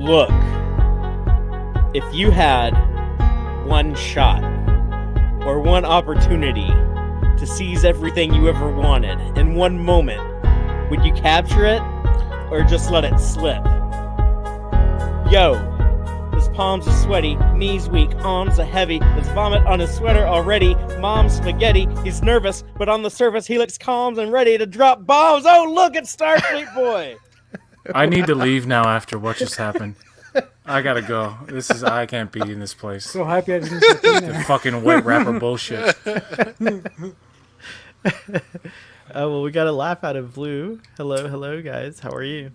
Look, if you had one shot or one opportunity to seize everything you ever wanted in one moment, would you capture it or just let it slip? Yo, his palms are sweaty, knees weak, arms are heavy, there's vomit on his sweater already, mom's spaghetti, he's nervous, but on the surface he looks calm and ready to drop bombs. Oh, look at Starfleet Boy! I need to leave now after what just happened. I gotta go. I can't be in this place. So happy I didn't sit in The there. fucking white rapper bullshit. Well, we got a laugh out of Blue. Hello, guys. How are you?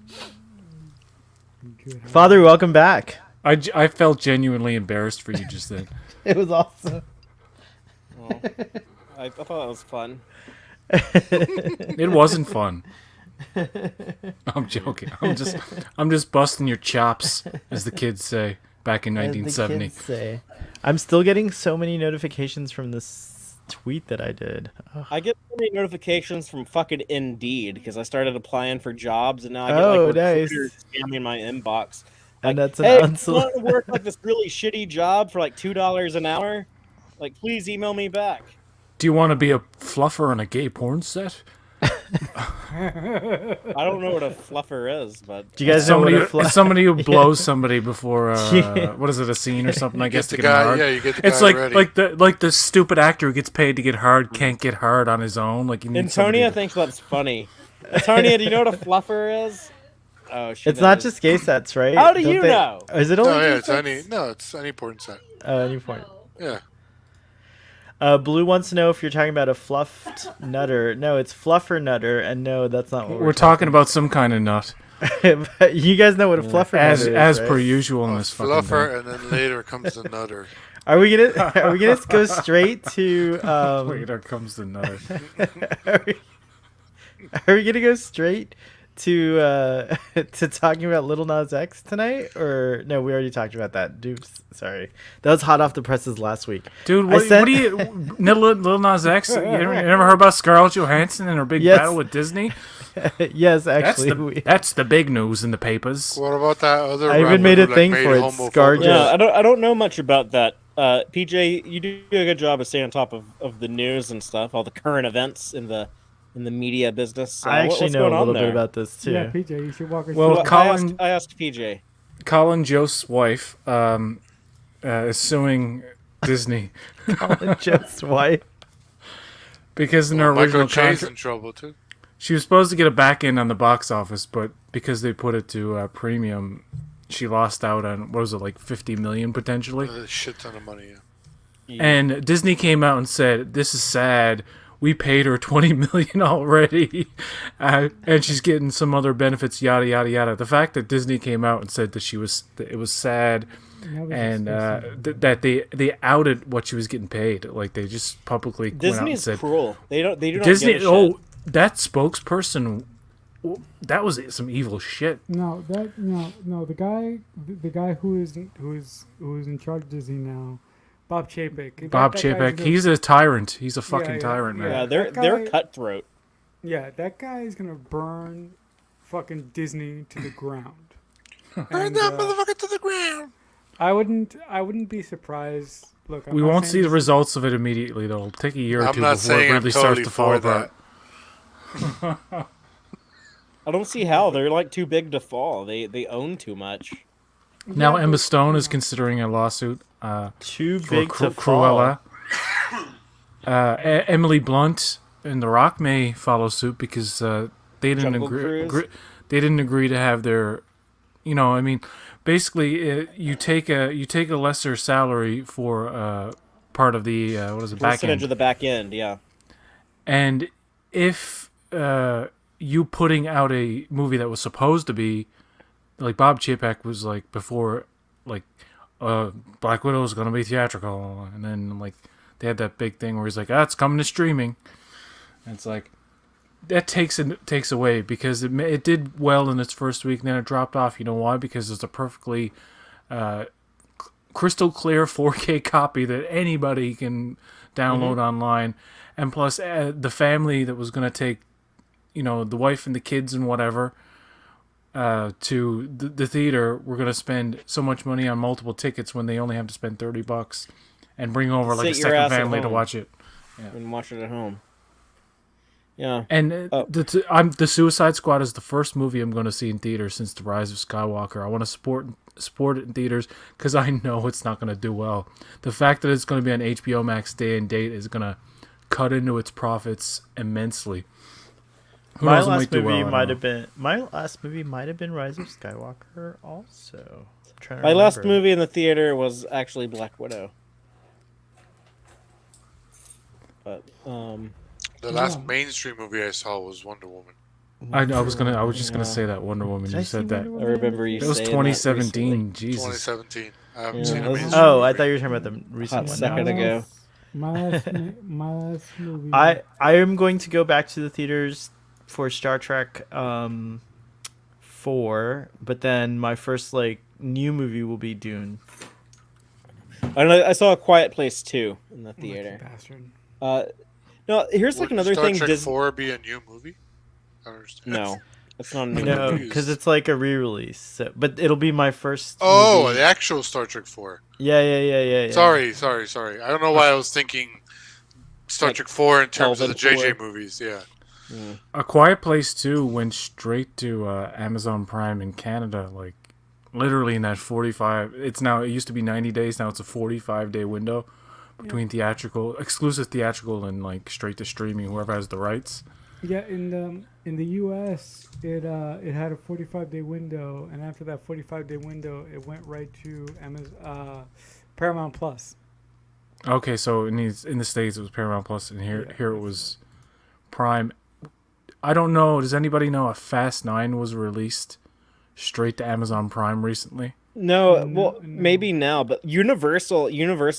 Good. Father, welcome back. I felt genuinely embarrassed for you just then. It was awesome. Well, I thought it was fun. It wasn't fun. I'm joking. I'm just busting your chops, as the kids say back in 1970. As the kids say. I'm still getting so many notifications from this tweet that I did. Ugh. I get so many notifications from fucking Indeed because I started applying for jobs and now I get like recruiters spamming my inbox. Like, And that's an hey, you unsolicited. want to work like this really shitty job for like $2 an hour? Like, please email me back. Do you want to be a fluffer on a gay porn set? I don't know what a fluffer is, but Do you guys know what a It's somebody who blows somebody before what is it, a scene or something? I guess to get hard. Yeah, you get the It's guy like ready. like the stupid actor who gets paid to get hard can't get hard on his own. Like you need Antonia somebody thinks that's funny. Antonia, do you know what a fluffer is? Oh, she It's not does. just gay sets, right? How do Don't you they- know? Is it only No, yeah, gay it's sets? any porn set. Any point. Yeah. Blue wants to know if you're talking about a fluffed nutter. No, it's fluffer nutter, and no, that's not what We're talking about some kind of nut, But you guys know what a fluffer nutter is, per right? usual in this fucking thing. Fluffer, and then later comes the nutter. Are we gonna go straight to Later comes the nutter. are we gonna go straight to to talking about Little Nas X tonight, or no? We already talked about that. Dupes, sorry, that was hot off the presses last week. Dude, I what sent- do you... Lil Nas X? You never heard about Scarlett Johansson and her big Yes. battle with Disney? Yes, That's actually, that's the big news in the papers. What about that other I even rapper made a who, like, thing made for it, homophobic- Scarjo. Yeah, I don't know much about that. PJ, you do a good job of staying on top of the news and stuff, all the current events in the media business. I actually what's know a going on little bit there? about this too. Yeah, PJ, you should walk us Well, through. Colin- I asked PJ. Colin Jost's wife is suing Disney Colin Joe's wife. because in her Michael original Che's contract, in trouble too. she was supposed to get a back end on the box office, but because they put it to premium, she lost out on, what was it, like $50 million potentially? A shit ton of money. Yeah. And Disney came out and said, "This is sad. We paid her $20 million already, and she's getting some other benefits." Yada yada yada. The fact that Disney came out and said that it was sad, That was and disgusting. that they outed what she was getting paid. Like they just publicly went out and Disney's said, cruel. They do not Disney. give a Oh, shit. that spokesperson. That was some evil shit. No, the guy who is in charge of Disney now, Bob Chapek. Bob That guy's Chapek. gonna- He's a tyrant. He's a fucking yeah, tyrant, man. Yeah, that they're guy- cutthroat. Yeah, that guy is gonna burn fucking Disney to the ground. Burn And, that motherfucker to the ground. I wouldn't be surprised. Look, I'm We not won't saying see the this- results of it immediately, though. It'll take a year or I'm two not before it saying really I'm starts totally to fall for apart. that. I don't see how they're like too big to fall. They own too much. Now Yeah, Emma but- Stone is considering a lawsuit Too for big to fall. Cruella. Emily Blunt and The Rock may follow suit because they didn't Jungle agree. Cruise? They didn't agree to have their, I mean, basically you take a lesser salary for part of the what is it, back Percentage end, of the back end, yeah. and if you putting out a movie that was supposed to be like Bob Chapek was like before, like Black Widow is gonna be theatrical, and then like they had that big thing where he's like, it's coming to streaming, and it's like that takes away because it did well in its first week, and then it dropped off. You know why? Because it's a perfectly crystal clear 4K copy that anybody can download online, and plus the family that was gonna take, the wife and the kids and whatever, to the theater, we're gonna spend so much money on multiple tickets when they only have to spend $30 and bring over like a Sit your second ass at family to home. watch it. And watch it at home. Yeah. And Oh. the Suicide Squad is the first movie I'm going to see in theaters since The Rise of Skywalker. I want to support it in theaters because I know it's not going to do well. The fact that it's going to be on HBO Max day and date is going to cut into its profits immensely. Who My knows, it last might do movie well, I might don't have been Rise of Skywalker also. I'm trying to My last remember. movie in the theater was actually Black Widow. But The last mainstream movie I saw was Wonder Woman. know. I was just gonna Yeah. say that Wonder Woman. Did You I see said that. Wonder I Woman? remember you That was saying 2017. That Jesus. 2017. I haven't Yeah, seen a that was- mainstream Oh, I movie. thought you were talking about the recent Hot one. second No. ago. My last movie. I am going to go back to the theaters for Star Trek 4, but then my first new movie will be Dune. I saw A Quiet Place 2 in the Lucky theater. bastard. No, here's like Would another Star thing. Trek Disney... 4 be a new movie? I don't understand. No, it's not a new No, movie. because it's like a re-release. So, but it'll be my first. Oh, movie. the actual Star Trek 4. Yeah. Sorry. I don't know why I was thinking Star Like Trek 4 in terms of the Kelvin JJ 4. movies. Yeah. A Quiet Place 2 went straight to Amazon Prime in Canada, like literally in that 45. It used to be 90 days, now it's a 45-day window between exclusive theatrical and like straight to streaming, whoever has the rights. Yeah, in the U.S. it had a 45-day window, and after that 45-day window, it went right to Paramount Plus. Okay, so in the States it was Paramount Plus, and here it was Prime. I don't know. Does anybody know if Fast 9 was released straight to Amazon Prime recently? No, No, well, no. maybe now, but Universal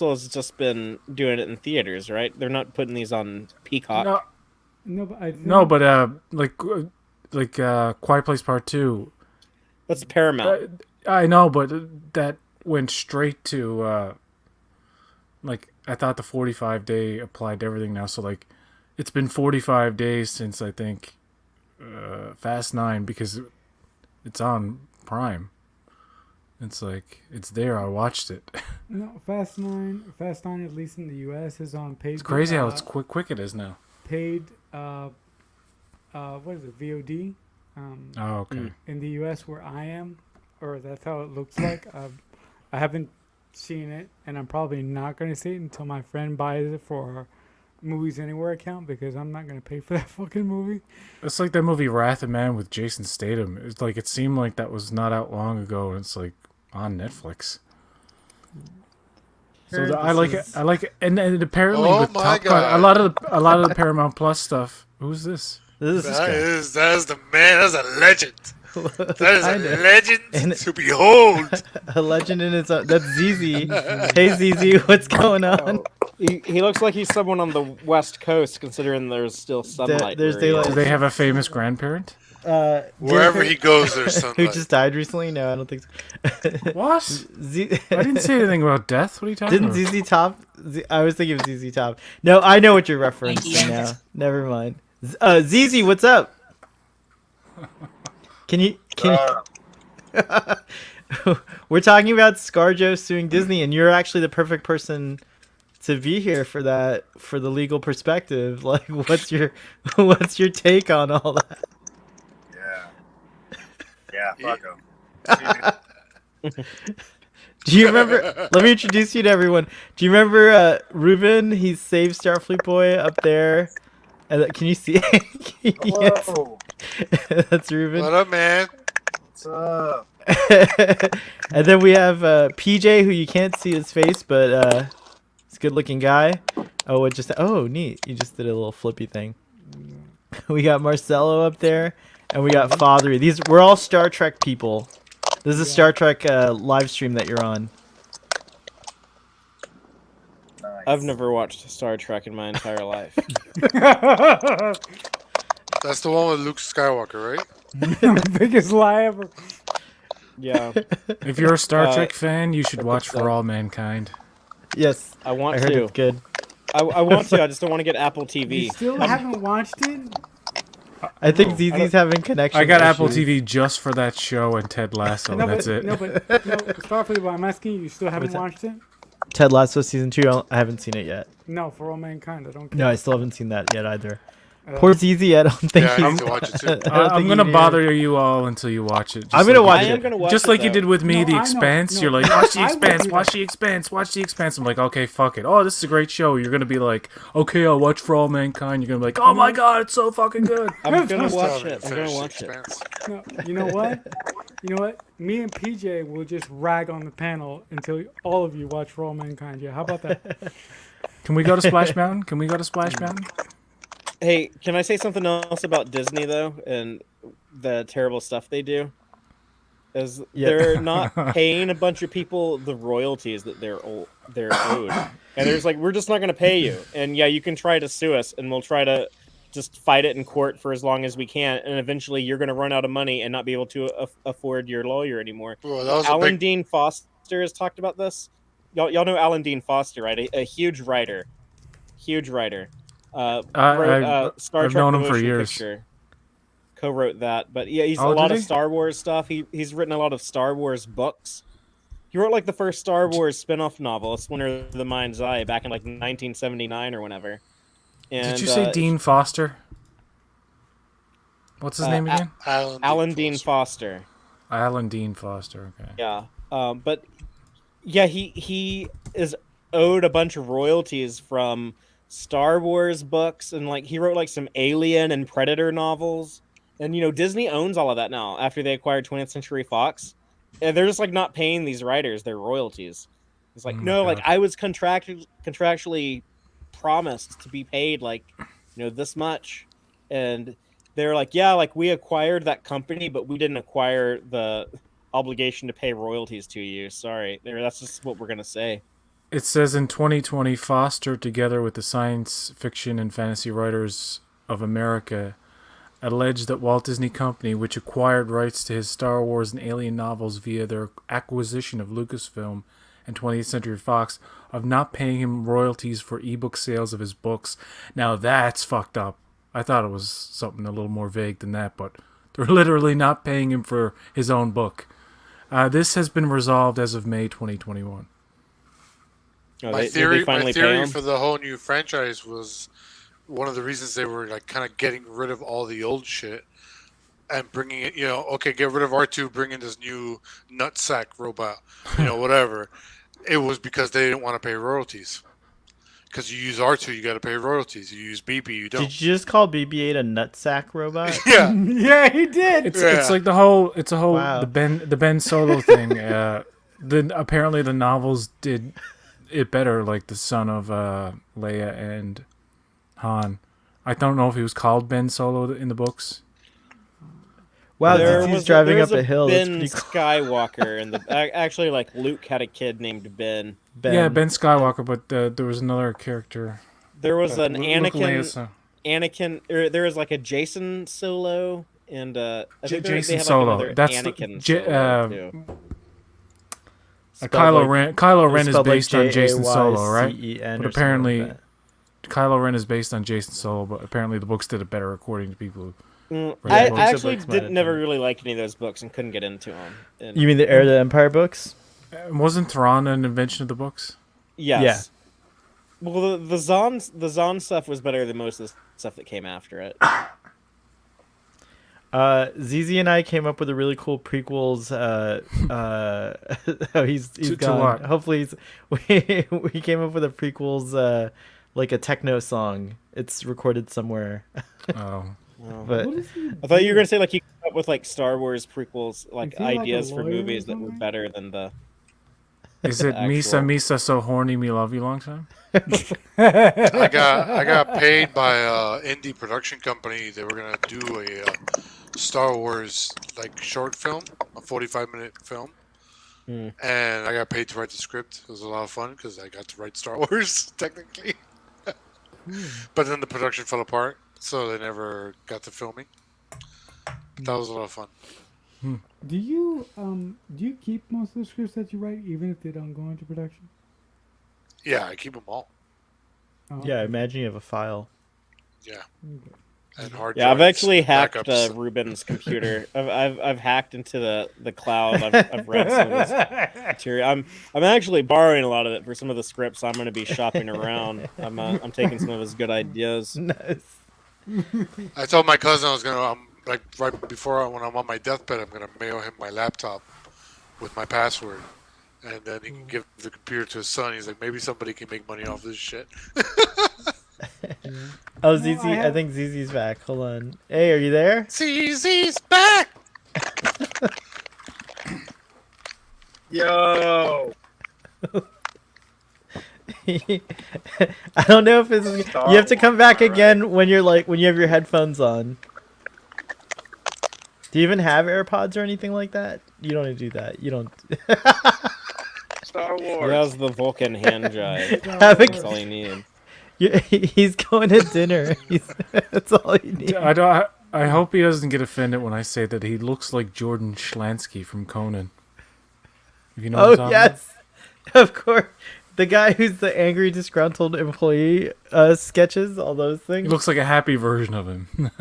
has just been doing it in theaters, right? They're not putting these on Peacock. No, but I think, like Quiet Place Part 2. That's Paramount. I know, but that went straight to I thought the 45-day applied to everything now. So like, it's been 45 days since I think Fast 9 because it's on Prime. It's like it's there. I watched it. no, Fast 9, at least in the U.S. is on paid. It's crazy how it's quick it is now. Paid. What is it? VOD. Oh, okay. In the U.S. where I am, or that's how it looks like. I haven't seen it, and I'm probably not going to see it until my friend buys it for Movies Anywhere account, because I'm not going to pay for that fucking movie. It's like that movie Wrath of Man with Jason Statham. It's like it seemed like that was not out long ago, and it's like on Netflix. So I like it, and apparently Oh with my Top Gun, God. a lot of the Paramount Plus stuff. Who's this? This is That guy. is the man. That's a legend. That is I a know. legend And- to behold. A legend in its own. That's ZZ. Hey ZZ, what's going on? He looks like he's someone on the West Coast, considering there's still sunlight. there's where he daylight. Do is. they have a famous grandparent? Wherever he goes, there's Who sunlight. just died recently? No, I don't think so. What? Z- I didn't say anything about death. What are you talking Didn't about? ZZ Top? I was thinking of ZZ Top. No, I know what you're referencing now. Never mind. ZZ, what's up? Can you? We're talking about ScarJo suing Disney, and you're actually the perfect person to be here for that, for the legal perspective. Like, what's your take on all that? Yeah, fuck 'em. Do you remember? Let me introduce you to everyone. Do you remember Ruben? He saved Starfleet Boy up there. Can you see? Yes. Hello. That's Ruben. What up, man? What's up? And then we have PJ, who you can't see his face, but he's a good-looking guy. Oh, neat! You just did a little flippy thing. We got Marcelo up there, and we got Fathery. We're all Star Trek people. This is a Star Trek live stream that you're on. Nice. I've never watched Star Trek in my entire life. That's the one with Luke Skywalker, right? Biggest lie ever. Yeah, If you're a Star Trek Uh, fan, you should watch so. For All Mankind. Yes, I want I heard to. it's good. I want to. I just don't want to get Apple You TV. still haven't watched it? I think Oh. ZZ's having connection. I got Apple issues. TV just for that show and Ted Lasso. no, That's but, it. No, but no, Starfleet Boy, I'm asking you still haven't watched it? Ted Lasso season 2. I haven't seen it yet. No, For All Mankind. I don't care. No, I still haven't seen that yet either. Poor ZZ. I don't think Yeah, I he's. need to watch it too. I don't I'm think gonna he- bother you all until you watch it. Just I'm gonna like watch I you am did- gonna watch Just it, like you though. did with me, No, The I know. Expanse. No, You're like, watch The I would Expanse, do watch that. The Expanse, watch The Expanse. I'm like, okay, fuck it. Oh, this is a great show. You're gonna be like, okay, I'll watch For All Mankind. You're gonna be like, oh my god, it's so fucking good. I'm gonna Still watch haven't it. I'm finished gonna watch The it. Expanse. No, you know what? You know what? Me and PJ will just rag on the panel until all of you watch For All Mankind. Yeah, how about that? Can we go to Splash Mountain? Can we go to Splash Mountain? Hey, can I say something else about Disney though, and the terrible stuff they do? Is Yeah. they're not paying a bunch of people the royalties that they're owed, and there's like, we're just not going to pay you, and yeah, you can try to sue us, and we'll try to just fight it in court for as long as we can, and eventually you're going to run out of money and not be able to afford your lawyer anymore. Well, that was a Alan big. Dean Foster has talked about this. Y'all know Alan Dean Foster, right? A huge writer. Wrote, Star I've Trek known The him for Motion years. Picture. Co-wrote that, but yeah, he's Oh, a lot did of he? Star Wars stuff. He's written a lot of Star Wars books. He wrote like the first Star Wars spin-off novel, Splinter of the Mind's Eye, back in like 1979 or whenever. And, Did you say Dean Foster? What's his name A- again? Alan Dean Foster. Alan Dean Foster. Okay. Yeah, but yeah, he is owed a bunch of royalties from Star Wars books, and like he wrote like some Alien and Predator novels, and Disney owns all of that now after they acquired 20th Century Fox, and they're just like not paying these writers their royalties. It's like, Oh my no, like God. I was contractually promised to be paid like this much, and they're like, yeah, like we acquired that company, but we didn't acquire the obligation to pay royalties to you. Sorry, that's just what we're gonna say. It says in 2020, Foster, together with the Science Fiction and Fantasy Writers of America, alleged that Walt Disney Company, which acquired rights to his Star Wars and Alien novels via their acquisition of Lucasfilm and 20th Century Fox, of not paying him royalties for ebook sales of his books. Now that's fucked up. I thought it was something a little more vague than that, but they're literally not paying him for his own book. This has been resolved as of May 2021. Oh, My did theory, they finally my pay theory him? for the whole new franchise was one of the reasons they were like kind of getting rid of all the old shit and bringing it. Okay, get rid of R2, bring in this new nutsack robot. Whatever. It was because they didn't want to pay royalties. Because you use R2, you got to pay royalties. You use BB, you don't. Did you just call BB-8 a nutsack robot? Yeah. Yeah, he did. It's like the whole Wow. the Ben Solo thing. Apparently the novels did it better, like the son of Leia and Han. I don't know if he was called Ben Solo in the books. Wow, There he's was driving there up was a hill. That's Ben pretty cool. Skywalker, and actually, like Luke had a kid named Ben. Yeah, Ben Skywalker, but there was another character. There was an Luke and Leia's son. Anakin, or there was like a Jason Solo, and I think they Jason had, like, Solo. another That's Anakin the Solo, too. Spelled Kylo Ren is spelled like based on Jason Solo, right? Jaycen But or something apparently, like that. Kylo Ren is based on Jason Solo, but apparently the books did it better according to people. Who I Right. Books. actually Books might have never been. really liked any of those books and couldn't get into them. And, You mean the Heir to the Empire books? Wasn't Thrawn an invention of the books? yes. Well, the Zon stuff was better than most of the stuff that came after it. ZZ and I came up with a really cool prequels. Oh, he's To gone. what? Hopefully, we came up with a prequels, like a techno song. It's recorded somewhere, Oh. but I thought you were gonna say like you came up with like Star Wars prequels, like Is he like a ideas for lawyer or movies that were something? better than the. Is it Actual- Misa so horny me love you long time? I got paid by indie production company. They were gonna do a Star Wars like short film, a 45-minute film, Mm. and I got paid to write the script. It was a lot of fun because I got to write Star Wars technically. But then the production fell apart, so they never got to filming. That was a lot of fun. Do you keep most of the scripts that you write, even if they don't go into production? Yeah, I keep them all. Oh, yeah, imagine you have a file. Yeah. okay. and hard Yeah, I've drives actually and hacked backups. Ruben's computer. I've hacked into the cloud. I've read some of his material. I'm actually borrowing a lot of it for some of the scripts I'm going to be shopping around. I'm taking some of his good ideas. Nice. I told my cousin I was gonna, like right before when I'm on my deathbed, I'm gonna mail him my laptop with my password, and then he can give the computer to his son. He's like, maybe somebody can make money off this shit. Oh, No, ZZ, I I have- think ZZ's back. Hold on. Hey, are you there? CZ's back. Yo. I don't know if this is. You have to come back again when you're like when you have your headphones on. Do you even have AirPods or anything like that? You don't need to do that. You don't. Star He Wars. has the Vulcan hand jive. Have a- That's all you need. He's going to dinner. That's all you need. I don't. I hope he doesn't get offended when I say that he looks like Jordan Schlansky from Conan. If you know what I'm Oh talking yes, of course. The guy who's the angry, disgruntled employee sketches, all those about? He things. looks like a happy version of him.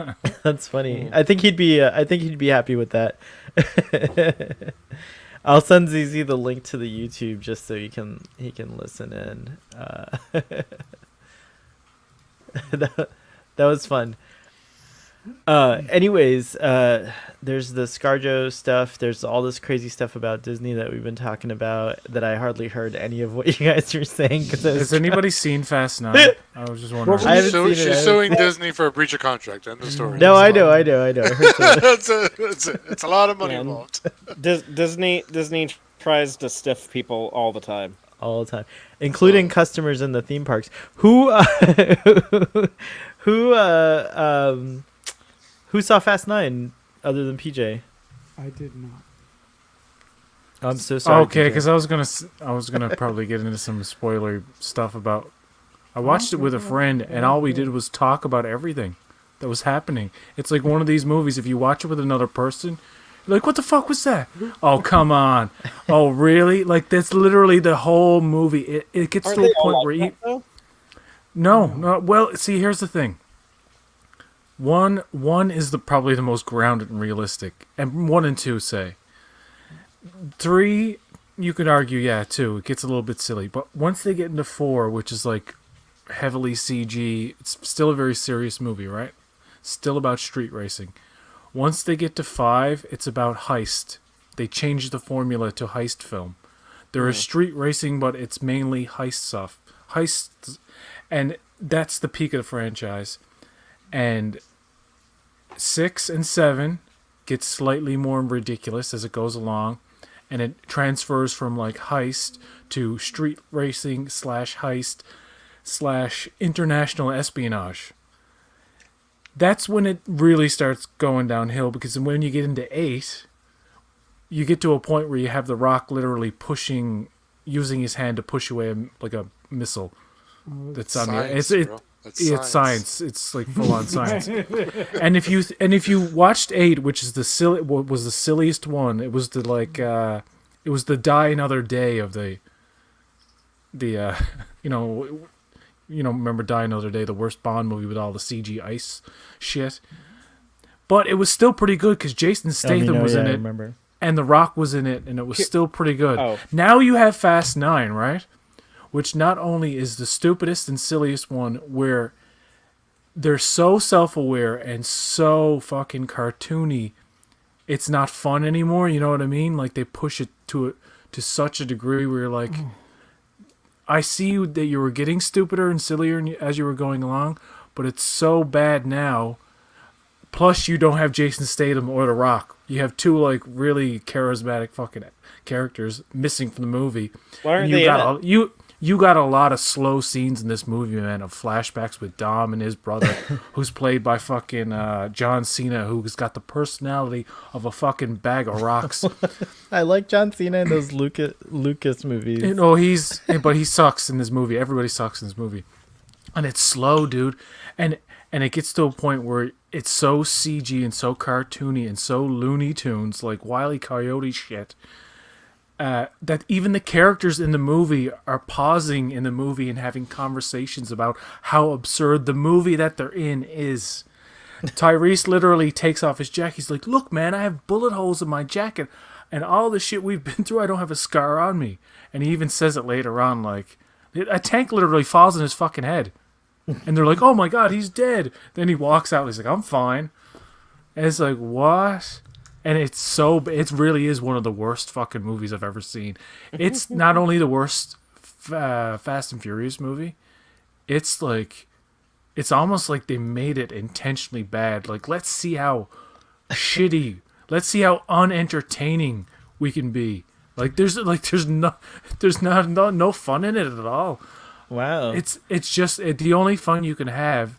That's funny. I think he'd be. I think he'd be happy with that. I'll send ZZ the link to the YouTube just so he can listen in. That was fun. Anyways, there's the ScarJo stuff. There's all this crazy stuff about Disney that we've been talking about that I hardly heard any of what you guys were saying. Has anybody seen Fast 9? I was just wondering. I haven't She's seen it. suing Disney for a breach of contract. End of story. No, I know. I heard that. It's a lot of money Yeah. involved. Disney tries to stiff people all the time. All the time, including customers in the theme parks. Who saw Fast 9 other than PJ? I did not. I'm so sorry. Okay, PJ. because I was gonna probably get into some spoiler stuff about. I watched it with a friend, and all we did was talk about everything that was happening. It's like one of these movies. If you watch it with another person, you're like, what the fuck was that? Oh, come on. Oh, really? Like that's literally the whole movie. It gets Aren't to a they all point where like that, though? no. Well, see, here's the thing. One is probably the most grounded and realistic, and 1 and 2 say. 3, you could argue, yeah, 2. It gets a little bit silly, but once they get into 4, which is like heavily CG, it's still a very serious movie, right? Still about street racing. Once they get to 5, it's about heist. They change the formula to heist film. There is street racing, but it's mainly heist stuff. Heists, and that's the peak of the franchise. And 6 and 7 get slightly more ridiculous as it goes along, and it transfers from like heist to street racing / heist / international espionage. That's when it really starts going downhill, because when you get into 8, you get to a point where you have The Rock literally using his hand to push away like a missile that's on Science, the. bro. That's It's science. It's like full on science. And if you watched 8, which is was the silliest one, it was the like it was the Die Another Day of the remember Die Another Day, the worst Bond movie with all the CG ice shit. But it was still pretty good because Jason Statham was in I it, remember. and The Rock was in it, and it was still pretty good. Oh. Now you have Fast 9, right? Which not only is the stupidest and silliest one, where they're so self-aware and so fucking cartoony, it's not fun anymore. You know what I mean? Like they push it to such a degree where you're like, I see that you were getting stupider and sillier as you were going along, but it's so bad now. Plus, you don't have Jason Statham or The Rock. You have 2 like really charismatic fucking characters missing from the movie. Why aren't And they in it? you got a lot of slow scenes in this movie, man, of flashbacks with Dom and his brother, who's played by fucking John Cena, who's got the personality of a fucking bag of rocks. I like John Cena in those Lucas movies. You know, but he sucks in this movie. Everybody sucks in this movie. And it's slow, dude. And it gets to a point where it's so CG and so cartoony and so Looney Tunes, like Wile E. Coyote shit, that even the characters in the movie are pausing in the movie and having conversations about how absurd the movie that they're in is. Tyrese literally takes off his jacket. He's like, "Look, man, I have bullet holes in my jacket, and all the shit we've been through, I don't have a scar on me." And he even says it later on, like, a tank literally falls in his fucking head, and they're like, "Oh my god, he's dead." Then he walks out. He's like, "I'm fine." And it's like, what? And it really is one of the worst fucking movies I've ever seen. It's not only the worst Fast and Furious movie, it's like, it's almost like they made it intentionally bad. Like, let's see how shitty, let's see how unentertaining we can be. Like, there's no fun in it at all. Wow. It's just the only fun you can have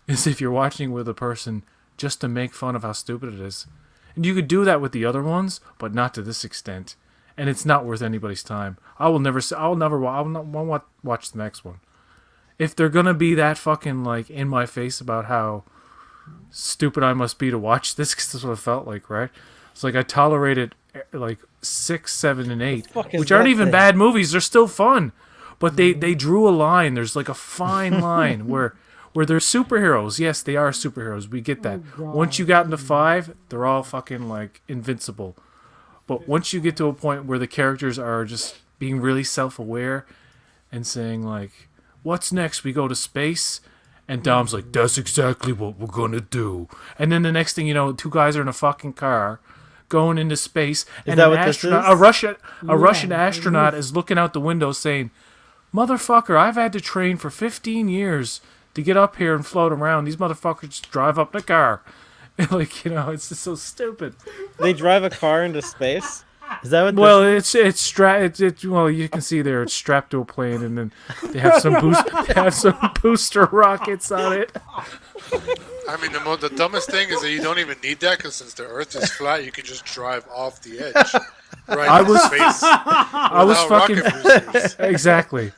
is if you're watching with a person just to make fun of how stupid it is. And you could do that with the other ones, but not to this extent. And it's not worth anybody's time. I'll not watch the next one. If they're gonna be that fucking like in my face about how stupid I must be to watch this, because that's what it felt like, right? It's like I tolerated like 6, 7, and 8, which aren't even bad movies. They're still fun, but they drew a line. There's like a fine line where they're superheroes. Yes, they are superheroes. We get that. Once you got into 5, they're all fucking like invincible. But once you get to a point where the characters are just being really self-aware and saying like, "What's next? We go to space?" And Dom's like, "That's exactly what we're gonna do." And then the next thing you know, 2 guys are in a fucking car going into space, and that an what this astronaut, is? a Russian astronaut is looking out the window saying, "Motherfucker, I've had to train for 15 years to get up here and float around. These motherfuckers just drive up in a car." Like, it's just so stupid. They drive a car into space. Is that what? Well, it's well, you can see there it's strapped to a plane, and then they have some booster rockets on it. I mean, the dumbest thing is that you don't even need that, because since the Earth is flat, you can just drive off the edge. Right into space. I was fucking rocket boosters. exactly.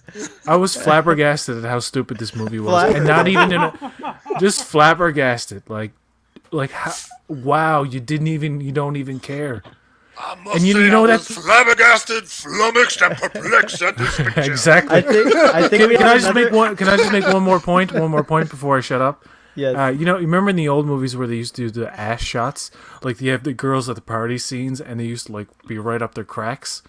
I was flabbergasted at how stupid this movie was, and not even just flabbergasted. Like how, wow, you don't even care. I must And say, you know I that was flabbergasted, flummoxed, and perplexed at this picture. exactly. I think we Can I have just make one? Can I just make one more point? One more point before I shut up. Yes. You remember in the old movies where they used to do the ass shots? Like, you have the girls at the party scenes, and they used to, like, be right up their cracks.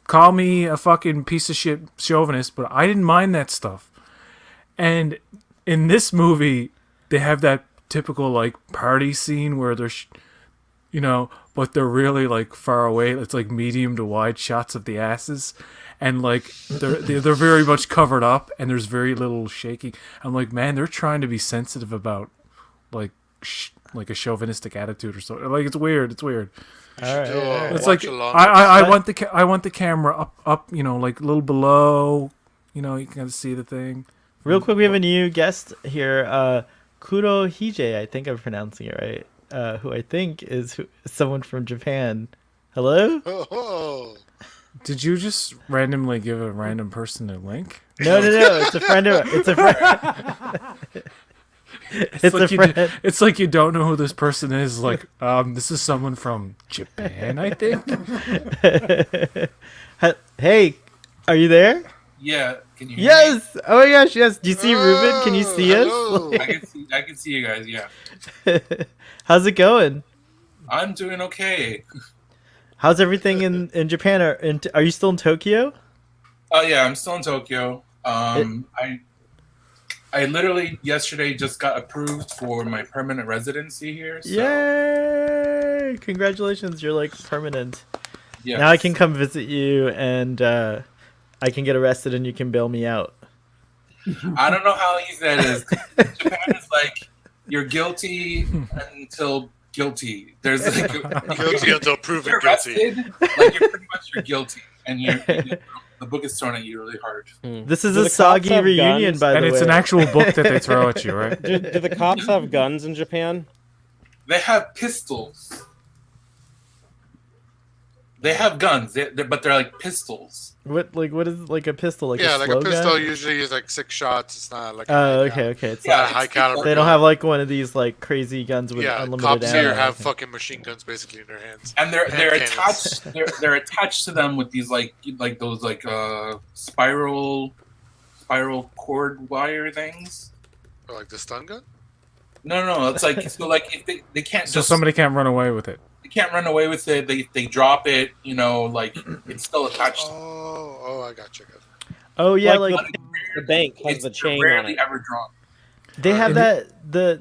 Call me a fucking piece of shit chauvinist, but I didn't mind that stuff. And in this movie, they have that typical, like, party scene where they're, but they're really, like, far away. It's, like, medium to wide shots of the asses. And like they're very much covered up, and there's very little shaking. I'm like, man, they're trying to be sensitive about like like a chauvinistic attitude or something. Like, it's weird. It's weird. All right. It's like I want the camera up, like a little below. You can kind of see the thing. Real quick, we have a new guest here, Kuro Hije. I think I'm pronouncing it right. Who I think is someone from Japan. Hello. Oh. Did you just randomly give a random person a link? No. It's a friend of. It's a friend. It's like you don't know who this person is. Like, this is someone from Japan, I think. Hey, are you there? Yeah, can you hear Yes. Oh my gosh, yes. Do you see Ruben? Can you see hello. me? I can see you guys, yeah. How's it going? I'm doing okay. How's everything in Japan? Are you still in Tokyo? Oh yeah, I'm still in Tokyo. I literally yesterday just got approved for my permanent residency here. So, Yay! Congratulations, you're like permanent. yes. Now I can come visit you, and I can get arrested, and you can bail me out. I don't know how easy that is. Japan is like, you're guilty until guilty. There's like Guilty until proven you're guilty. arrested, like you're guilty, and the book is thrown at you really hard. This is Do a the cops soggy have reunion, guns? by the And way. it's an actual book that they throw at you, right? Do the cops have guns in Japan? They have pistols. They have guns, but they're like pistols. What is like a pistol? Like Yeah, a like slow a pistol gun? usually is like 6 shots. It's not like Oh, okay. It's Yeah, not a high caliber. they don't gun. have like one of these like crazy guns with Yeah, unlimited cops ammo. here have Okay. fucking machine guns basically in their hands. And they're Hand attached. They're attached to them with these like those spiral cord wire things. Or like the stun gun? No. It's like so like if they can't So just somebody can't run away with it. they can't run away with it. They drop it. You know, like it's still attached. Oh, I got you. Oh yeah, Like like the bank has It's the chain on rarely it. ever dropped. they have Right.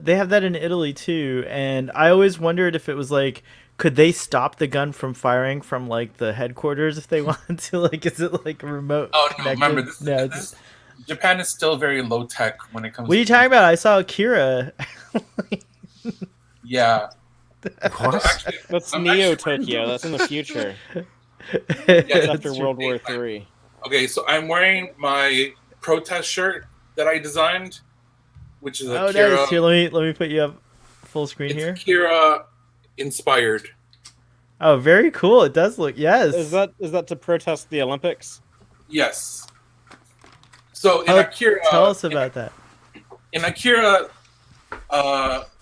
they have that in Italy too, and I always wondered if it was like, could they stop the gun from firing from like the headquarters if they wanted to? Like, is it like remote Oh no! connected? Remember No, this Japan is still very low tech when it comes. what are you to talking about? I saw Akira. Yeah. What? Actually, That's I'm Neo actually- Tokyo. That's in the future. Yeah, It's after That's true. World War III. Okay, so I'm wearing my protest shirt that I designed, which is Oh, Akira. nice. Here, let me put you up full screen It's here. Akira inspired. Oh, very cool. It does look. Yes. Is that to protest the Olympics? Yes. So in Oh, Akira, tell us about that. in Akira,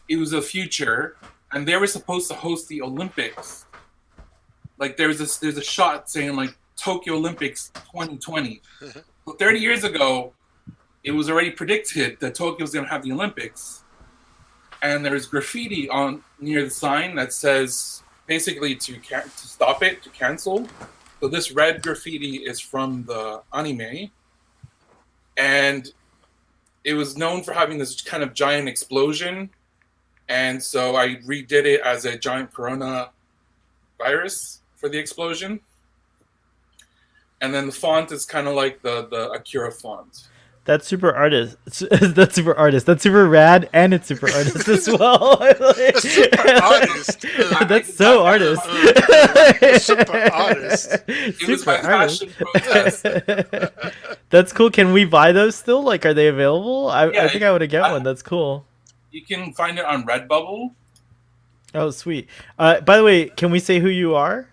it was a future, and they were supposed to host the Olympics. Like there's a shot saying like Tokyo Olympics 2020. So 30 years ago, it was already predicted that Tokyo was going to have the Olympics, and there's graffiti on near the sign that says basically to stop it, to cancel. So this red graffiti is from the anime, and it was known for having this kind of giant explosion, and so I redid it as a giant corona virus for the explosion. And then the font is kind of like the Akira font. That's super artist. That's super artist. That's super rad, and it's super artist as well. Super artist. That's so artist. Super artist. It was Super my artist. fashion protest. That's cool. Can we buy those still? Like, are they available? I Yeah, think I would have get one. That's cool. You can find it on Redbubble. Oh, sweet. By the way, can we say who you are?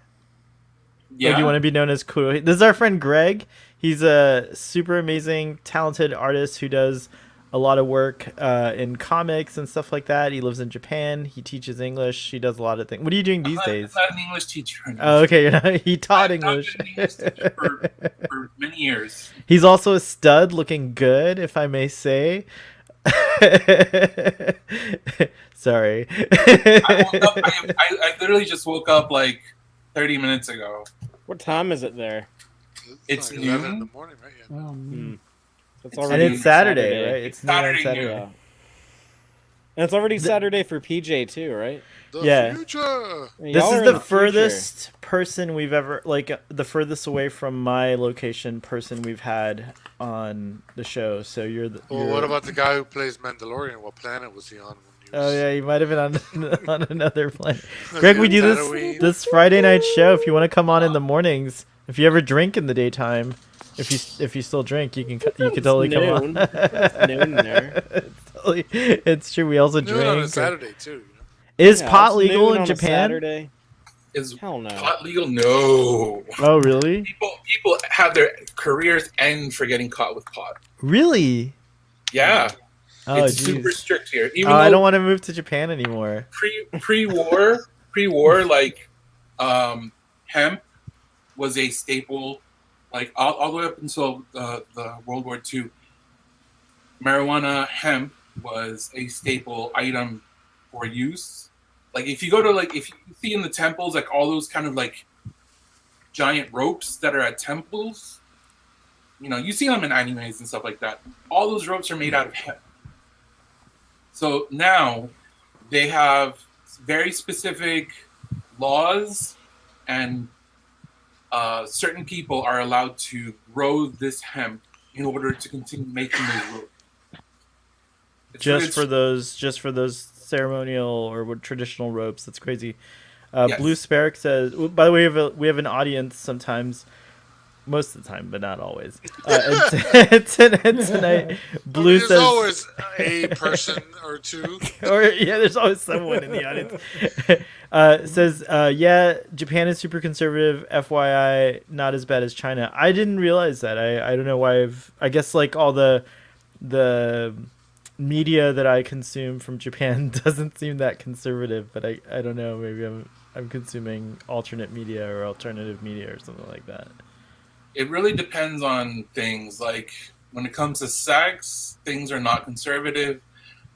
Yeah. Or do you want to be known as Kuro? This is our friend Greg. He's a super amazing, talented artist who does a lot of work in comics and stuff like that. He lives in Japan. He teaches English. He does a lot of things. What are you doing these days? I'm not an English teacher. Oh, okay. You're not, he taught I've not English. been an English teacher for many years. He's also a stud, looking good, if I may say. Sorry. I literally just woke up like 30 minutes ago. What time is it there? It's like 11 in noon. the morning, right? Yeah. Oh, man. It's And And it's Saturday, right? It's noon on Saturday Saturday. noon. Yeah. And it's already Saturday for PJ too, right? The Yeah. future. This Y'all is are in the future. furthest person we've ever, like, the furthest away from my location person we've had on the show. So you're the. Well, you're- what about the guy who plays Mandalorian? What planet was he on? When he Oh was yeah, you might have been on on another planet. Was Greg, he we on do Tatooine? this Friday night show. If you want to come on in the mornings, if you ever drink in the daytime, if you still drink, you can totally come on. Noon. It's noon there. It's true. We also Noon on a drink. Saturday too. You know? Is Yeah, pot it's legal noon in on a Japan? Saturday? Is Hell no. pot legal? No. Oh really? People have their careers end for getting caught with pot. Really? Yeah. Oh It's super jeez. strict here. Even I though don't want to move to Japan anymore. pre-war, like hemp was a staple, like all the way up until the World War II. Marijuana, hemp was a staple item for use. Like if you go to if you see in the temples, like all those kind of like giant ropes that are at temples, you see them in animes and stuff like that. All those ropes are made out of hemp. So now they have very specific laws, and certain people are allowed to grow this hemp in order to continue making those ropes. Just for those ceremonial or traditional ropes. That's crazy. Yes. Blue Sparrow says. By the way, we have an audience sometimes, most of the time, but not always. And tonight, Blue There's says. always a person or two. Or yeah, there's always someone in the audience. Says, yeah, Japan is super conservative. FYI, not as bad as China. I didn't realize that. I don't know why. I guess like all the media that I consume from Japan doesn't seem that conservative. But I don't know. Maybe I'm consuming alternate media or alternative media or something like that. It really depends on things. Like when it comes to sex, things are not conservative.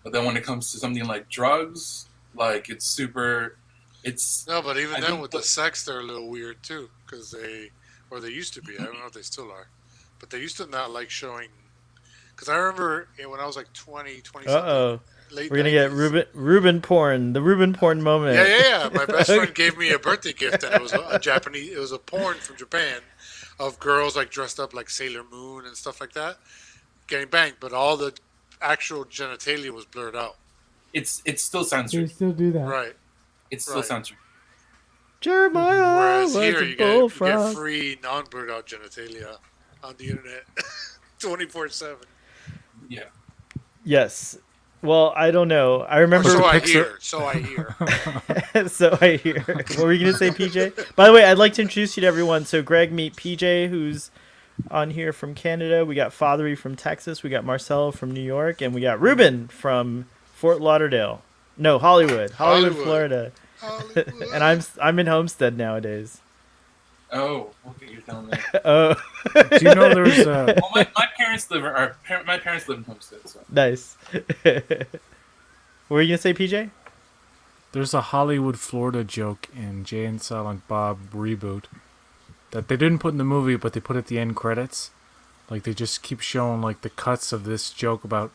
But then when it comes to something like drugs, like it's super. It's No, but even I then think with the sex, they're a little weird too, because they used to be. I don't know if they still are, but they used to not like showing. Because I remember when I was like 20 Uh something, oh. late We're gonna get 90s. Ruben porn, the Ruben porn Yeah, moment. yeah, yeah. My best friend gave me a birthday gift, and it was a Japanese. It was a porn from Japan of girls like dressed up like Sailor Moon and stuff like that, getting banged, but all the actual genitalia was blurred out. it's still They censored. still do that. Right. It's still Right. censored. Jeremiah Whereas was here a you get bullfrog. free non-blurred out genitalia on the internet, 24/7. Yeah. Yes. Well, I don't know. I Or remember. so I Pixar- hear. So I hear. So I hear. What were you gonna say, PJ? By the way, I'd like to introduce you to everyone. So Greg, meet PJ, who's on here from Canada. We got Fathery from Texas. We got Marcelo from New York, and we got Ruben from Fort Lauderdale. No, Hollywood, Hollywood. Florida. Hollywood. And I'm in Homestead nowadays. Oh, okay, you're telling me. Oh, Do you know there's Well, my parents live my parents live in Homestead, so nice. What were you gonna say, PJ? there's a Hollywood, Florida joke in Jay and Silent Bob reboot that they didn't put in the movie, but they put at the end credits. Like they just keep showing like the cuts of this joke about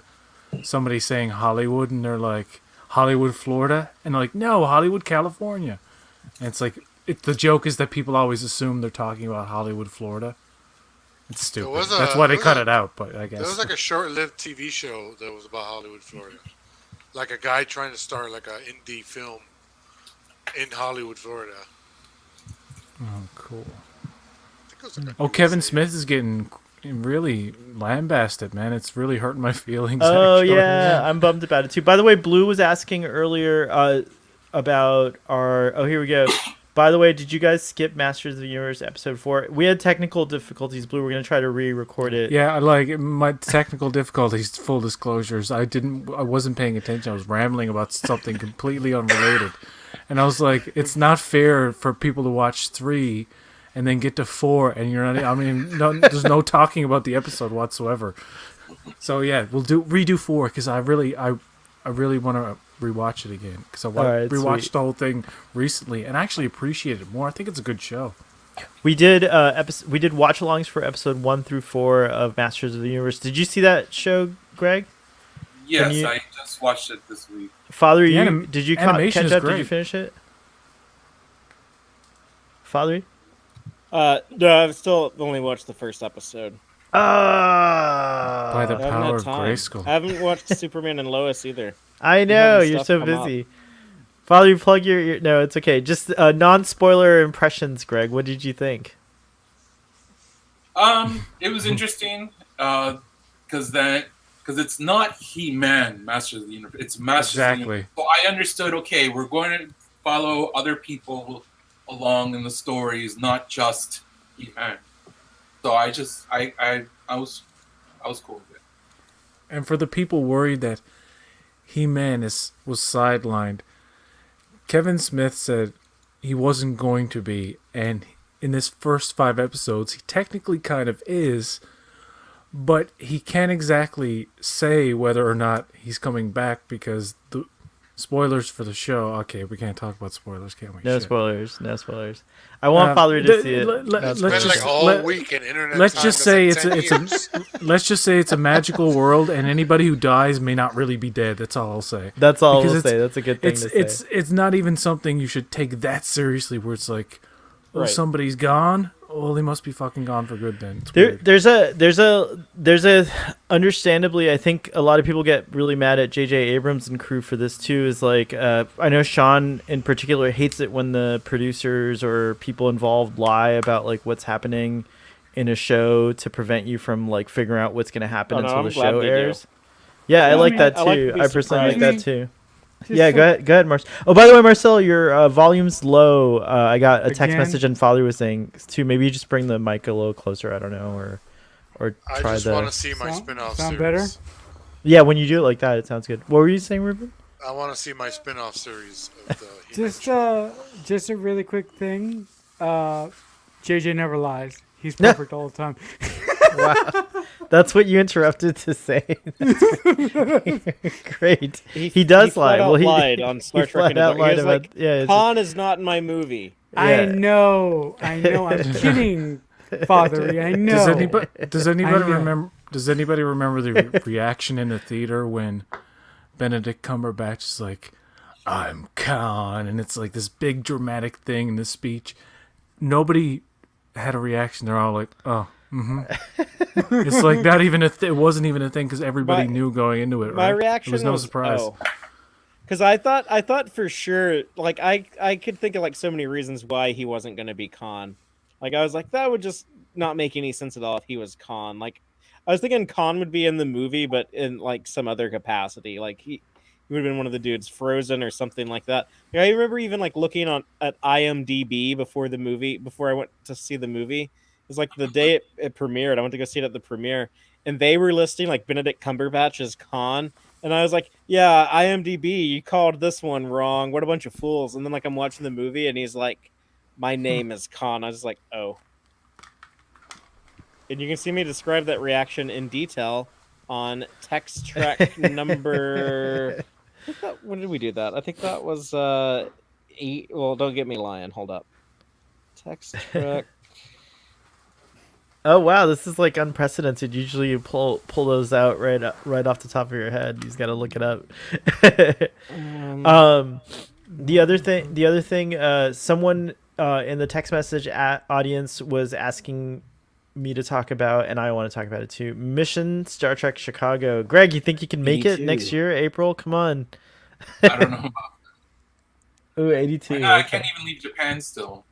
somebody saying Hollywood, and they're like Hollywood, Florida, and they're like no, Hollywood, California. And it's like the joke is that people always assume they're talking about Hollywood, Florida. It's stupid. was That's why they there cut was it out. But I There was guess like a short-lived TV show that was about Hollywood, Florida. Like a guy trying to start like an indie film in Hollywood, Florida. oh, cool. I think it was like a Oh, Kevin USA. Smith is getting really lambasted, man. It's really hurting my feelings. Oh actually. yeah, I'm bummed about it too. By the way, Blue was asking earlier about our. Oh, here we go. By the way, did you guys skip Masters of the Universe episode 4? We had technical difficulties, Blue. We're gonna try to re-record it. Yeah, I like my technical difficulties. Full disclosures, I wasn't paying attention. I was rambling about something completely unrelated, and I was like, "It's not fair for people to watch 3, and then get to 4, and you're not. I mean, no, there's no talking about the episode whatsoever." So yeah, we'll redo 4 because I really want to rewatch it again because I Alright, rewatched sweet. the whole thing recently and actually appreciate it more. I think it's a good show. We did we did watch-alongs for episode 1 through 4 of Masters of the Universe. Did you see that show, Greg? Yes, you- I just watched it this week. Father, The you did you animation catch is up? Did you great. finish it? Father? No, I've still only watched the first episode. Ah. By the I haven't power had of time. Grayskull. I haven't watched Superman and Lois either. I know having you're stuff so come up. busy. Father, you plug your no, it's okay. Just non-spoiler impressions, Greg. What did you think? It was interesting, because it's not He-Man, Masters of the Universe. It's Masters of the Exactly. Universe. So I understood. Okay, we're going to follow other people along in the stories, not just He-Man. So I was cool with it. And for the people worried that He-Man was sidelined, Kevin Smith said he wasn't going to be, and in this first 5 episodes, he technically kind of is, but he can't exactly say whether or not he's coming back because the spoilers for the show. Okay, we can't talk about spoilers, can we? No Shit. spoilers. No spoilers. I want Father to see it. let's Been just- like all let- week in internet. let's time, just that's say like it's 10 a years. let's just say it's a magical world, and anybody who dies may not really be dead. That's all I'll say. That's all Because we'll it's- say. That's a good thing to say. It's not even something you should take that seriously. Where it's like, oh, Right. somebody's gone. Oh, they must be fucking gone for good. Then it's There, weird. there's a understandably, I think a lot of people get really mad at J.J. Abrams and crew for this too. Is like, I know Sean in particular hates it when the producers or people involved lie about like what's happening in a show to prevent you from like figuring out what's going to happen Oh, no, until I'm the glad show they do. airs. Yeah, I Yeah, like I that I like too. to be I personally like surprised. that too. Just Yeah, so- go ahead, Marcel. Oh, by the way, Marcel, your volume's low. I got a text Again? message and Father was saying too. Maybe you just bring the mic a little closer. I don't know, or I try just the. want to see my Sound- spin-off sound series. better? Yeah, when you do it like that, it sounds good. What were you saying, Ruben? I want to see my spin-off series of the He-Man Just show. just a really quick thing. JJ never lies. He's perfect all the time. Wow, That's what you interrupted to say. Great. He does he lie. flat out Well, he lied on Star he Trek flat Into out Dark. He lied was about like, yeah. Khan is not in my movie. I Yeah. know. I'm kidding, Fathery. I know. Does anybody know. remember? Does anybody remember the reaction in the theater when Benedict Cumberbatch is like, "I'm Khan," and it's like this big dramatic thing in this speech. Nobody had a reaction. They're all like, "Oh, mm-hmm." It's like not even it wasn't even a thing because everybody knew going into it. My right? reaction It was no surprise. Because I thought for sure, like I could think of like so many reasons why he wasn't going to be Khan. Like I was like, that would just not make any sense at all if he was Khan. Like I was thinking Khan would be in the movie, but in like some other capacity. Like he would have been one of the dudes Frozen or something like that. Like, I remember even like looking at IMDb before the movie, before I went to see the movie. It was like the day it premiered. I went to go see it at the premiere, and they were listing like Benedict Cumberbatch as Khan. And I was like, yeah, IMDb, you called this one wrong. What a bunch of fools. And then like I'm watching the movie and he's like, my name is Khan. I was like, oh. And you can see me describe that reaction in detail on text track number. When did we do that? I think that was 8. Well, don't get me lying. Hold up. Text track. Oh wow, this is like unprecedented. Usually you pull those out right off the top of your head. You just got to look it up. The other thing, someone in the text message audience was asking me to talk about, and I want to talk about it too. Mission Star Trek Chicago. Greg, you think you can make it next year, April? Come on. I don't know about Ooh, 82. that. I can't even leave Japan still.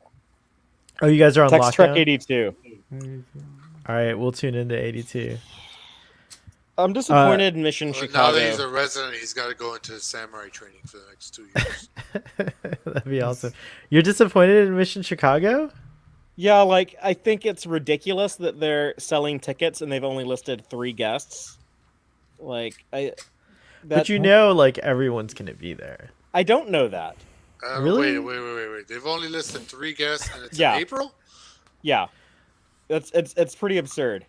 Oh, you guys are on Text lockdown? track 82. All right, we'll tune into 82. I'm disappointed in Mission Well, Chicago. now that he's a resident, he's got to go into samurai training for the next 2 years. That'd be awesome. You're disappointed in Mission Chicago? Yeah, like I think it's ridiculous that they're selling tickets and they've only listed 3 guests. Like But you know, like everyone's gonna be there. I don't know that. Really? Wait. They've only listed 3 guests, and it's Yeah. in April? Yeah, it's pretty absurd.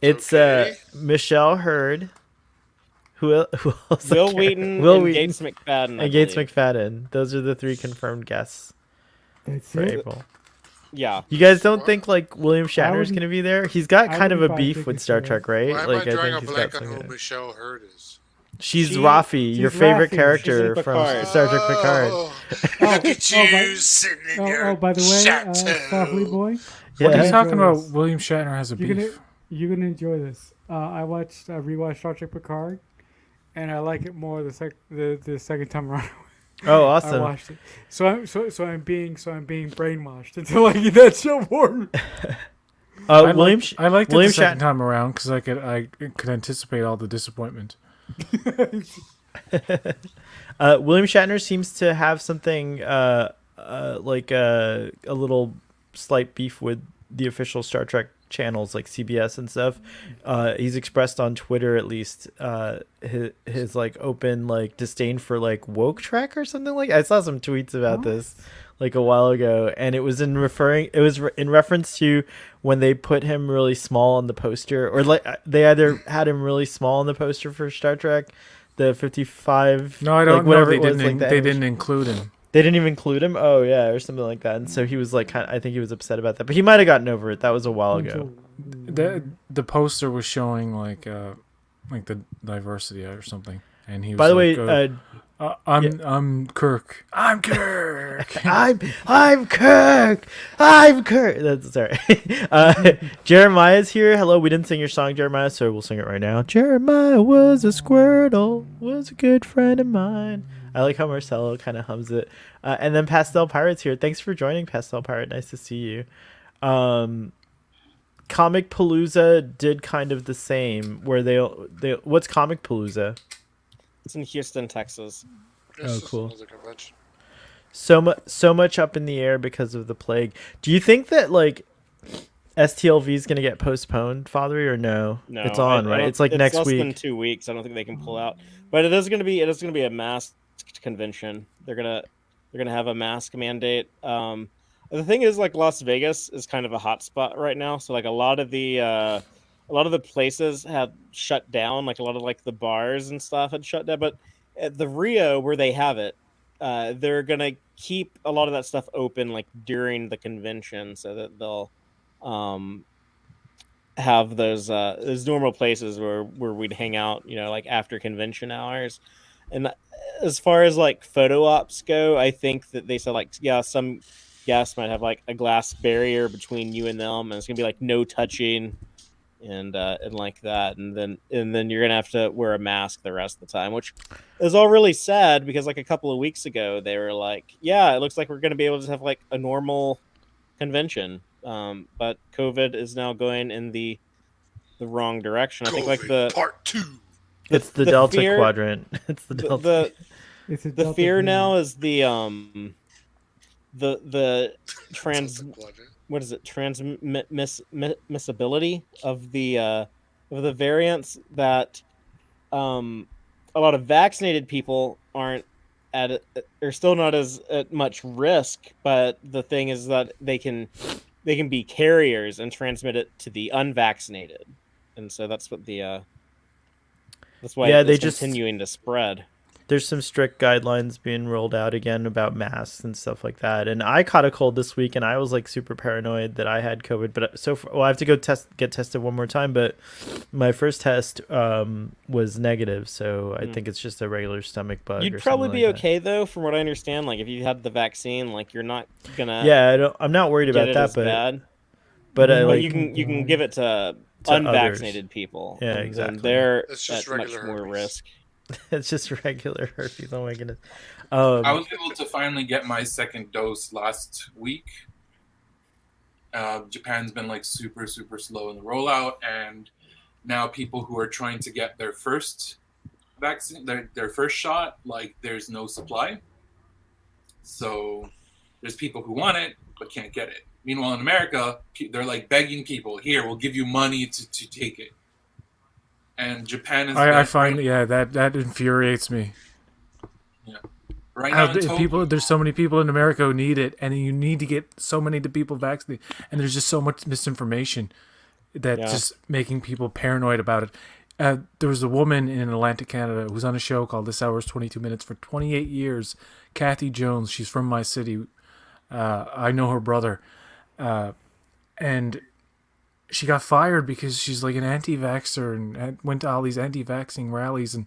It's Okay. Michelle Hurd. Who else? Will Wheaton Will and Wheaton Gates McFadden. I and Gates believe. McFadden. Those are the 3 confirmed guests That's for it. April. Yeah, You guys don't think like William Shatner's wouldn't- gonna be there? He's got I kind of a wouldn't buy beef with tickets Star for Trek, that. right? Why am Like I drawing a he's blank got on some. who Michelle Hurd is? She's She- Rafi, your she's favorite Rafi. character She's in from Picard. Star Trek Picard. Oh, Oh, look at oh, you by- sitting in your Oh, by the way, chateau. Starfleet Boy, What are Yeah. you talking Enjoy about? this. William Shatner has a You're beef. you're gonna enjoy this. I rewatched Star Trek Picard, and I like it more the second time around. Oh, I awesome. watched it, so I'm being brainwashed into liking that show more. I William. I liked it William the second Shatner. time around because I could anticipate all the disappointment. William Shatner seems to have something like a little slight beef with the official Star Trek channels like CBS and stuff. He's expressed on Twitter at least his like open like disdain for like woke Trek or something like. I saw some tweets about this like a while ago, and it was in reference to when they put him really small on the poster, or like they either had him really small on the poster for Star Trek, the 55. No, I don't like, know. whatever They it was, didn't. like, the They animation. didn't include him. They didn't even include him. Oh yeah, or something like that. And so he was like, I think he was upset about that, but he might have gotten over it. That was a while ago. The poster was showing like the diversity or something, and he was. By the like, way, I'm Kirk. I'm Kirk. I'm Kirk. I'm Kirk. That's sorry. Jeremiah's here. Hello. We didn't sing your song, Jeremiah, so we'll sing it right now. Jeremiah was a squirtle, was a good friend of mine. I like how Marcelo kind of hums it. And then Pastel Pirate's here. Thanks for joining, Pastel Pirate. Nice to see you. Comic Palooza did kind of the same, where they what's Comic Palooza? it's in Houston, Texas. This is cool. another convention. So much up in the air because of the plague. Do you think that like STLV is gonna get postponed, Father, or no? No, It's on, I right? don't- It's like next less week. than 2 weeks. I don't think they can pull out, but it is gonna be a masked convention. They're gonna have a mask mandate. The thing is, like, Las Vegas is kind of a hot spot right now, so like a lot of the a lot of the places had shut down, like a lot of like the bars and stuff had shut down. But at the Rio where they have it, they're gonna keep a lot of that stuff open like during the convention, so that they'll um, have those normal places where we'd hang out, like after convention hours. And as far as like photo ops go, I think that they said like, yeah, some guests might have like a glass barrier between you and them, and it's gonna be like no touching and like that, and then you're gonna have to wear a mask the rest of the time, which is all really sad because like a couple of weeks ago they were like, yeah, it looks like we're gonna be able to have like a normal convention, but COVID is now going in the wrong direction. I think like COVID Part 2. It's the the Delta fear- Quadrant. It's the Delta. It's a the Delta fear variant. now is the trans Delta Quadrant. what is it, transmissibility of the variants, that a lot of vaccinated people aren't are still not as at much risk, but the thing is that they can be carriers and transmit it to the unvaccinated, and so that's what that's why Yeah, it's they just- continuing to spread. There's some strict guidelines being rolled out again about masks and stuff like that. And I caught a cold this week, and I was like super paranoid that I had COVID. But so far, well, I have to go get tested one more time. But my first test was negative, so I think it's just a regular stomach bug. You'd or probably something be like that. okay though, from what I understand. Like if you had the vaccine, like you're not gonna Yeah, I'm not worried get about it that, as bad. but I But But like you can give it to To unvaccinated people. Yeah, and exactly. then they're It's just at much regular more herpes. risk. it's just regular herpes. Oh my goodness. I was able to finally get my second dose last week. Japan's been like super, super slow in the rollout, and now people who are trying to get their first vaccine, their first shot, like there's no supply. So there's people who want it but can't get it. Meanwhile, in America, they're like begging people, "Here, we'll give you money to take it." And Japan is. I find that infuriates me. right How now in Tokyo, there's so many people in America who need it, and you need to get so many people vaccinated, and there's just so much misinformation that Yeah. just making people paranoid about it. There was a woman in Atlantic, Canada, who was on a show called This Hour's 22 Minutes for 28 years. Kathy Jones, she's from my city. I know her brother, and she got fired because she's like an anti-vaxxer and went to all these anti-vaxxing rallies. And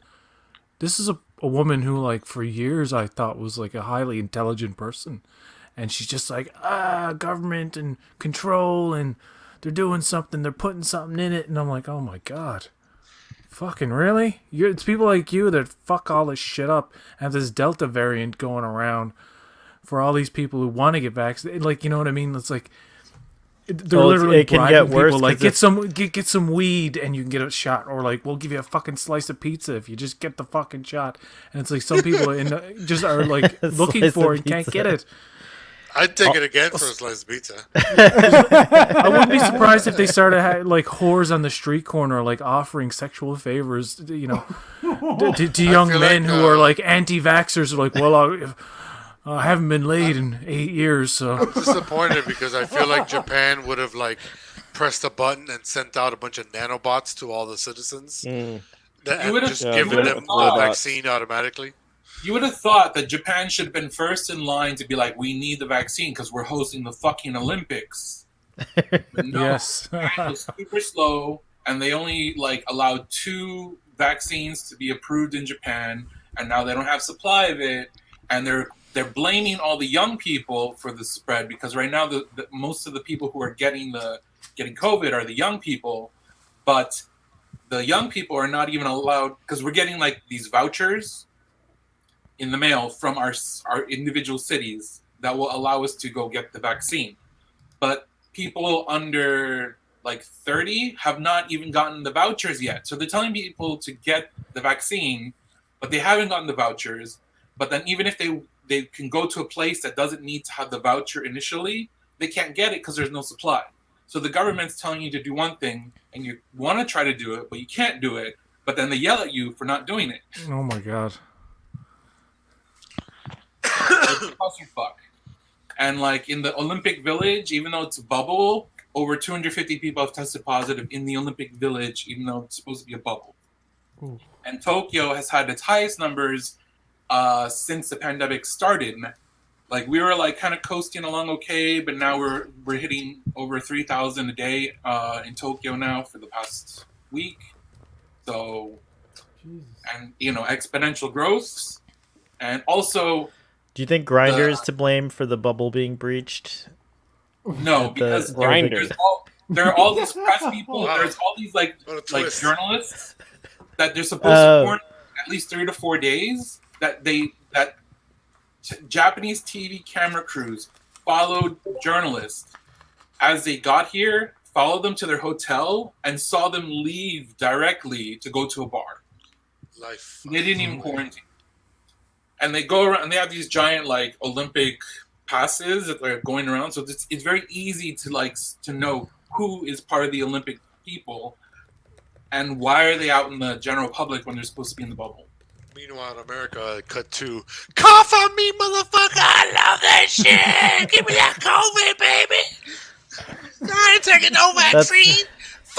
this is a woman who, like, for years I thought was like a highly intelligent person, and she's just like, government and control, and they're doing something, they're putting something in it, and I'm like, oh my god, fucking really? It's people like you that fuck all this shit up, and have this Delta variant going around for all these people who want to get vaccinated. Like, you know what I mean? It's like they're literally it can bribing get worse people, like, 'cause get some weed and you can get a shot, or like we'll give you a fucking slice of pizza if you just get the fucking shot. And it's like some people just are like looking Slice for of it and can't pizza. get it. I'd take it again for a slice of pizza. I wouldn't be surprised if they started like whores on the street corner, like offering sexual favors, to young feel men like, who are like anti-vaxxers. Are like, well, I haven't been laid in 8 years, so I'm disappointed because I feel like Japan would have like pressed a button and sent out a bunch of nanobots to all the citizens and would've- just Yeah, given would've them the thought- vaccine automatically. You would have thought that Japan should have been first in line to be like, we need the vaccine because we're hosting the fucking Olympics. But no, yes. Japan was super slow, and they only like allowed 2 vaccines to be approved in Japan, and now they don't have supply of it, and they're blaming all the young people for the spread because right now the most of the people who are getting COVID are the young people, but the young people are not even allowed because we're getting like these vouchers in the mail from our individual cities that will allow us to go get the vaccine. But people under like 30 have not even gotten the vouchers yet. So they're telling people to get the vaccine, but they haven't gotten the vouchers. But then even if they can go to a place that doesn't need to have the voucher initially, they can't get it because there's no supply. So the government's telling you to do one thing and you want to try to do it, but you can't do it. But then they yell at you for not doing it. Oh my god. It's clusterfuck. And like in the Olympic Village, even though it's a bubble, over 250 people have tested positive in the Olympic Village, even though it's supposed to be a bubble. Ooh. And Tokyo has had its highest numbers since the pandemic started. Like we were like kind of coasting along okay, but now we're hitting over 3,000 a day in Tokyo now for the past week. So, Jesus. and exponential growth, and also Do you think Grindr is to blame for the bubble being breached? no, The because Grindr. there are all these press people. Wow. There's all these like What a twist. journalists that they're supposed to quarantine at least 3 to 4 days. That Japanese TV camera crews followed journalists as they got here, followed them to their hotel, and saw them leave directly to go to a bar. Life. They didn't even quarantine. And they go around, and they have these giant like Olympic passes that they're going around. So it's very easy to know who is part of the Olympic people and why are they out in the general public when they're supposed to be in the bubble. Meanwhile, in America, cut to cough on me, motherfucker. I love that shit. Give me that COVID, baby. I ain't taking no vaccine.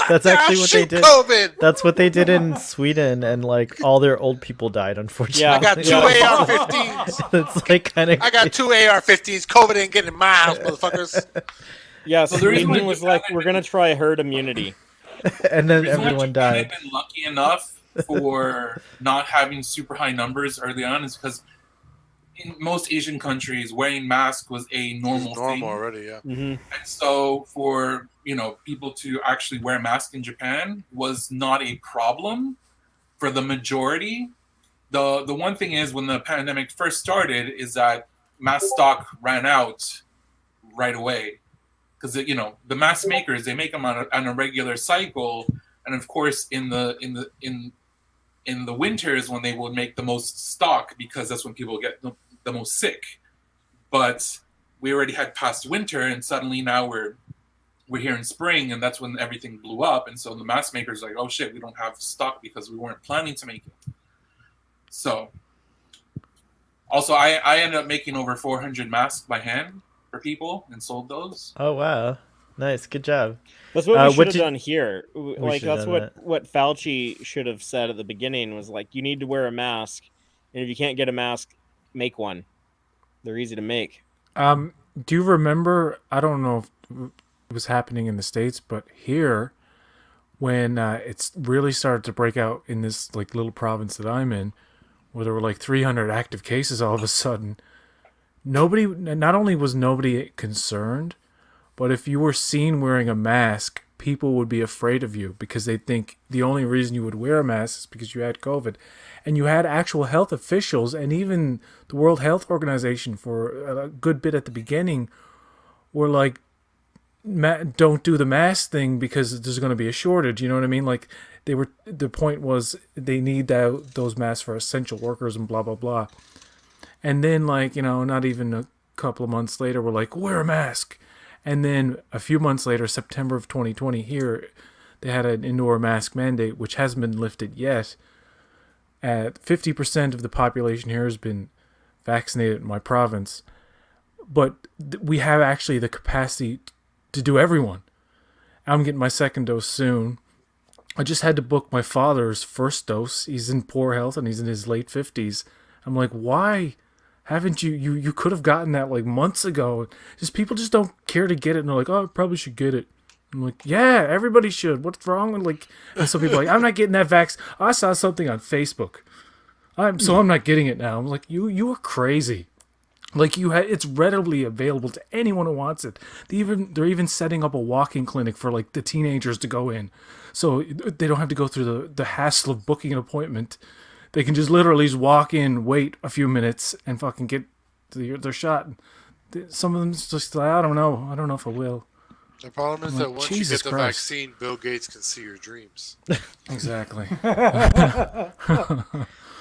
That's actually what they did. COVID. That's what they did in Sweden, and like all their old people died. Unfortunately, Yeah. I got two AR-15s. It's like kind of. I got two AR-15s. COVID ain't getting in my house, motherfuckers. Yeah, So the reason Sweden why was Japan like, had we're been- gonna try herd immunity. And then The reason why everyone Japan died. had been lucky enough for not having super high numbers early on is because in most Asian countries, wearing masks was a normal thing. Normal already, yeah. Mm-hmm. And so for people to actually wear masks in Japan was not a problem for the majority. The one thing is when the pandemic first started is that mask stock ran out right away. Because the mask makers, they make them on a regular cycle, and of course in the winters when they will make the most stock because that's when people get the most sick. But we already had past winter, and suddenly now we're here in spring, and that's when everything blew up. And so the mask makers are like, oh shit, we don't have stock because we weren't planning to make it. So also I ended up making over 400 masks by hand for people and sold those. Oh wow, nice, good job. That's what we what should have did- done here. Like should have that's done what Fauci should have said at the beginning was like, you need to wear a mask, and if you can't get a mask, make one. They're easy to make. Do you remember? I don't know if it was happening in the States, but here, when it's really started to break out in this like little province that I'm in, where there were like 300 active cases all of a sudden, not only was nobody concerned, but if you were seen wearing a mask, people would be afraid of you because they think the only reason you would wear a mask is because you had COVID. And you had actual health officials and even the World Health Organization for a good bit at the beginning were like, don't do the mask thing because there's going to be a shortage. You know what I mean? Like the point was they need those masks for essential workers and blah, blah, blah. And then not even a couple of months later, we're like, wear a mask. And then a few months later, September of 2020 here, they had an indoor mask mandate, which hasn't been lifted yet. 50% of the population here has been vaccinated in my province. But we have actually the capacity to do everyone. I'm getting my second dose soon. I just had to book my father's first dose. He's in poor health and he's in his late 50s. I'm like, why haven't you could have gotten that like months ago? Just people just don't care to get it, and they're like, oh, I probably should get it. I'm like, yeah, everybody should. What's wrong? And so people are like, I'm not getting that vax. I saw something on Facebook. I'm not getting it now. I'm like, you are crazy. Like it's readily available to anyone who wants it. They're even setting up a walk-in clinic for like the teenagers to go in, so they don't have to go through the hassle of booking an appointment. They can just literally just walk in, wait a few minutes, and fucking get their shot. Some of them just like, I don't know if I will. The problem is that once Jesus you get the Christ. vaccine, Bill Gates can see your dreams. Exactly.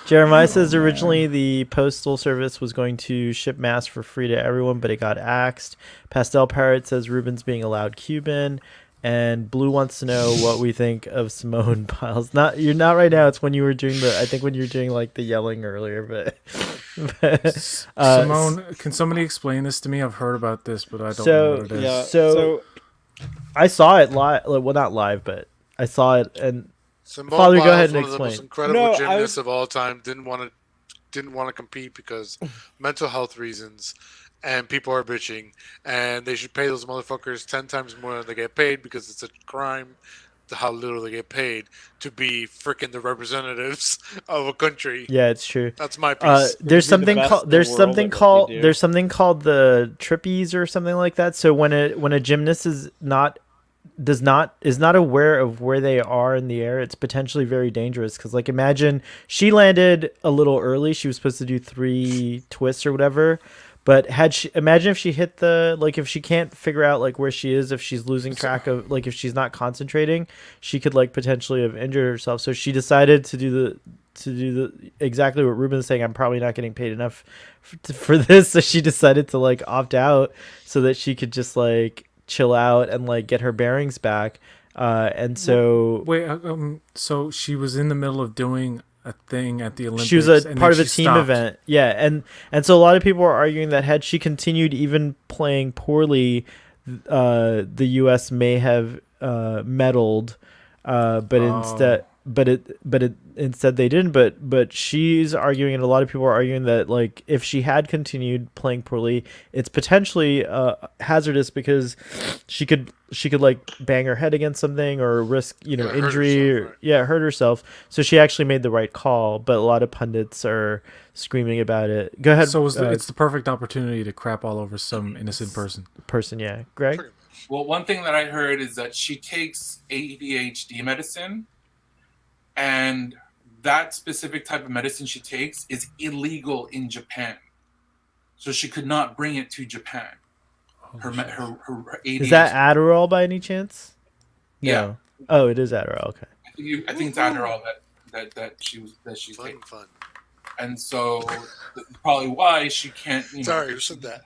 Jeremiah says originally the postal service was going to ship masks for free to everyone, but it got axed. Pastel Parrot says Ruben's being allowed Cuban. And Blue wants to know what we think of Simone Biles. You're not right now. It's when you were doing when you were doing like the yelling earlier, but Simone, can somebody explain this to me? I've heard about this, but I don't know what it is. Yeah. So I saw it live. Well, not live, but I saw it. And Simone Father, go ahead Biles, and one of the most explain. incredible No, I gymnasts was- of all time, didn't want to compete because mental health reasons, and people are bitching, and they should pay those motherfuckers 10 times more than they get paid because it's a crime to how little they get paid to be freaking the representatives of a country. Yeah, it's true. That's my piece. There's be the something best called in the world at what they do. there's something called the trippies or something like that. So when a gymnast is not aware of where they are in the air, it's potentially very dangerous. Because like imagine she landed a little early. She was supposed to do 3 twists or whatever. But imagine if she hit if she can't figure out like where she is, if she's losing track of, like if she's not concentrating, she could like potentially have injured herself. So she decided to do exactly what Ruben's saying. I'm probably not getting paid enough for this. So she decided to like opt out so that she could just like chill out and like get her bearings back. And so Wait, so she was in the middle of doing a thing at the Olympics. she was a and part of then a she team stopped. event. Yeah, and so a lot of people are arguing that had she continued even playing poorly, the U.S. may have medaled, but instead they didn't. But she's arguing, and a lot of people are arguing that like if she had continued playing poorly, it's potentially hazardous because she could like bang her head against something or risk Hurt injury herself, or hurt herself. So she actually made the right call, but a lot of pundits are screaming about it. Go ahead. So it's the perfect opportunity to crap all over some innocent person. Yeah, Greg. Pretty much. Well, one thing that I heard is that she takes ADHD medicine, and that specific type of medicine she takes is illegal in Japan. So she could not bring it to Japan. Her ADHD. Is that Adderall by any chance? No. Yeah. Oh, it is Adderall. Okay. I think it's Adderall that she's taking. Fun. And so that's probably why she can't. Sorry, who said that?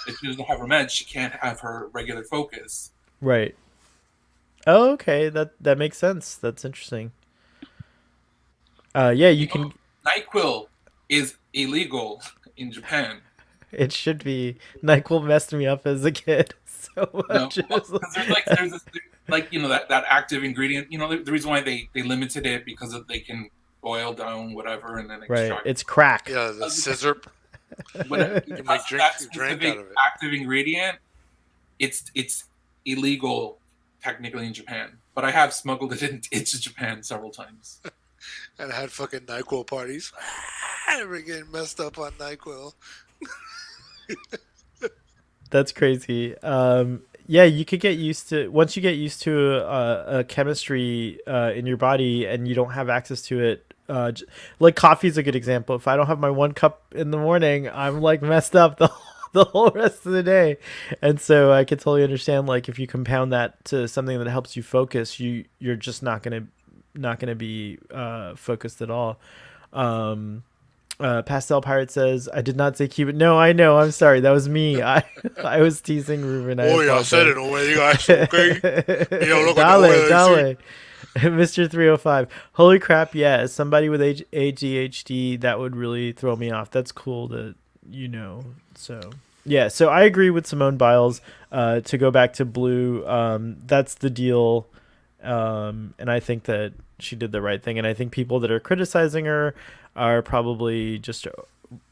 If she doesn't have her meds, she can't have her regular focus. Right. Oh, okay. That makes sense. That's interesting. Yeah, you can. NyQuil is illegal in Japan. It should be. NyQuil messed me up as a kid so No, much. It was there's this, that active ingredient. The reason why they limited it because they can boil down whatever and then right. extract. It's crack. Yeah, the scissor. But You make that drink specific out of it. active ingredient, it's illegal technically in Japan. But I have smuggled it into Japan several times. And I had fucking NyQuil parties. We're getting messed up on NyQuil. That's crazy. Yeah, you could get used to once you get used to a chemistry in your body and you don't have access to it. Like coffee is a good example. If I don't have my 1 cup in the morning, I'm like messed up the whole rest of the day. And so I could totally understand like if you compound that to something that helps you focus, you're just not gonna be focused at all. Pastel Pirate says, I did not say Cuban. No, I know. I'm sorry. That was me. I was teasing Ruben. Oh, yeah, I said it away, guys. Okay. Look at Dale, the Dale. Mr. 305. Holy crap, yeah. As somebody with ADHD, that would really throw me off. That's cool to, So, yeah. So I agree with Simone Biles. To go back to Blue, that's the deal. And I think that she did the right thing. And I think people that are criticizing her are probably just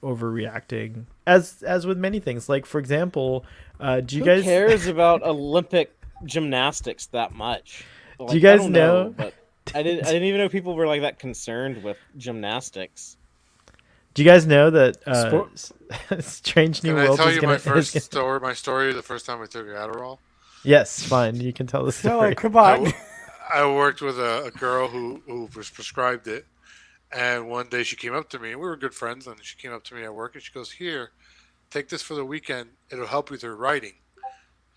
overreacting, as with many things. Like, for example, do you Who guys cares about Olympic gymnastics that much? Like, Do you guys I don't know? But I didn't even know people were like that concerned with gymnastics. Do you guys know that Strange New Can I Worlds tell is you gonna, my is first gonna- story? My story the first time I took Adderall. Yes, fine. You can tell the No, story. come on. I worked with a girl who was prescribed it, and one day she came up to me, and we were good friends, and she came up to me at work, and she goes, "Here, take this for the weekend. It'll help with your writing."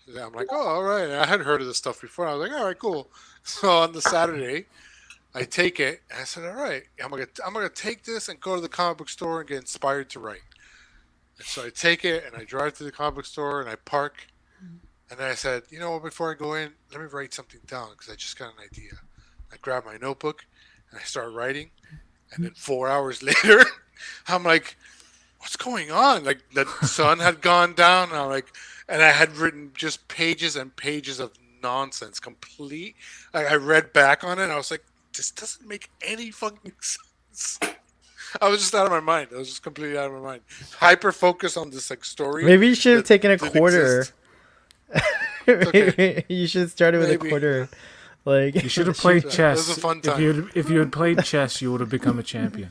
I'm like, "Oh, all right." And I had heard of this stuff before. I was like, "All right, cool." So on the Saturday, I take it, and I said, "All right, I'm gonna take this and go to the comic book store and get inspired to write." And so I take it, and I drive to the comic book store, and I park. And then I said, you know what, before I go in, let me write something down because I just got an idea. I grab my notebook and I start writing. And then 4 hours later, I'm like, what's going on? Like the sun had gone down. And and I had written just pages and pages of nonsense. Complete. Like, I read back on it, and I was like, this doesn't make any fucking sense. I was just out of my mind. I was just completely out of my mind. Hyper focus on this like story. Maybe you should have that taken a didn't quarter. exist. Okay. You should have started with a Maybe, quarter. Like You should have played It chess. was a fun If time. you had played chess, you would have become a champion.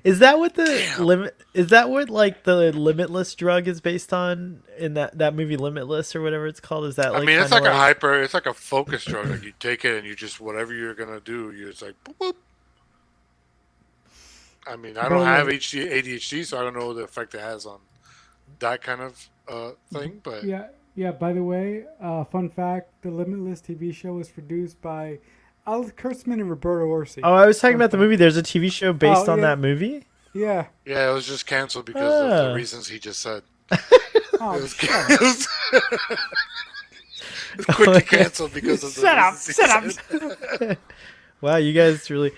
Is that what the limit? Is that what like the Limitless drug is based on in that movie Limitless or whatever it's called? Is that like? I mean, it's kinda like a hyper. It's like a focus drug. Like you take it and you just whatever you're gonna do, you just like boop, boop. I mean, I don't have ADHD, so I don't know the effect it has on that kind of thing. But Yeah. By the way, fun fact: the Limitless TV show was produced by Alex Kurtzman and Roberto Orsi. Oh, I was talking Fun about the fact. movie. There's a TV show based on yeah. that movie. Yeah. yeah, it was just canceled because of the Ah. reasons he just said. Oh, It was shut up. canceled. It's quickly canceled because of the reasons he said. Wow, you guys really.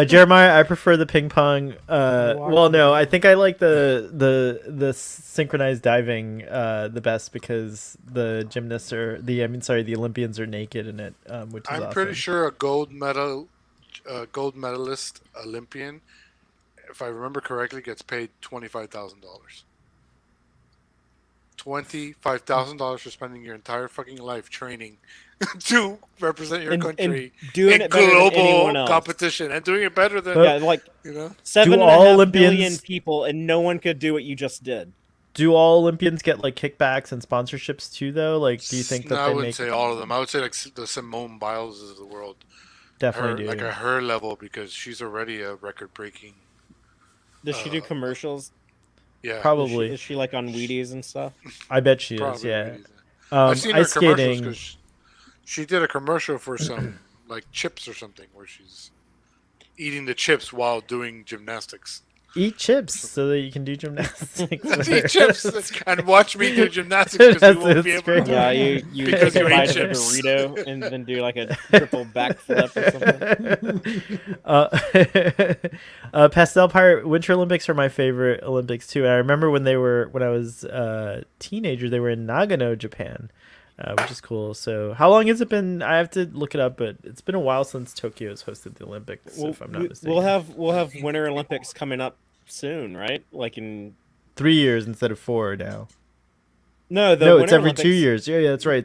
Jeremiah, I prefer the ping pong. Well, no, I think I like the synchronized diving the best because the gymnasts are the Olympians are naked in it, which is I'm awesome. pretty sure a gold medalist Olympian, if I remember correctly, gets paid $25,000. $25,000 for spending your entire fucking life training to represent your country doing in it better than anyone global else. competition and doing it better than Yeah, like you know. 7.5 all billion Olympians- people, and no one could do what you just did. Do all Olympians get like kickbacks and sponsorships too, though? Like, do you think that No, I they wouldn't make say all of them. I would say like the Simone Biles of the world, definitely do? like at her level because she's already a record-breaking. Does she do commercials? Yeah, Probably. Is she like on Wheaties and stuff? I bet she is. probably. Yeah. I've seen her Ice commercials skating. because she did a commercial for some like chips or something where she's eating the chips while doing gymnastics. Eat chips so that you can do gymnastics. Eat chips and watch me do gymnastics because you won't be That's able to. great. Yeah, you Because take you a ate bite of a chips. burrito and then do like a triple backflip or something. Pastel Pirate Winter Olympics are my favorite Olympics too. And I remember when I was a teenager, they were in Nagano, Japan, which is cool. So how long has it been? I have to look it up, but it's been a while since Tokyo has hosted the Olympics. If I'm not mistaken, We'll have Winter Olympics coming up soon, right? Like in 3 years instead of 4 now. no, No, it's Winter every 2 Olympics- years. Yeah, that's right.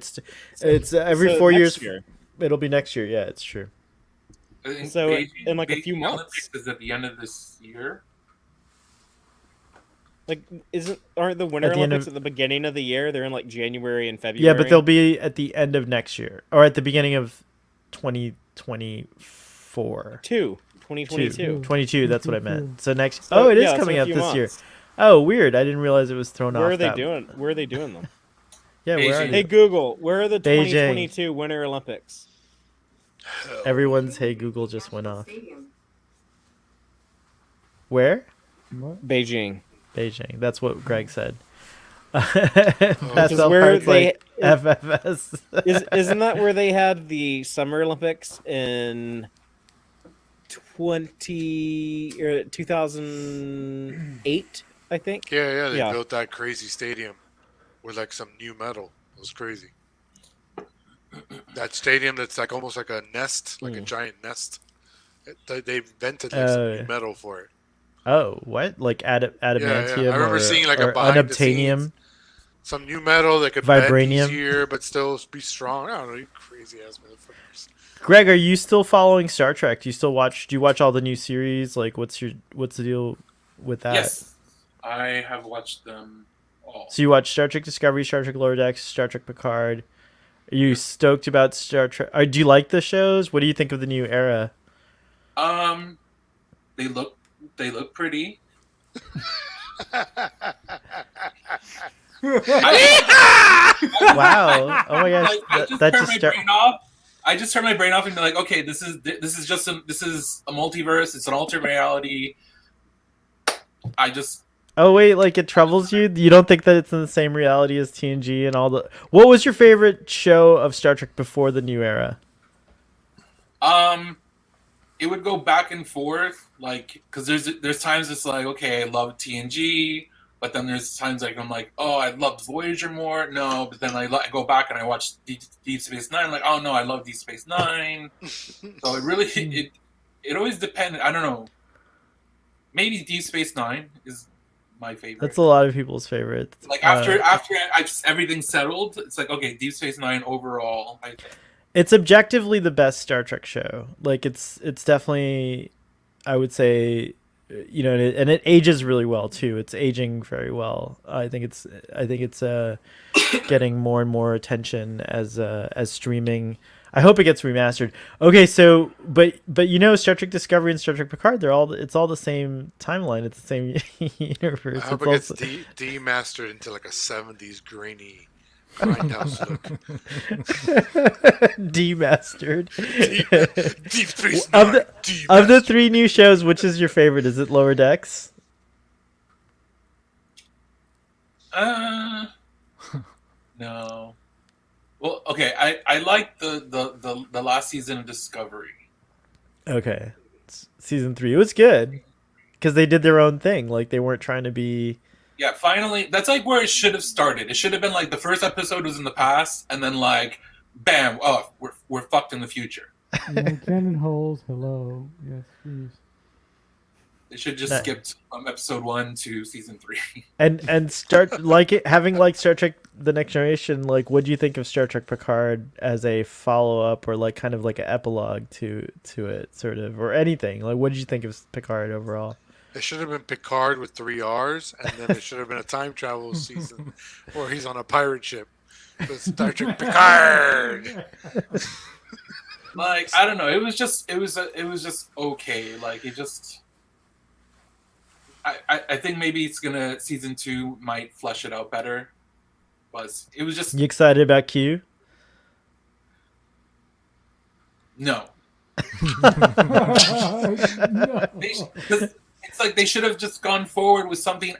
It's every so 4 next years. year. It'll be next year. Yeah, it's true. I think So, in like a few Beijing months. Olympics is at the end of this year. Like, aren't the Winter At the end Olympics of- at the beginning of the year? They're in like January and February. Yeah, but they'll be at the end of next year or at the beginning of 2024. 2022. 22, that's what I meant. So next. So, it is yeah, so coming a up few this year. months. Oh, weird. I didn't realize it was thrown off. Where are they that- doing? Where are they doing them? Yeah, where are Beijing. Hey they? Google, where are the Beijing. 2022 Winter Olympics? Everyone's Hey Google just went off. Where? What? Beijing. Beijing. That's what Greg said. Which That's is all where parts they like FFS. isn't that where they had the Summer Olympics in 2008? I think. Yeah, they Yeah. built that crazy stadium with like some new metal. It was crazy. That stadium that's like almost like a nest, like a giant nest. They invented like some Oh. new metal for it. Oh, what? Like adamantium? I remember or, seeing, like, a or behind the unobtainium? scenes. Some new metal that could Vibranium? bend easier but still be strong. I don't know, you crazy ass motherfuckers. Greg, are you still following Star Trek? Do you watch all the new series? Like, what's the deal with that? Yes, I have watched them all. So you watch Star Trek Discovery, Star Trek Lower Decks, Star Trek Picard. Are you stoked about Star Trek? Or do you like the shows? What do you think of the new era? They look pretty. Wow! Oh my gosh, I just that turned just my start. brain off. I just turned my brain off and be like, okay, this is a multiverse. It's an alternate reality. I just Oh wait, like it troubles you? You don't think that it's in the same reality as TNG and all the? What was your favorite show of Star Trek before the new era? it would go back and forth, like because there's times it's like okay, I love TNG, But then there's times like I'm like, oh, I loved Voyager more. No, but then I go back and I watch Deep Space Nine. Like, oh no, I love Deep Space Nine. So it really it always depended. I don't know. Maybe Deep Space Nine is my favorite. That's a lot of people's favorite. Like after I just everything settled, it's like okay, Deep Space Nine overall. I think. It's objectively the best Star Trek show. Like it's definitely, I would say, and it ages really well too. It's aging very well. I think it's getting more and more attention as streaming. I hope it gets remastered. Okay, so but Star Trek Discovery and Star Trek Picard, it's all the same timeline. It's the same universe. I hope it gets demastered into like a 70s grainy grindhouse look. Demastered. Deep Space Nine. Of the 3 new shows, which is your favorite? Is it Lower Decks? No. Well, okay. I like the last season of Discovery. Okay, season 3. It was good because they did their own thing. Like they weren't trying to be. Yeah, finally, that's like where it should have started. It should have been like the first episode was in the past, and then like, bam, oh, we're fucked in the future. Cannon holes. Hello. Yes, please. They should just skip from episode 1 to season 3. And start like it having like Star Trek: The Next Generation. Like, what do you think of Star Trek Picard as a follow up or like kind of like an epilogue to it, sort of, or anything? Like, what did you think of Picard overall? It should have been Picard with 3 R's, and then it should have been a time travel season where he's on a pirate ship. With Star Trek Picard. Like I don't know, it was just okay. Like it just. I think maybe it's gonna season 2 might flesh it out better, but it was just. You excited about Q? No. It's like they should have just gone forward with something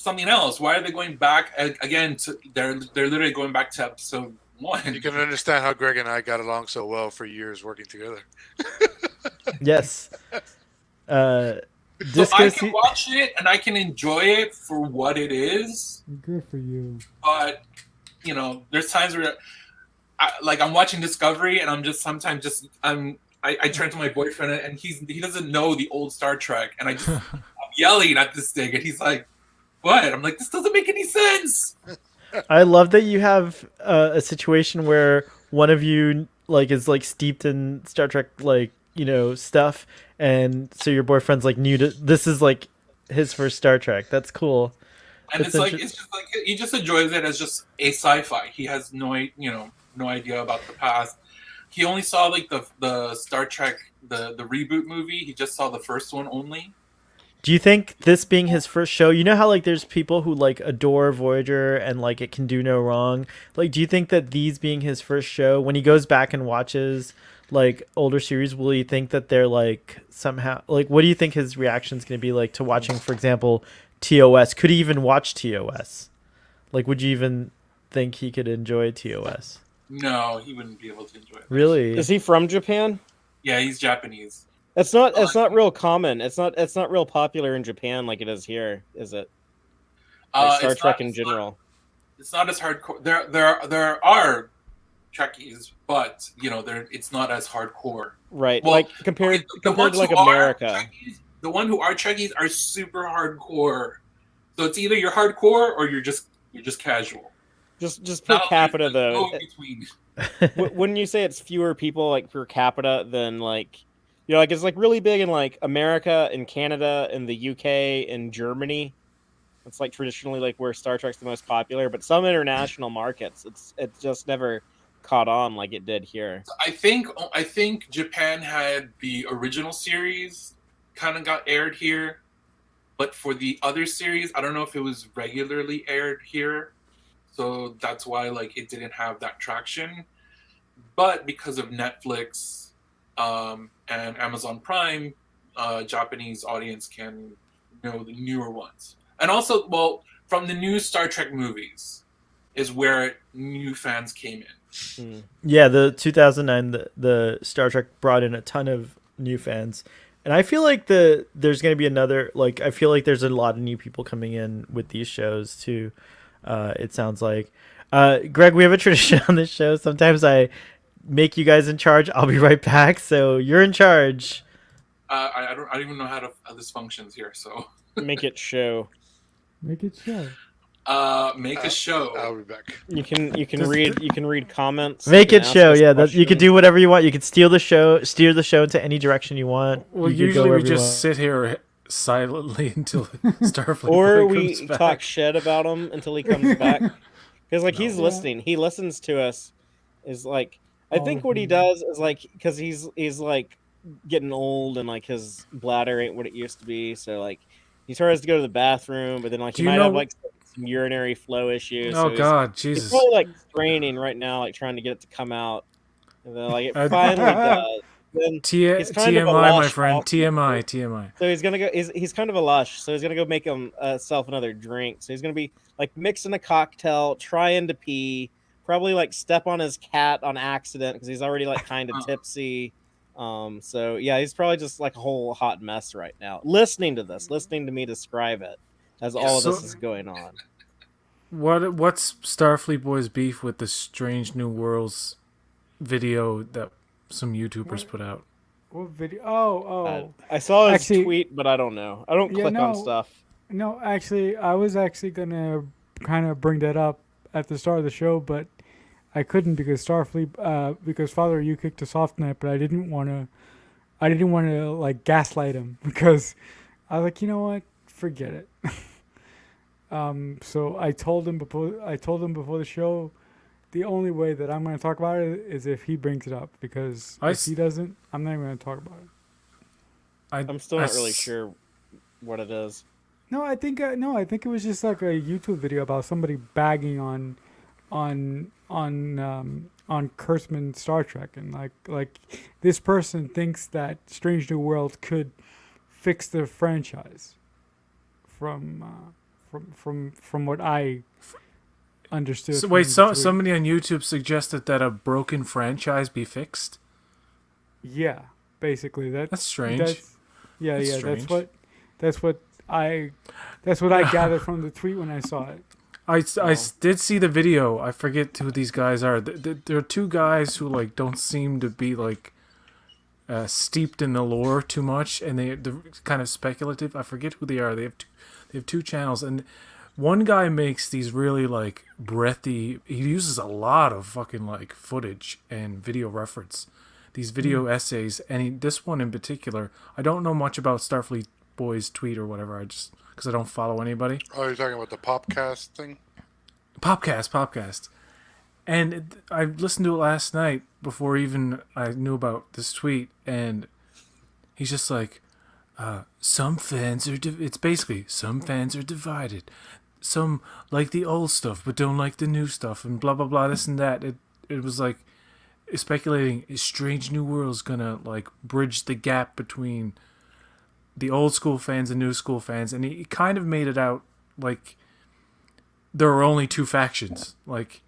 else. Why are they going back again? They're literally going back to episode 1. You can understand how Greg and I got along so well for years working together. Yes. So I can watch it and I can enjoy it for what it is. Good for you. But there's times where, I'm watching Discovery and I'm just sometimes just I turn to my boyfriend and he doesn't know the old Star Trek and I'm yelling at this thing and he's like, "What?" I'm like, "This doesn't make any sense." I love that you have a situation where one of you like is like steeped in Star Trek stuff, and so your boyfriend's like new to this is like his first Star Trek. That's cool. And it's just like he just enjoys it as just a sci-fi. He has no idea about the past. He only saw like the Star Trek the reboot movie. He just saw the first one only. Do you think this being his first show, you know how like there's people who like adore Voyager and like it can do no wrong? Like, do you think that these being his first show, when he goes back and watches like older series, will he think that they're like somehow like what do you think his reaction is going to be like to watching, for example, TOS? Could he even watch TOS? Like, would you even think he could enjoy TOS? No, he wouldn't be able to enjoy it. Really? Is he from Japan? Yeah, he's Japanese. It's not real common. It's not real popular in Japan like it is here, is it? Like Star Trek in general. It's not as hardcore. There are Trekkies, but it's not as hardcore. Right. Well, like compared to like America. The one who are Trekkies are super hardcore. So it's either you're hardcore or you're just casual. Just per capita though. No between. Wouldn't you say it's fewer people like per capita than like like it's like really big in like America and Canada and the UK and Germany. It's like traditionally like where Star Trek's the most popular, but some international markets it's just never caught on like it did here. I think Japan had the original series kind of got aired here, but for the other series, I don't know if it was regularly aired here. So that's why like it didn't have that traction. But because of Netflix and Amazon Prime, Japanese audience can know the newer ones. And also, well, from the new Star Trek movies is where new fans came in. Yeah, the 2009 the Star Trek brought in a ton of new fans, And I feel like there's going to be another, like, I feel like there's a lot of new people coming in with these shows too. It sounds like. Greg, we have a tradition on this show. Sometimes I make you guys in charge. I'll be right back. So you're in charge. I don't even know how this functions here. So Make it show. Make it show. make a show. I'll be back. You can read comments. Make you it can ask show. us Yeah, you could questions. do whatever you want. You could steer the show into any direction you want. Well, You could go usually we wherever you just want. sit here silently until Starfleet Or Boy we comes back. talk shit about him until he comes back. Because like he's No. listening, he listens to us. Is like I All think of what he them. does is like because he's like getting old and like his bladder ain't what it used to be. So like he tries to go to the bathroom, but then like Do he you might know- have like some urinary flow issues. Oh so God, he's Jesus! probably like straining right now, like trying to get it to come out. And then like it Uh, finally does. Then he's kind of a TMI, my lush friend. mouth. TMI. so he's gonna go. He's kind of a lush, so he's gonna go make himself another drink. So he's gonna be like mixing a cocktail, trying to pee, probably like step on his cat on accident because he's already like kind of tipsy. So yeah, he's probably just like a whole hot mess right now. Listening to me describe it as all of this So- is going on. What's Starfleet Boy's beef with the Strange New Worlds video that some YouTubers put out? What video? Oh. I saw his Actually- tweet, but I don't know. I don't Yeah, click on no. stuff. No, actually, I was actually gonna kind of bring that up at the start of the show, but I couldn't because Starfleet, because Father, you kicked us off tonight, but I didn't want to like gaslight him because I was like, you know what, forget it. So I told him before the show, the only way that I'm going to talk about it is if he brings it up because if he doesn't, I'm not even going to talk about it. I'm still not really sure what it is. No, I think it was just like a YouTube video about somebody bagging on Kurtzman Star Trek, and like this person thinks that Strange New World could fix the franchise. From what I understood. So, from wait, the tweet. somebody on YouTube suggested that a broken franchise be fixed. Yeah, basically That's strange. That's strange. That's what I gathered from the tweet when I saw it. I did see the video. I forget who these guys are. There are two guys who like don't seem to be like steeped in the lore too much, and they're kind of speculative. I forget who they are. They have two channels, and one guy makes these really like breathy. He uses a lot of fucking like footage and video reference, these video essays, and this one in particular. I don't know much about Starfleet Boy's tweet or whatever. I just because I don't follow anybody. Oh, you're talking about the Popcast thing? Popcast. And I listened to it last night before even I knew about this tweet, and he's just like, some fans are... It's basically, some fans are divided. Some like the old stuff, but don't like the new stuff, and blah, blah, blah, this and that. It was like, speculating, is Strange New Worlds gonna, like, bridge the gap between the old school fans and new school fans? And he kind of made it out like there are only two factions. Like,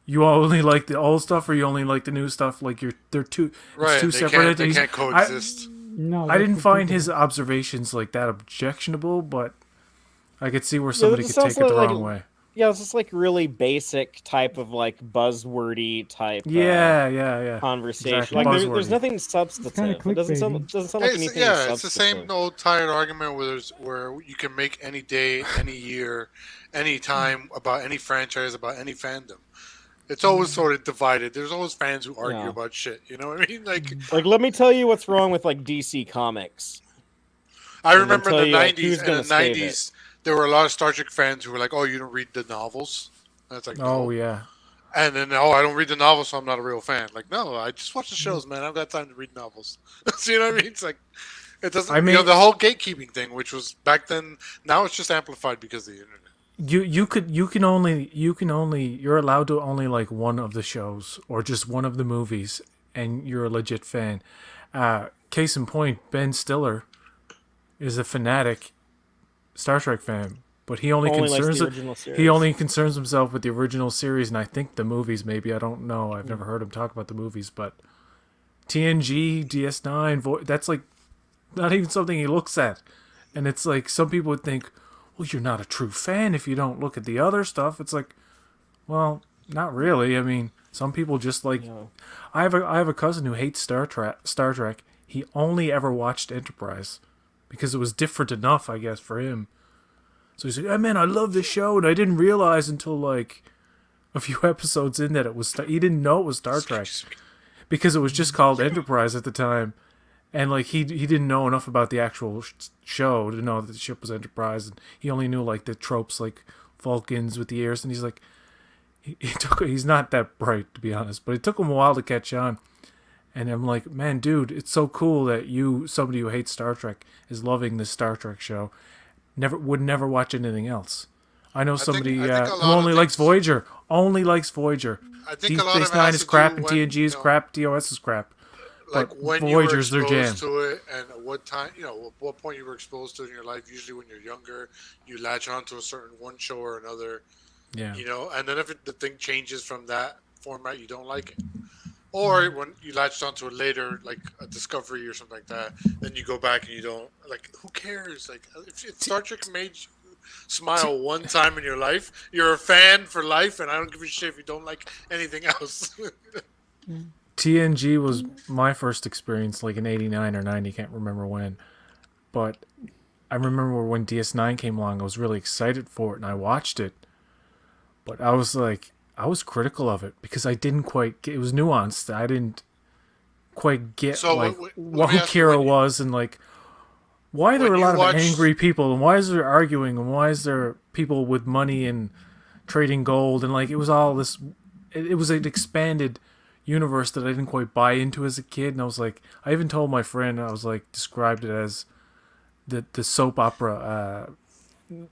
you only like the old stuff or you only like the new stuff. Like, they're two, Right, it's two they separate can't, they entities. can't coexist. No, I didn't that's find his ridiculous. observations like that objectionable, but I could see where somebody this could take sounds it the like- wrong way. Yeah, it's just like really basic type of like buzzwordy type. Yeah. Conversation. Exactly. Like there's Buzzwordy. nothing substantive. kinda It doesn't sound like It's, anything. yeah, it's the same substantive. old tired argument where you can make any day, any year, any time about any franchise, about any fandom. It's always sort of divided. There's always fans who argue Yeah. about shit. You know what I mean? Like, Like, let me tell you what's wrong with like DC Comics. I And remember tell in the you, like, 90s who's and gonna the save 90s, there were a lot of Star Trek fans who were like, "Oh, you don't read the novels." And it's like, Oh, no. yeah. And then, "Oh, I don't read the novels, so I'm not a real fan." Like, no, I just watch the shows, man. I've got time to read novels. So, you know what I mean? It's like, it doesn't. I mean- the whole gatekeeping thing, which was back then, now it's just amplified because of the internet. You're allowed to only like one of the shows or just one of the movies, and you're a legit fan. Case in point, Ben Stiller is a fanatic Star Trek fan, but he only Only likes concerns the original series. he only concerns himself with the original series, and I think the movies. Maybe I don't know. I've never heard him talk about the movies, but TNG, DS9, that's like not even something he looks at. And it's like some people would think, well, you're not a true fan if you don't look at the other stuff. It's like, well, not really. I mean, some people just like. I have a cousin who hates Star Trek. He only ever watched Enterprise because it was different enough, I guess, for him. So he's like, "Hey, man, I love this show, and I didn't realize until like a few episodes in that it was. He didn't know it was Star Trek because it was just called Enterprise at the time." And like he didn't know enough about the actual show to know that the ship was Enterprise, and he only knew like the tropes like Vulcans with the ears. And he's like, he's not that bright to be honest, but it took him a while to catch on. And I'm like, man, dude, it's so cool that somebody who hates Star Trek, is loving this Star Trek show. Would never watch anything else. I know somebody who only likes Voyager. Only likes Voyager. I think Deep a lot Space of it Nine has is to crap, do and when, TNG is crap, TOS is crap. Like But when Voyager's you their were jam. exposed to it, and at what time, what point you were exposed to it in your life. Usually, when you're younger, you latch on to a certain one show or another. Yeah. And then if the thing changes from that format, you don't like it. Or when you latched onto it later, like a Discovery or something like that, then you go back and you don't like. Who cares? Like if Star Trek made you smile one time in your life, you're a fan for life, and I don't give a shit if you don't like anything else. TNG was my first experience, like in '89 or '90, can't remember when. But I remember when DS9 came along, I was really excited for it, and I watched it. But I was critical of it because I didn't quite get, it was nuanced. I didn't quite get So, what who Kira was, and like why there were a lot of angry people, and why is there arguing, and why is there people with money and trading gold, and like it was all this. It was an expanded universe that I didn't quite buy into as a kid, and I was like, I even told my friend, I was like, described it as the soap opera,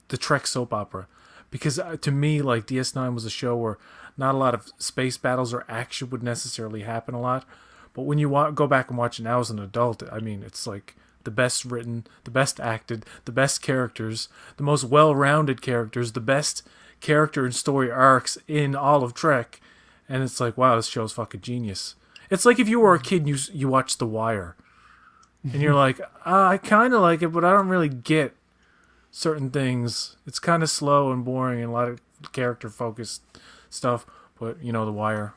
the Trek soap opera, because to me, like DS9 was a show where not a lot of space battles or action would necessarily happen a lot, but when you go back and watch it now as an adult, I mean, it's like the best written, the best acted, the best characters, the most well-rounded characters, the best character and story arcs in all of Trek. And it's like, wow, this show's fucking genius. It's like if you were a kid and you watched The Wire. And you're like, I kind of like it, but I don't really get certain things. It's kind of slow and boring and a lot of character-focused stuff. But, The Wire,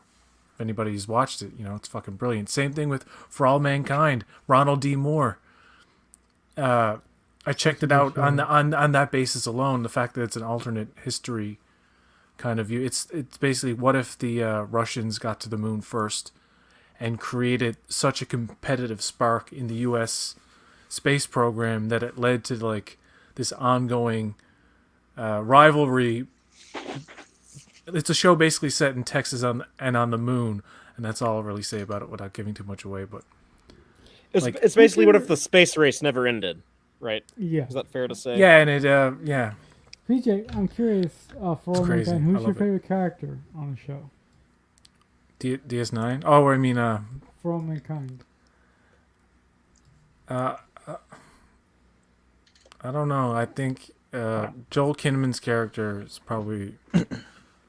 if anybody's watched it, it's fucking brilliant. Same thing with For All Mankind, Ronald D. Moore. I checked it out on that basis alone, the fact that it's an alternate history kind of view. It's basically, what if the Russians got to the moon first and created such a competitive spark in the U.S. space program that it led to like this ongoing rivalry. It's a show basically set in Texas on the moon, and that's all I'll really say about it without giving too much away. But it's basically what if the space race never ended, right? Yeah. Is that fair to say? Yeah, and it yeah. PJ, I'm curious, for all crazy. mankind, who's I your love it. favorite character on the show? DS9. Oh, I mean, For all mankind. I don't know. I think Joel Kinnaman's character is probably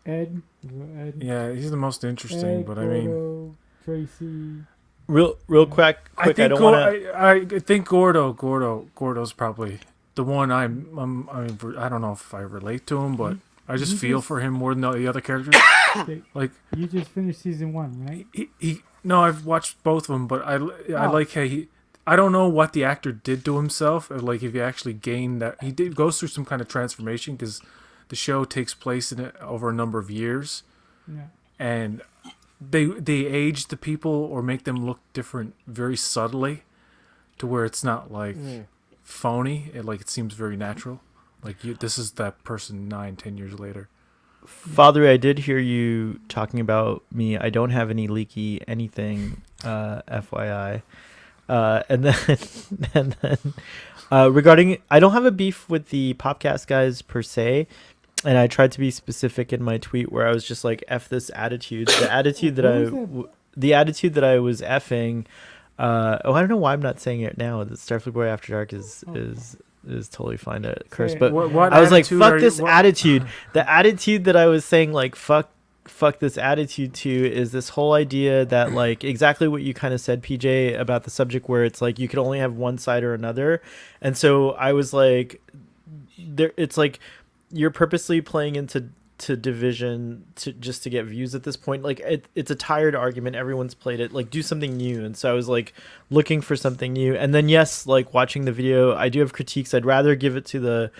Ed? Is it Ed? yeah. He's the most interesting, Ed, but I mean, Gordo, Tracy. Real quick. I think I don't want to. I think Gordo's probably the one. I don't know if I relate to him, but I just feel for him more than the other characters. Okay, Like you just finished season 1, right? he no, I've watched both of them, but I like how I don't know what the actor did to himself, or like if he actually gained that. He goes through some kind of transformation because the show takes place in it over a number of years, Yeah. and they age the people or make them look different very subtly, to where it's not like phony. It seems very natural. Like this is that person 9-10 years later. Father, I did hear you talking about me. I don't have any leaky anything, FYI. And then regarding, I don't have a beef with the Popcast guys per se. And I tried to be specific in my tweet where I was just like, F this attitude. The attitude that the attitude that I was effing. I don't know why I'm not saying it now. The Starfleet Boy After Dark is totally fine to curse. But What I was like, attitude fuck are this you- what- attitude. The attitude that I was saying, like, fuck fuck this attitude to is this whole idea that like exactly what you kind of said, PJ, about the subject where it's like you could only have one side or another. And so I was like, there, it's like you're purposely playing into division to just to get views at this point. Like it's a tired argument. Everyone's played it. Like do something new. And so I was like looking for something new. And then yes, like watching the video, I do have critiques. I'd rather give it to the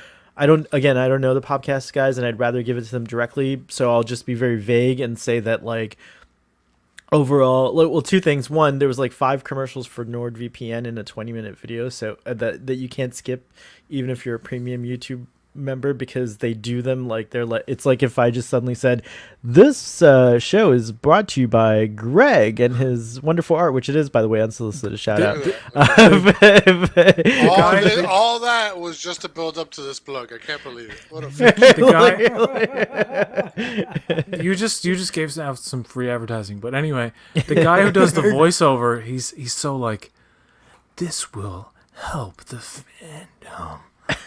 I don't know the podcast guys, and I'd rather give it to them directly. So I'll just be very vague and say that like overall, well, two things. One, there was like 5 commercials for NordVPN in a 20-minute video, so that you can't skip, even if you're a premium YouTube member, because they do them like they're like it's like if I just suddenly said this show is brought to you by Greg and his wonderful art, which it is, by the way, unsolicited shout out. All that was just to build up to this plug. I can't believe it. What a the guy, you just gave out some free advertising. But anyway, the guy who does the voiceover, he's so like, this will help the fandom.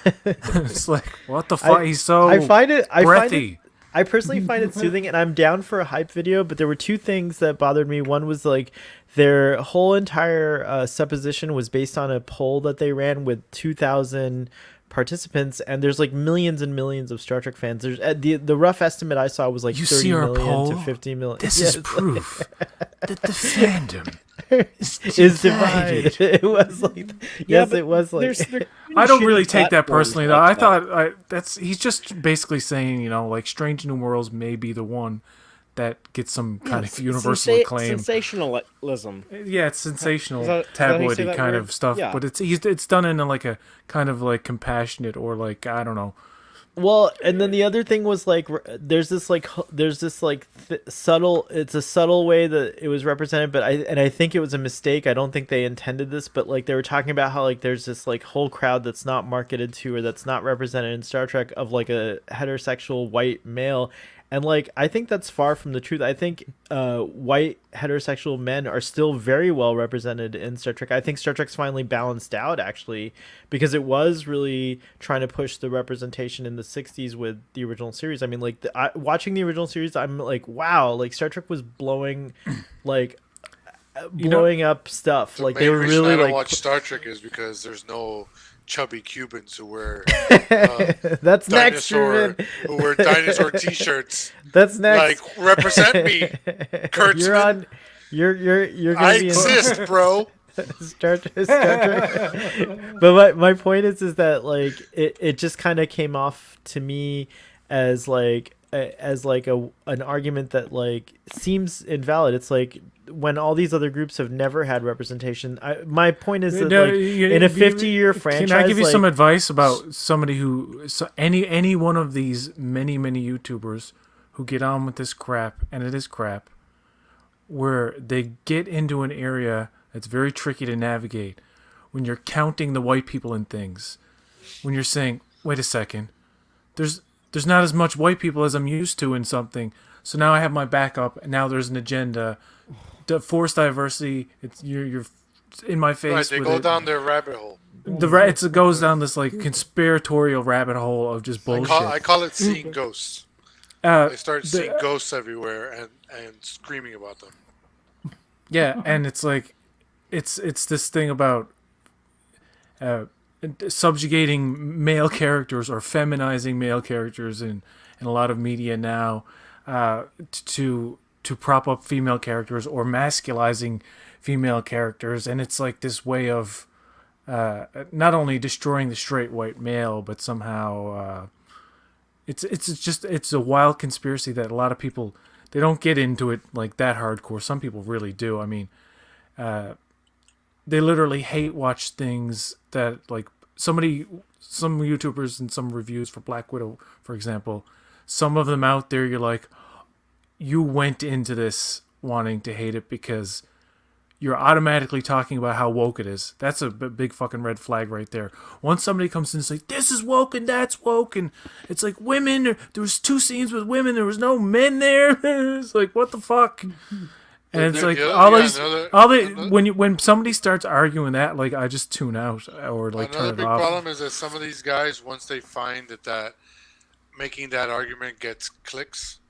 It's like, what the fuck? He's so breathy. I personally find it soothing, and I'm down for a hype video, but there were 2 things that bothered me. One was like their whole entire supposition was based on a poll that they ran with 2,000 participants, and there's like millions and millions of Star Trek fans. There's the rough estimate I saw was like 30 million to 50 million. This is proof that the fandom is divided. It was like it was like I don't really take that personally though. I thought he's just basically saying, you know, like Strange New Worlds may be the one that gets some kind of universal acclaim. Sensationalism. Yeah, it's sensational, tabloidy kind of stuff, yeah. But it's done in like a kind of like compassionate or like, I don't know. Well, and then the other thing was like there's this subtle, it's a subtle way that it was represented, but I think it was a mistake. I don't think they intended this, but like they were talking about how like there's this like whole crowd that's not marketed to or that's not represented in Star Trek of like a heterosexual white male. And like I think that's far from the truth. I think white heterosexual men are still very well represented in Star Trek. I think Star Trek's finally balanced out, actually, because it was really trying to push the representation in the 60s with the original series. I mean, like watching the original series, I'm like, wow, like Star Trek was blowing like blowing up stuff. Like they were really I don't like watch Star Trek is because there's no chubby Cubans who wear that's next who wear dinosaur t-shirts. That's next. Like represent me, Kurtzman. You're gonna I be exist, bro. Star Trek. But my point is that like it just kind of came off to me as like an argument that like seems invalid. It's like when all these other groups have never had representation. My point is that in a 50-year franchise, can I give you some advice about somebody who any one of these many YouTubers who get on with this crap, and it is crap, where they get into an area that's very tricky to navigate when you're counting the white people in things, when you're saying, wait a second, there's not as much white people as I'm used to in something, so now I have my backup, and now there's an agenda. Forced diversity, it's you're in my face. Right, they go down their rabbit hole. It goes down this like conspiratorial rabbit hole of just bullshit. I call it seeing ghosts. They start seeing ghosts everywhere and screaming about them. Yeah, and it's like it's this thing about subjugating male characters or feminizing male characters in a lot of media now to prop up female characters or masculizing female characters, and it's like this way of not only destroying the straight white male, but somehow it's a wild conspiracy that a lot of people, they don't get into it like that hardcore. Some people really do. I mean, they literally hate watch things that like some YouTubers and some reviews for Black Widow, for example, some of them out there, you're like, you went into this wanting to hate it because you're automatically talking about how woke it is. That's a big fucking red flag right there. Once somebody comes in and says, this is woke and that's woke, and it's like women, there was 2 scenes with women, there was no men there. It's like, what the fuck? And it's like when somebody starts arguing that, like I just tune out or like turn it off. Another big problem is that some of these guys, once they find that making that argument gets clicks,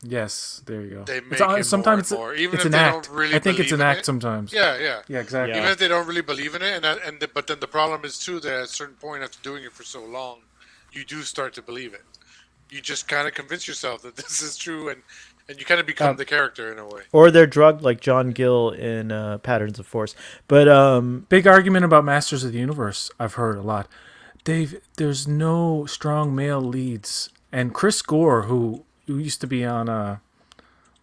Yes, there you go. They make It's, it sometimes more and more, even it's if an they act. don't really I think it's believe an in act it. sometimes. Yeah. Yeah, exactly. Yeah. Even if they don't really believe in it, but then the problem is too that at a certain point after doing it for so long, you do start to believe it. You just kind of convince yourself that this is true, and you kind of become the character in a way. Or they're drugged like John Gill in Patterns of Force. But Big argument about Masters of the Universe. I've heard a lot. There's no strong male leads, and Chris Gore, who used to be on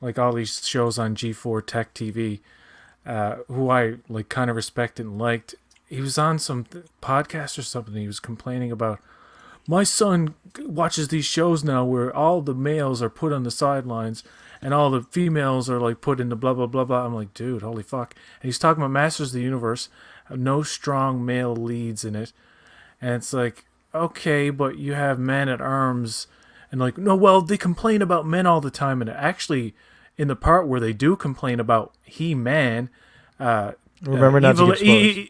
like all these shows on G4 Tech TV, who I like kind of respected and liked. He was on some podcast or something. He was complaining about, my son watches these shows now where all the males are put on the sidelines and all the females are like put into blah blah blah blah. I'm like, dude, holy fuck. And he's talking about Masters of the Universe, no strong male leads in it. And it's like, okay, but you have Men at Arms, and like, no, well, they complain about men all the time, and actually, in the part where they do complain about He-Man, remember not to give spoilers.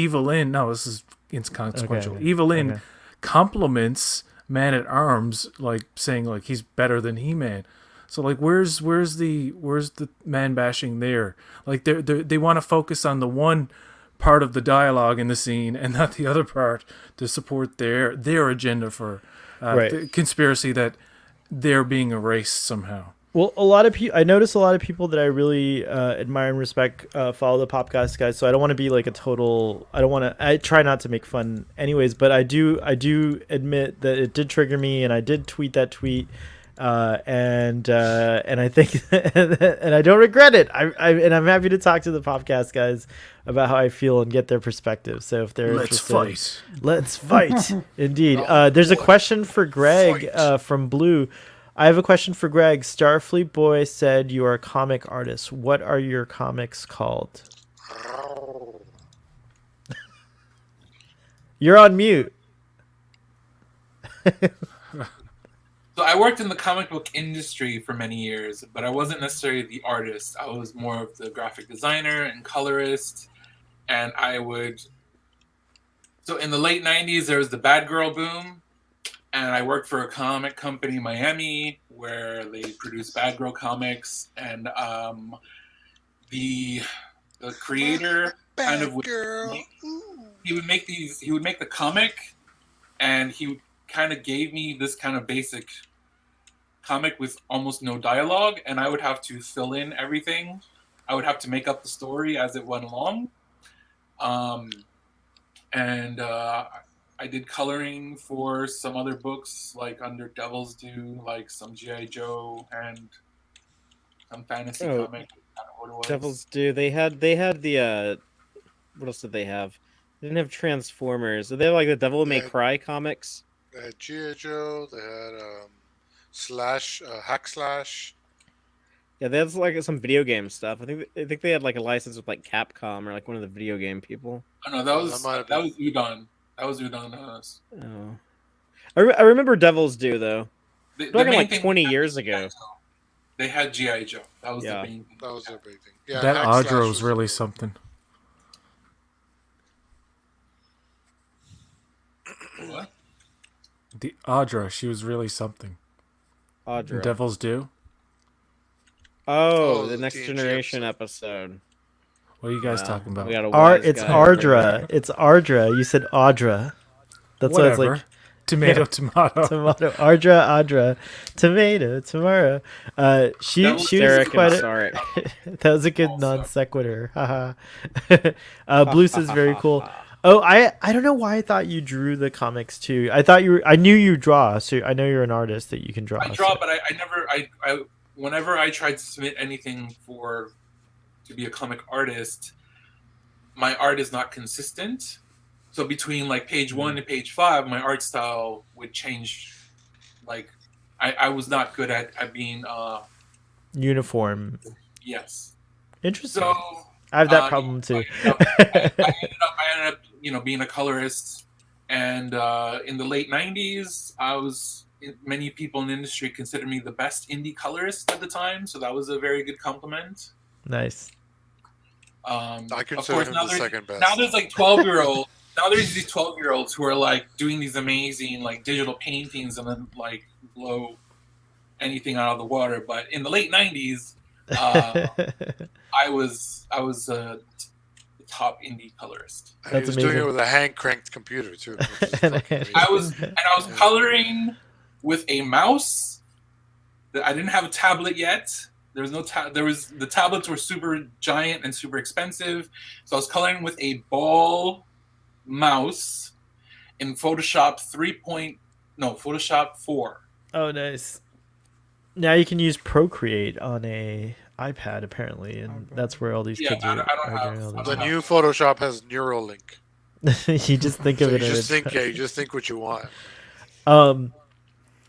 Evelyn, no, this is inconsequential. Okay. Evelyn Okay. compliments Man at Arms, like saying like he's better than He-Man. So like, where's the man bashing there? Like they want to focus on the one part of the dialogue in the scene and not the other part to support their agenda for Right. the conspiracy that they're being erased somehow. Well, a lot of people. I notice a lot of people that I really admire and respect follow the Popcast guys. So I don't want to be like a total. I don't want to. I try not to make fun, anyways. But I do admit that it did trigger me, and I did tweet that tweet, and I think, and I don't regret it. And I'm happy to talk to the Popcast guys about how I feel and get their perspective. So if they're interested, let's fight. Indeed. There's a question for Greg from Blue. I have a question for Greg. Starfleet Boy said you are a comic artist. What are your comics called? You're on mute. So I worked in the comic book industry for many years, but I wasn't necessarily the artist. I was more of the graphic designer and colorist. And so in the late 90s, there was the Bad Girl boom. And I worked for a comic company in Miami where they produced Bad Girl comics. And the creator kind of he would make the comic, and he kind of gave me this kind of basic comic with almost no dialogue, and I would have to fill in everything. I would have to make up the story as it went along. I did coloring for some other books, like under Devil's Due, like some G.I. Joe and some fantasy comic. I don't know what it was. Devil's Due. They had the what else did they have? They didn't have Transformers. Did they have like the Devil May Cry comics? They had G.I. Joe. They had Slash, Hack Slash. Yeah, they had like some video game stuff. I think they had like a license with like Capcom or like one of the video game people. Oh no, that was Udon. That was Udon. Oh, I remember Devil's Due though. The Talking main like thing 20 years ago. They had G.I. Joe. That was Yeah. the main thing. That was their big thing. Yeah, That Hack Slash Audra was was really the- something. What? The Audra, she was really something. Audra. Devil's Due. Oh, Oh, the the Next TNG Generation episode. What are you guys Yeah, talking about? we got a wise It's guy over Ardra. here. It's Ardra. You said Audra. That's why it's Whatever. like Tomato. tomato. Ardra. Tomato. Tomorrow. She That was was Derek quite. and Sarek. That was a good Also. non sequitur. Haha. Blue says very cool. Oh, I don't know why I thought you drew the comics too. I knew you draw, so I know you're an artist that you can draw. I draw, so- but I never. Whenever I tried to submit anything to be a comic artist, my art is not consistent. So between like page 1 and page 5, my art style would change. Like, I was not good at being. Uniform. Yes. Interesting. So I have that problem too. I ended up, being a colorist, and in the late '90s, many people in the industry considered me the best indie colorist at the time, so that was a very good compliment. Nice. I Of consider course, him now the there's, second best. now there's like 12-year-old. Now there's these 12-year-olds who are like doing these amazing like digital paintings and then like blow anything out of the water. But in the late '90s, I was the top indie colorist. And That's he was doing amazing. it with a hand cranked computer too. Which is And fucking hand- amazing. I was coloring with a mouse. I didn't have a tablet yet. There was no the tablets were super giant and super expensive, so I was coloring with a ball mouse in Photoshop Photoshop 4. Oh, nice. Now you can use Procreate on a iPad apparently, and that's where all these Yeah, kids I are, don't are have- doing all I The don't new Photoshop has Neuralink. this. You just think So of you it. just think, as you just think what you want.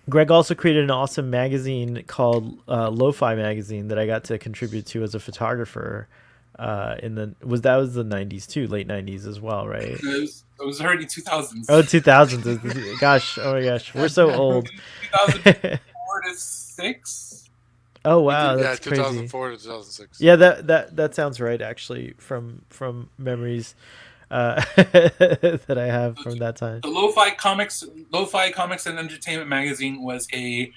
Greg also created an awesome magazine called Lo-Fi Magazine that I got to contribute to as a photographer. That was the 90s too, late 90s as well, right? It was early 2000s. Oh, 2000s. Gosh, oh my gosh, we're so old. 2004 to 6. Oh wow, Yeah, that's crazy. 2004 to 2006. Yeah, that sounds right actually from memories that I have from that time. The Lo-Fi Comics and Entertainment magazine was a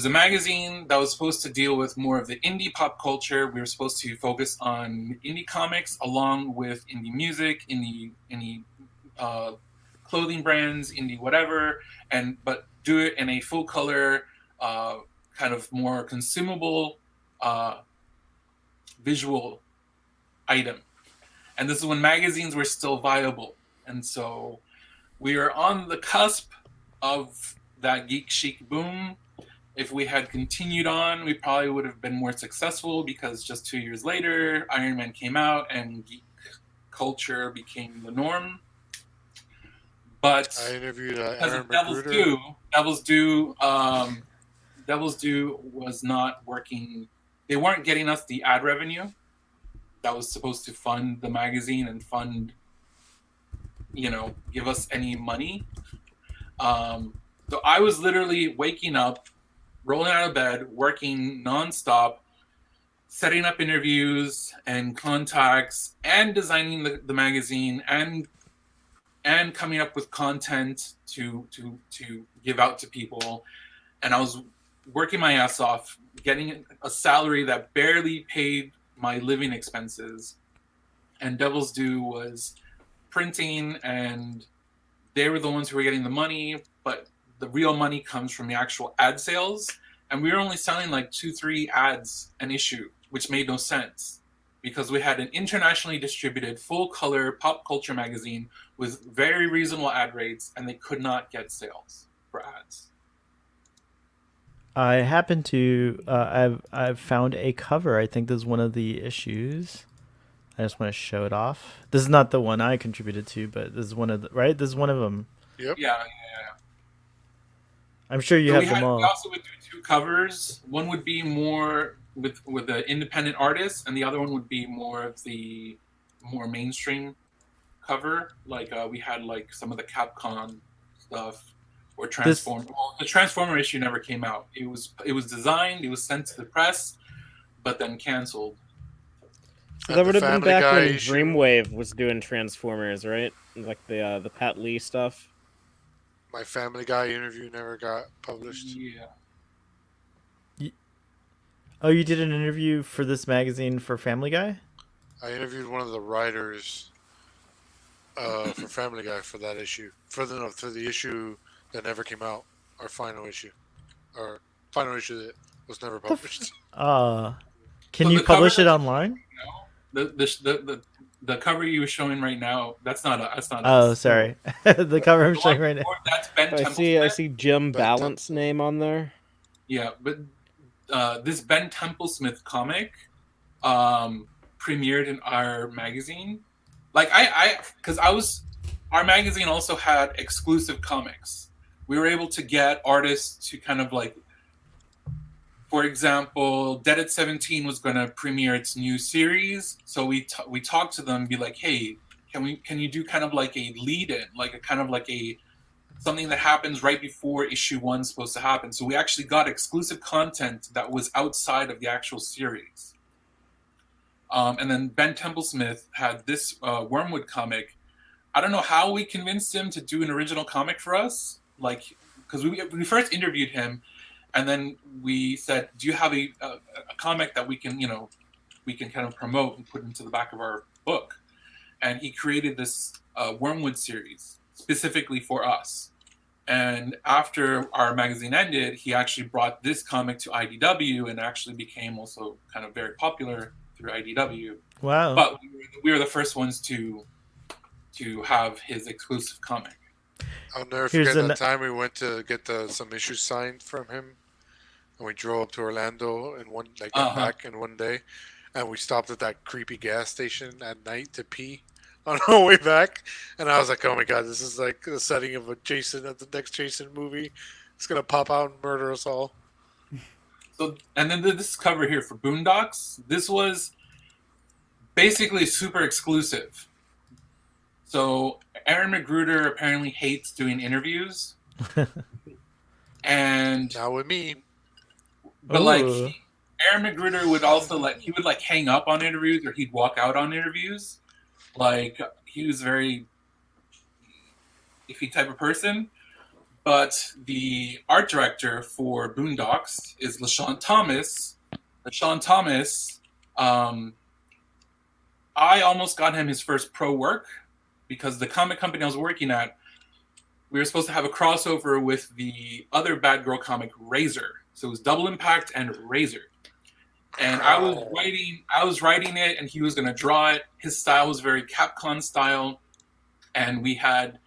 magazine that was supposed to deal with more of the indie pop culture. We were supposed to focus on indie comics along with indie music, indie clothing brands, indie whatever, but do it in a full color, kind of more consumable visual item. And this is when magazines were still viable. And so we are on the cusp of that geek chic boom. If we had continued on, we probably would have been more successful, because just 2 years later, Iron Man came out and geek culture became the norm. But I interviewed because Aaron of Devil's Magruder. Devil's Due was not working. They weren't getting us the ad revenue that was supposed to fund the magazine and give us any money. So I was literally waking up, rolling out of bed, working nonstop, setting up interviews and contacts, and designing the magazine, and coming up with content to give out to people. And I was working my ass off, getting a salary that barely paid my living expenses. And Devil's Due was printing, and they were the ones who were getting the money, but the real money comes from the actual ad sales. And we were only selling like 2-3 ads an issue, which made no sense, because we had an internationally distributed full color pop culture magazine with very reasonable ad rates, and they could not get sales for ads. I happen to I've found a cover. I think this is one of the issues. I just want to show it off. This is not the one I contributed to, but this is one of this is one of them. Yep. Yeah. I'm sure you So have them all. We also would do 2 covers. One would be more with the independent artists, and the other one would be more of the more mainstream cover. Like we had like some of the Capcom stuff, or Transform. Well, the Transformer issue never came out. It was designed, it was sent to the press, but then canceled. So that would have been Family back Guy when issue. Dreamwave was doing Transformers, right? Like the Pat Lee stuff. My Family Guy interview never got published. Yeah. Oh, you did an interview for this magazine for Family Guy? I interviewed one of the writers for Family Guy for that issue. For the issue that never came out, our final issue that was never published. Can So you the cover publish it that- online? The cover you were showing right now, that's not Oh, us. sorry. The cover I'm The showing one right now. before, that's Ben I Templesmith. see Jim Ben Balance name on there. Yeah, but this Ben Templesmith comic premiered in our magazine. Like our magazine also had exclusive comics. We were able to get artists to kind of like, for example, Dead at 17 was going to premiere its new series. So we talked to them, be like, hey, can you do kind of like a lead-in, like a kind of like a something that happens right before issue 1 is supposed to happen. So we actually got exclusive content that was outside of the actual series. And then Ben Templesmith had this Wormwood comic. I don't know how we convinced him to do an original comic for us, like, because we first interviewed him, And then we said, "Do you have a comic that we can kind of promote and put into the back of our book?" And he created this Wormwood series specifically for us. And after our magazine ended, he actually brought this comic to IDW and actually became also kind of very popular through IDW. Wow. But we were the first ones to have his exclusive comic. I'll never Here's forget an- that time we went to get some issues signed from him, and we drove up to Orlando and back in one day, and we stopped at that creepy gas station at night to pee on our way back, and I was like, "Oh my god, this is like the setting of the next Jason movie. It's gonna pop out and murder us all." So, and then this cover here for Boondocks. This was basically super exclusive. So Aaron McGruder apparently hates doing interviews, and Not with me. but like Ooh. Aaron McGruder would also he would hang up on interviews, or he'd walk out on interviews. Like, he was very iffy type of person. But the art director for Boondocks is LaShawn Thomas. LaShawn Thomas, I almost got him his first pro work because the comic company I was working at, we were supposed to have a crossover with the other Bad Girl comic, Razor. So it was Double Impact and Razor. And I was writing it, and he was going to draw it. His style was very Capcom style, and we had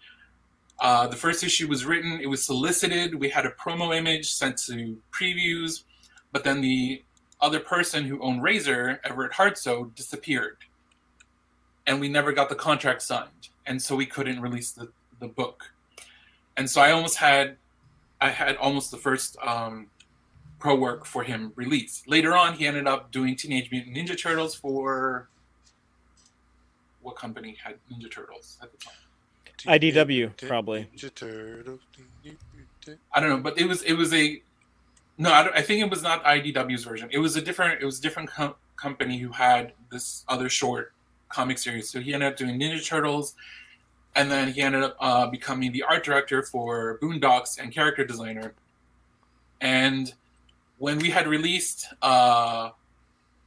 the first issue was written. It was solicited. We had a promo image sent to previews, but then the other person who owned Razor, Everett Hartsoe, disappeared, and we never got the contract signed, and so we couldn't release the book. And so I had almost the first pro work for him released. Later on, he ended up doing Teenage Mutant Ninja Turtles for what company had Ninja Turtles at the time? IDW, probably. I don't know, but it was a no. I think it was not IDW's version. It was a different company who had this other short comic series. So he ended up doing Ninja Turtles, and then he ended up becoming the art director for Boondocks and character designer. And when we had released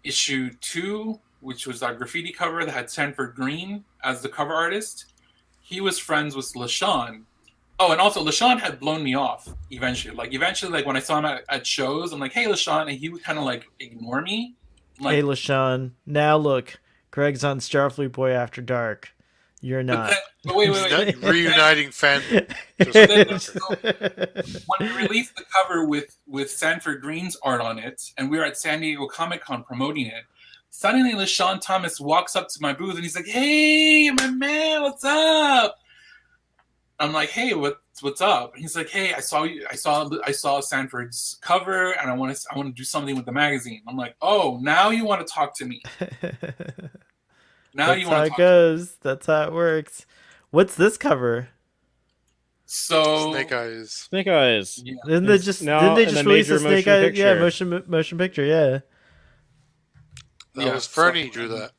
issue 2, which was our graffiti cover that had Sanford Green as the cover artist, he was friends with LaShawn. Oh, and also LaShawn had blown me off eventually. Like when I saw him at shows, I'm like, "Hey, LaShawn," and he would kind of like ignore me. Like, Hey, LaShawn. Now look, Greg's on Starfleet Boy After Dark. You're not. but wait. Reuniting fan. So when we released the cover with Sanford Green's art on it, and we were at San Diego Comic-Con promoting it, suddenly LaShawn Thomas walks up to my booth and he's like, "Hey, my man, what's up?" I'm like, "Hey, what's up?" And he's like, "Hey, I saw Sanford's cover, and I want to do something with the magazine." I'm like, "Oh, now you want to talk to me? Now That's you how want to it talk?" goes. That's how it works. What's this cover? So Snake Eyes. Snake Eyes. yeah. Didn't they It's just now in a release major a Snake motion Eye? picture. Yeah, motion picture. Yeah. That was Fernie drew that.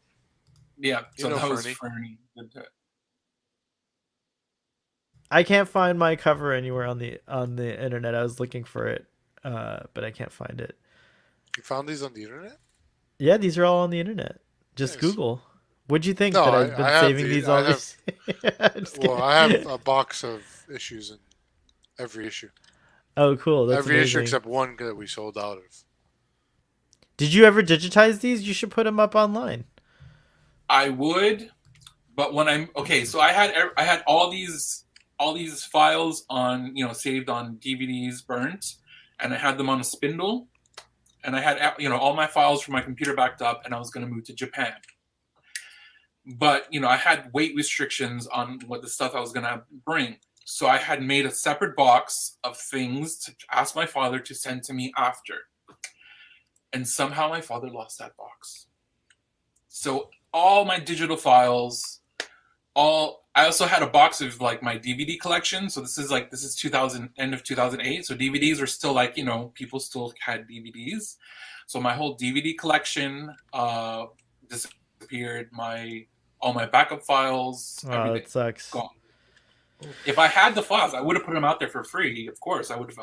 Yeah, so You know that was Fernie. Fernie. I can't find my cover anywhere on the internet. I was looking for it, but I can't find it. You found these on the internet? Yeah, these are all on the internet. Just Nice. Google. What'd you think No, that I've been I have saving the- these I all have- these? I'm just Well, kidding. I have a box of issues in every issue. Oh, cool. That's Every issue amazing. except one that we sold out of. Did you ever digitize these? You should put them up online. I would, but when I'm okay, so I had all these files on saved on DVDs burnt, and I had them on a spindle, and I had all my files from my computer backed up, and I was going to move to Japan. But I had weight restrictions on what the stuff I was going to bring, so I had made a separate box of things to ask my father to send to me after, and somehow my father lost that box. So all my digital files, I also had a box of like my DVD collection. So this is 2000, end of 2008. So DVDs are still people still had DVDs. So my whole DVD collection disappeared. All my backup files, Oh, everything that sucks. gone. If I had the files, I would have put them out there for free. Of course, I would have.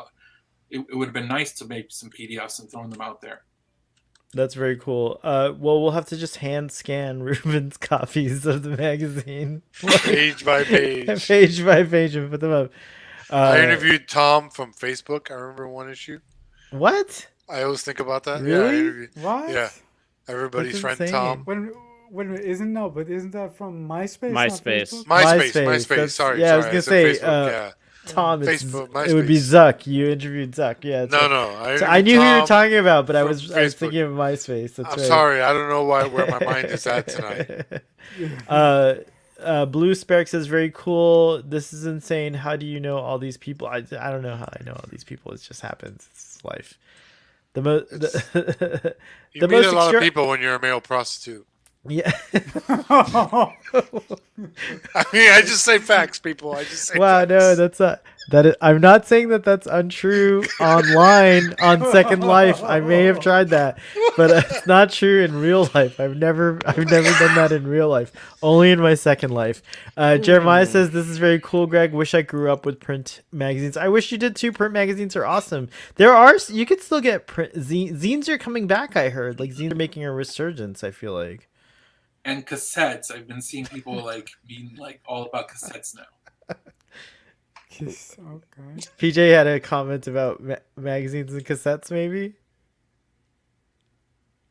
it would have been nice to make some PDFs and throw them out there. That's very cool. Well, we'll have to just hand scan Ruben's copies of the magazine, Page by page. page by page, and put them up. I interviewed Tom from Facebook. I remember one issue. What? I always think about that. Yeah, I Really? interviewed. What? Yeah, everybody's That's friend insane. Tom. Wait a minute, isn't that from MySpace? MySpace. Not Facebook? MySpace. That's- Sorry. yeah, I was sorry, gonna said say, Facebook, yeah. Tom, it's, Facebook, it would be MySpace. Zuck. You interviewed Zuck. Yeah. it's No, right. no. So I knew who you were Tom talking about, but I from was Facebook. thinking of MySpace. That's I'm right. sorry. I don't know where my mind is at tonight. Blue Spark says, very cool. This is insane. How do you know all these people? I don't know how I know all these people. It just happens. It's life. You The meet most a lot extra- of people when you're a male prostitute. Yeah. I mean, I just say facts, people. I just say Wow, facts. no, that's not that is, I'm not saying that that's untrue online on Second Life. I may have tried that, but it's not true in real life. I've never done that in real life. Only in my Second Life. Jeremiah says, this is very cool, Greg. Wish I grew up with print magazines. I wish you did too. Print magazines are awesome. You could still get print zines are coming back, I heard. Like zines are making a resurgence, I feel like. And cassettes. I've been seeing people like being like all about cassettes now. Yes, okay. PJ had a comment about magazines and cassettes, maybe?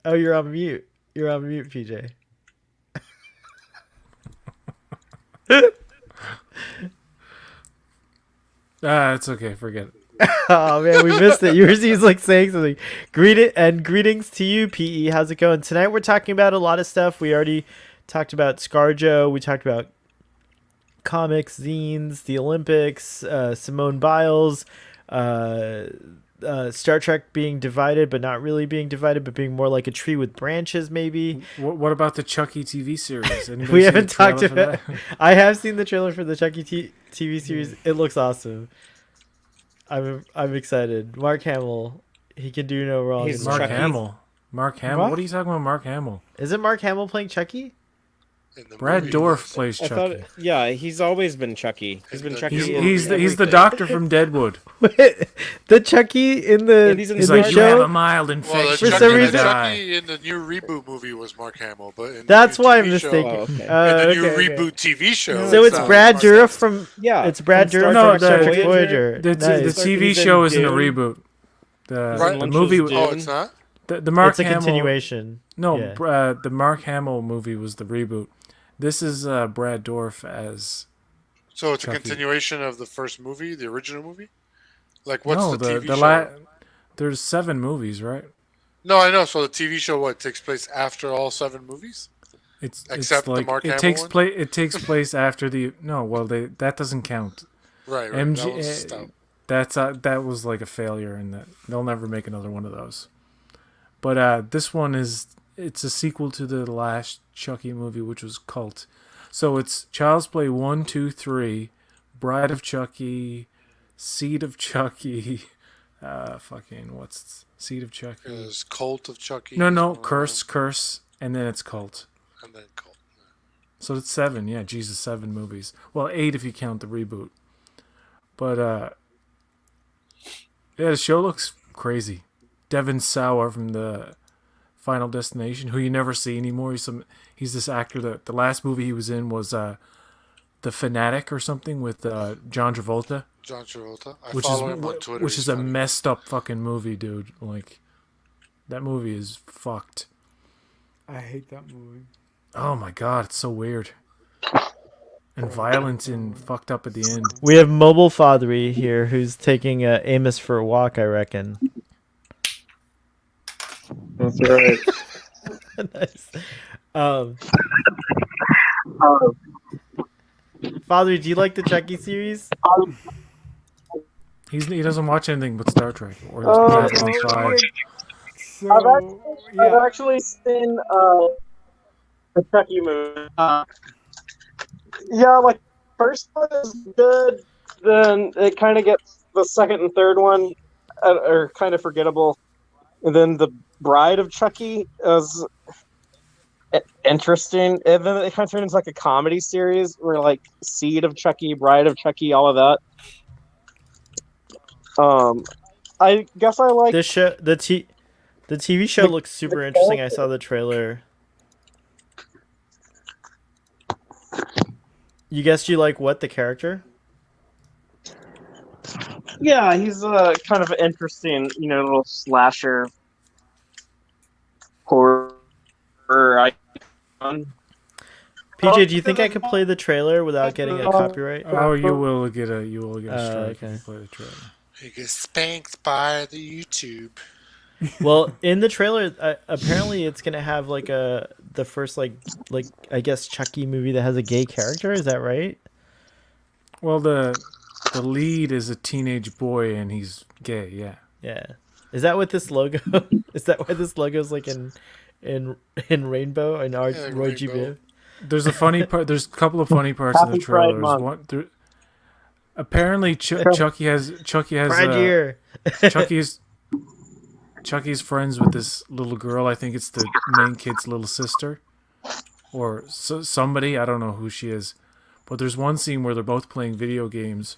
Oh, you're on mute. You're on mute, PJ. It's okay. Forget it. Oh man, we missed it. He's like saying something. Greetings to you, PE. How's it going? Tonight we're talking about a lot of stuff. We already talked about ScarJo. We talked about comics, zines, the Olympics, Simone Biles, Star Trek being divided, but not really being divided, but being more like a tree with branches, maybe. What about the Chucky TV series? Anybody We see haven't the trailer talked for about. that? I have seen the trailer for the Chucky TV series. It looks awesome. I'm excited. Mark Hamill, he can do no wrong. He's in Mark this. Chucky. Hamill. Mark Hamill. What? What are you talking about, Mark Hamill? Isn't Mark Hamill playing Chucky? In the Brad movie, Dorff yes. plays I Chucky. thought, yeah, he's always been Chucky. He's been He's Chucky. the- in He's the everything. doctor from Deadwood. The Chucky in the And he's in He's the like, you have show. a mild Well, infection. the For you're some gonna reason- die. Chucky in the new reboot movie was Mark Hamill, but in That's the new why I'm TV mistaken. Show, Oh, okay. in the new Okay. reboot TV show, So it's not Brad Mark Dourif Hamill. from. Yeah, It's Brad from Dourif No, from Star the- Trek Voyager. The Nice. TV He's in show isn't a Dune. reboot. Right. The Lynch's movie. Dune. Oh, it's not. The Mark It's a Hamill. continuation. No, Yeah. the Mark Hamill movie was the reboot. This is Brad Dourif as. So it's Chucky. a continuation of the first movie, the original movie. Like, what's No, the TV the show? there's 7 movies, right? No, I know. So the TV show, what takes place after all 7 movies? It's Except the like Mark it Hamill takes one? place. It takes place after the no. Well, that doesn't count. Right. MG, that was stout. that was like a failure, and that they'll never make another one of those. But this one it's a sequel to the last Chucky movie, which was Cult. So it's Child's Play 1, 2, 3, Bride of Chucky, Seed of Chucky, fucking what's Seed of Chucky? There's Cult of Chucky. No, Curse, and then it's Cult. And then Cult. So it's 7, yeah, Jesus, 7 movies. Well, 8 if you count the reboot. But yeah, the show looks crazy. Devin Sauer from the Final Destination, who you never see anymore. He's this actor that the last movie he was in was The Fanatic or something with John Travolta, John Travolta. I which follow him on Twitter. which He's is a funny. messed up fucking movie, dude. Like that movie is fucked. I hate that movie. Oh my god, it's so weird. And violent and fucked up at the end. We have Mobile Fathery here, who's taking Amos for a walk, I reckon. That's right. Nice. Fathery, do you like the Chucky series? He doesn't watch anything but Star Trek or Oh, Babylon 5. So, I've yeah. actually seen the Chucky movie. Yeah, like first one is good, then it kind of gets the second and third one are kind of forgettable, and then the Bride of Chucky is interesting, and then it kind of turned into like a comedy series where like Seed of Chucky, Bride of Chucky, all of that. I guess I like. This show, the TV show looks super interesting. I saw the trailer. You guess you like what, the character? Yeah, he's kind of interesting, little slasher horror icon. PJ, do you think I could play the trailer without getting a copyright? Oh, you will get a strike okay. if you play the trailer. You get spanked by the YouTube. Well, in the trailer, apparently it's gonna have like the first like I guess Chucky movie that has a gay character. Is that right? Well, the lead is a teenage boy and he's gay. Yeah. Yeah. Is that what this logo? Is that why this logo is like in rainbow and Yeah, RGB? rainbow. There's a funny part. There's a couple of funny parts in the Happy Pride trailers. Month. Apparently, Chucky has Pride year. Chucky's friends with this little girl. I think it's the main kid's little sister, or somebody. I don't know who she is. But there's one scene where they're both playing video games,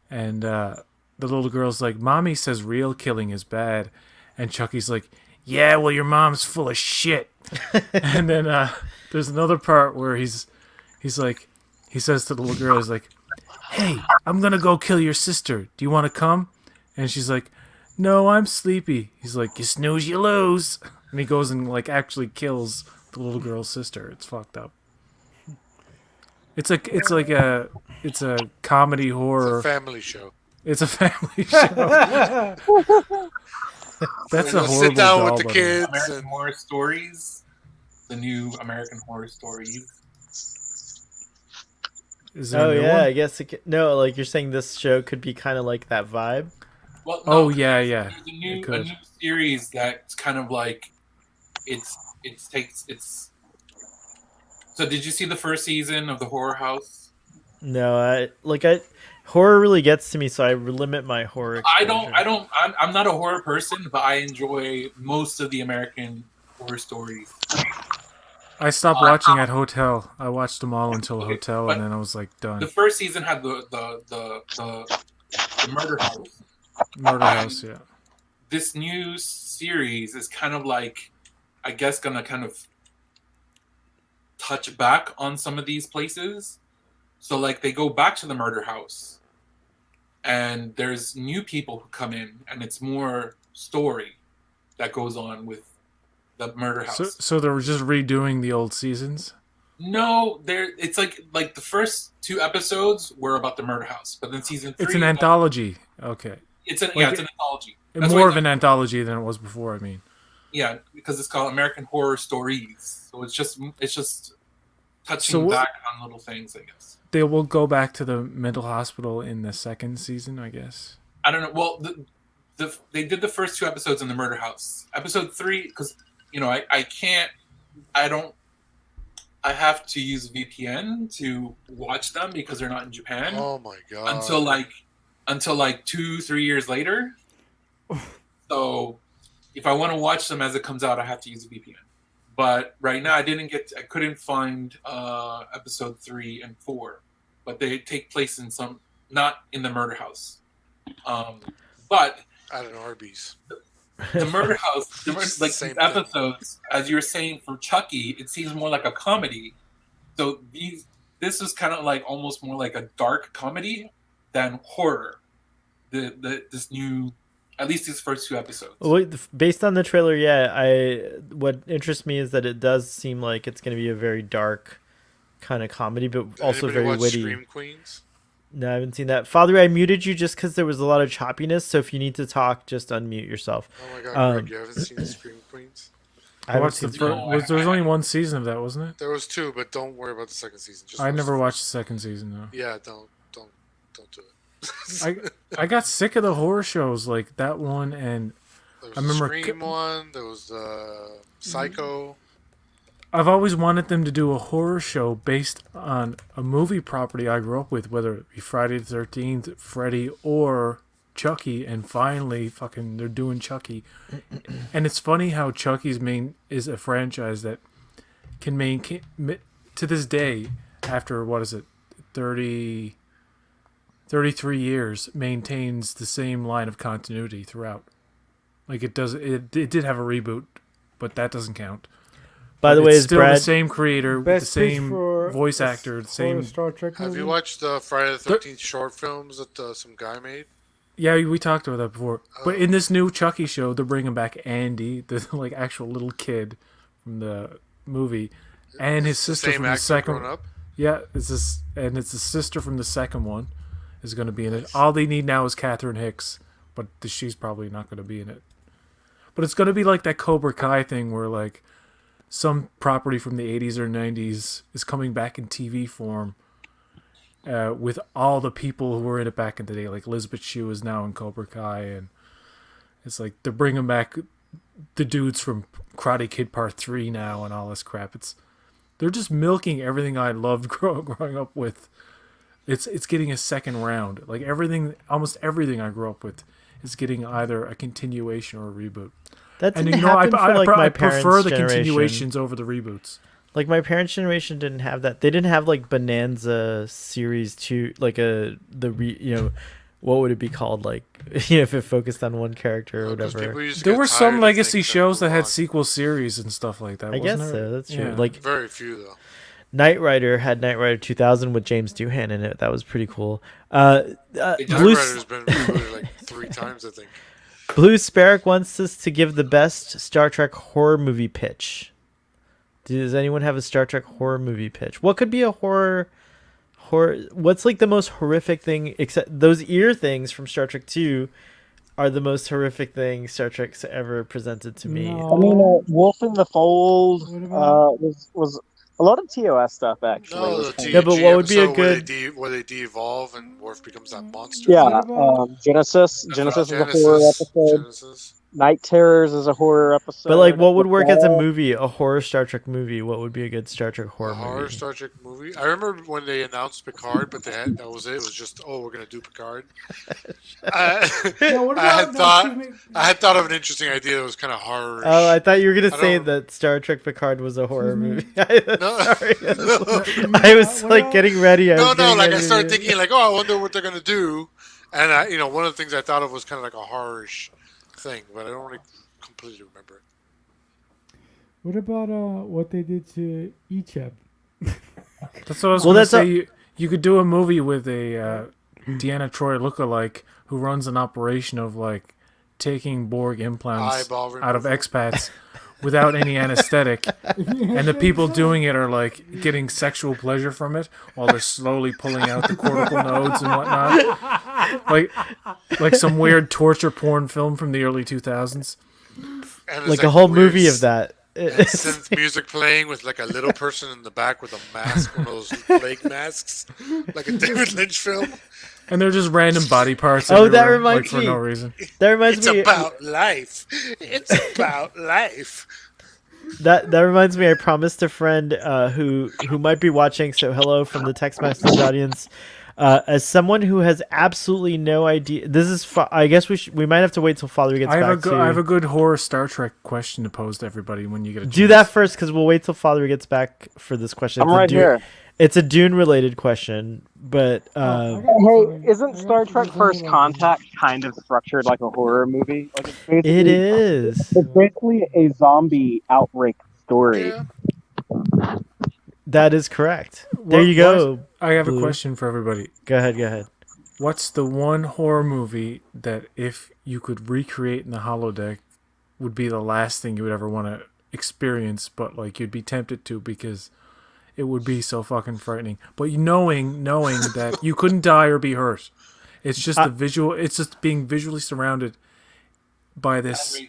and the little girl's like, "Mommy says real killing is bad," and Chucky's like, "Yeah, well, your mom's full of shit." And then there's another part where he's like, he says to the little girl, he's like, "Hey, I'm gonna go kill your sister. Do you want to come?" And she's like, "No, I'm sleepy." He's like, "You snooze, you lose." And he goes and like actually kills the little girl's sister. It's fucked up. It's a comedy horror. It's a family show. It's a family show. That's a horrible Sit down doll, with the by way. kids American and Horror Stories, the new American Horror Stories. Is there Oh a new yeah, one? I guess no. Like you're saying, this show could be kind of like that vibe. Well, Oh no, yeah. there's a It new could. series that's kind of like it's. So did you see the first season of the Horror House? No, horror really gets to me, so I limit my horror. Exposure. I'm not a horror person, but I enjoy most of the American Horror Stories. I stopped watching at Hotel. I watched them all until Okay, Hotel, but and then I was like done. The first season had the Murder House. Murder House, yeah. This new series is kind of like, I guess, gonna kind of touch back on some of these places. So like they go back to the murder house and there's new people who come in and it's more story that goes on with the murder house. So they were just redoing the old seasons. No, it's like the first 2 episodes were about the murder house, but then season 3 It's an anthology. Okay. It's an Like anthology. That's More why of an anthology than it was before, I mean. Yeah, because it's called American Horror Stories. So it's just touching So what- back on little things, I guess. They will go back to the mental hospital in the second season, I guess. I don't know. Well, they did the first 2 episodes in the murder house. Episode 3, because I have to use VPN to watch them because they're not in Japan oh my god! until like 2-3 years later. So if I want to watch them as it comes out, I have to use a VPN. But right now, I couldn't find episode 3 and 4, but they take place not in the murder house. But I don't know, Arby's. the murder house, It's like the same these thing. episodes, as you were saying for Chucky, it seems more like a comedy. So this is kind of like almost more like a dark comedy than horror. This new, at least these first 2 episodes. Based on the trailer, yeah, what interests me is that it does seem like it's going to be a very dark kind of comedy, but Did also anybody very watch witty. Scream Queens? No, I haven't seen that. Father, I muted you just because there was a lot of choppiness, so if you need to talk, just unmute yourself. Oh my god, Um, Greg, you haven't seen Scream Queens? I haven't watched seen the No, there was only one season of that, wasn't it? There was 2, but don't worry about the second season. Just I watch never the watched first. the second season, though. Yeah, don't do it. I got sick of the horror shows, like that one, and There was I remember the Scream one. There was Psycho. I've always wanted them to do a horror show based on a movie property I grew up with, whether it be Friday the 13th, Freddy, or Chucky, and finally fucking they're doing Chucky. And it's funny how Chucky's is a franchise that can maintain to this day, after what is it, 30 33 years maintains the same line of continuity throughout. Like it does, it did have a reboot, but that doesn't count. By the But way, it's is still the Brad? same creator, with the Best pitch same for voice a actor, the for a same. Star Trek Have movie. you watched the Friday the 13th short films that some guy made? Yeah, we talked about that before. But in this new Chucky show, they're bringing back Andy, the like actual little kid from the movie, and his It's the sister same from the actor second. grown up? Yeah, it's this, and it's the sister from the second one is going to be in it. All they need now is Catherine Hicks, but she's probably not going to be in it. But it's going to be like that Cobra Kai thing where like some property from the 80s or 90s is coming back in TV form with all the people who were in it back in the day. Like Elizabeth Shue is now in Cobra Kai, and it's like they're bringing back the dudes from Karate Kid Part 3 now and all this crap. They're just milking everything I loved growing up with. It's getting a second round. Like almost everything I grew up with is getting either a continuation or a reboot. That And didn't happen for like my I parents' prefer the generation. continuations over the reboots. Like my parents' generation didn't have that. They didn't have like Bonanza series 2, like what would it be called? Like if it focused on one character or Because whatever. people used to There get were tired some of legacy things shows that move had on. sequel series and stuff like that. I guess wasn't there? so. That's true. Yeah. Like Very few, though. Knight Rider had Knight Rider 2000 with James Doohan in it. That was pretty cool. Knight Blue, Rider's been rebooted like 3 times, I think. Blue Sparrow wants us to give the best Star Trek horror movie pitch. Does anyone have a Star Trek horror movie pitch? What could be a horror? What's like the most horrific thing? Except those ear things from Star Trek 2 are the most horrific thing Star Trek's ever presented to me. No. I mean, Wolf in the Fold What about- was a lot of TOS stuff actually. No, was the kind Yeah, of- but TNG what would be a episode where good- where they de-evolve and Worf becomes that monster. yeah, What about- Genesis. That's Genesis right, is a horror episode. Genesis. Night Terrors is a horror episode. But like, what would work as a Fall- movie? A horror Star Trek movie? What would be a good Star Trek horror A horror movie? Star Trek movie. I remember when they announced Picard, but that was it. It was just, oh, we're gonna do Picard. No, what I about I had thought of an interesting idea that was kind of horror. Oh, I thought you were gonna I say don't- that Star Trek Picard was a horror Excuse me? movie. No. Sorry, No. I was What like about- getting ready. No, getting like I ready started to- thinking, like, oh, I wonder what they're gonna do, and one of the things I thought of was kind of like a horror-ish thing, but I don't really completely remember it. What about what they did to Icheb? That's what I was Well, going to that's say. You could do a movie with a Deanna Troi lookalike who runs an operation of like taking Borg implants Eyeball out of removal. expats without any anesthetic, and the people doing it are like getting sexual pleasure from it while they're slowly pulling out the cortical nodes and whatnot, like some weird torture porn film from the early 2000s. And there's, like a whole weird movie of that. and synth music playing with like a little person in the back with a mask, one of those plague masks, like a David Lynch film. And they're just random body parts. Oh, that everywhere, reminds like, for me. no reason. That reminds It's me. about life. It's about life. That reminds me. I promised a friend who might be watching. So hello from the text message audience. As someone who has absolutely no idea, this is. I guess we might have to wait till Father gets I back. have a good horror Star Trek question to pose to everybody when you get a chance. Do that first because we'll wait till Father gets back for this question. I'm It's a right Dune- here. It's a Dune related question, but Hey, isn't Star Trek First Contact kind of structured like a horror movie? Like it's basically, it is. It's basically a zombie outbreak story. Yeah. That is correct. There you go. I have Blue. a question for everybody. Go ahead. What's the one horror movie that if you could recreate in the holodeck would be the last thing you would ever want to experience, but like you'd be tempted to because it would be so fucking frightening. But knowing that you couldn't die or be hurt. It's just the visual, it's just being visually surrounded by this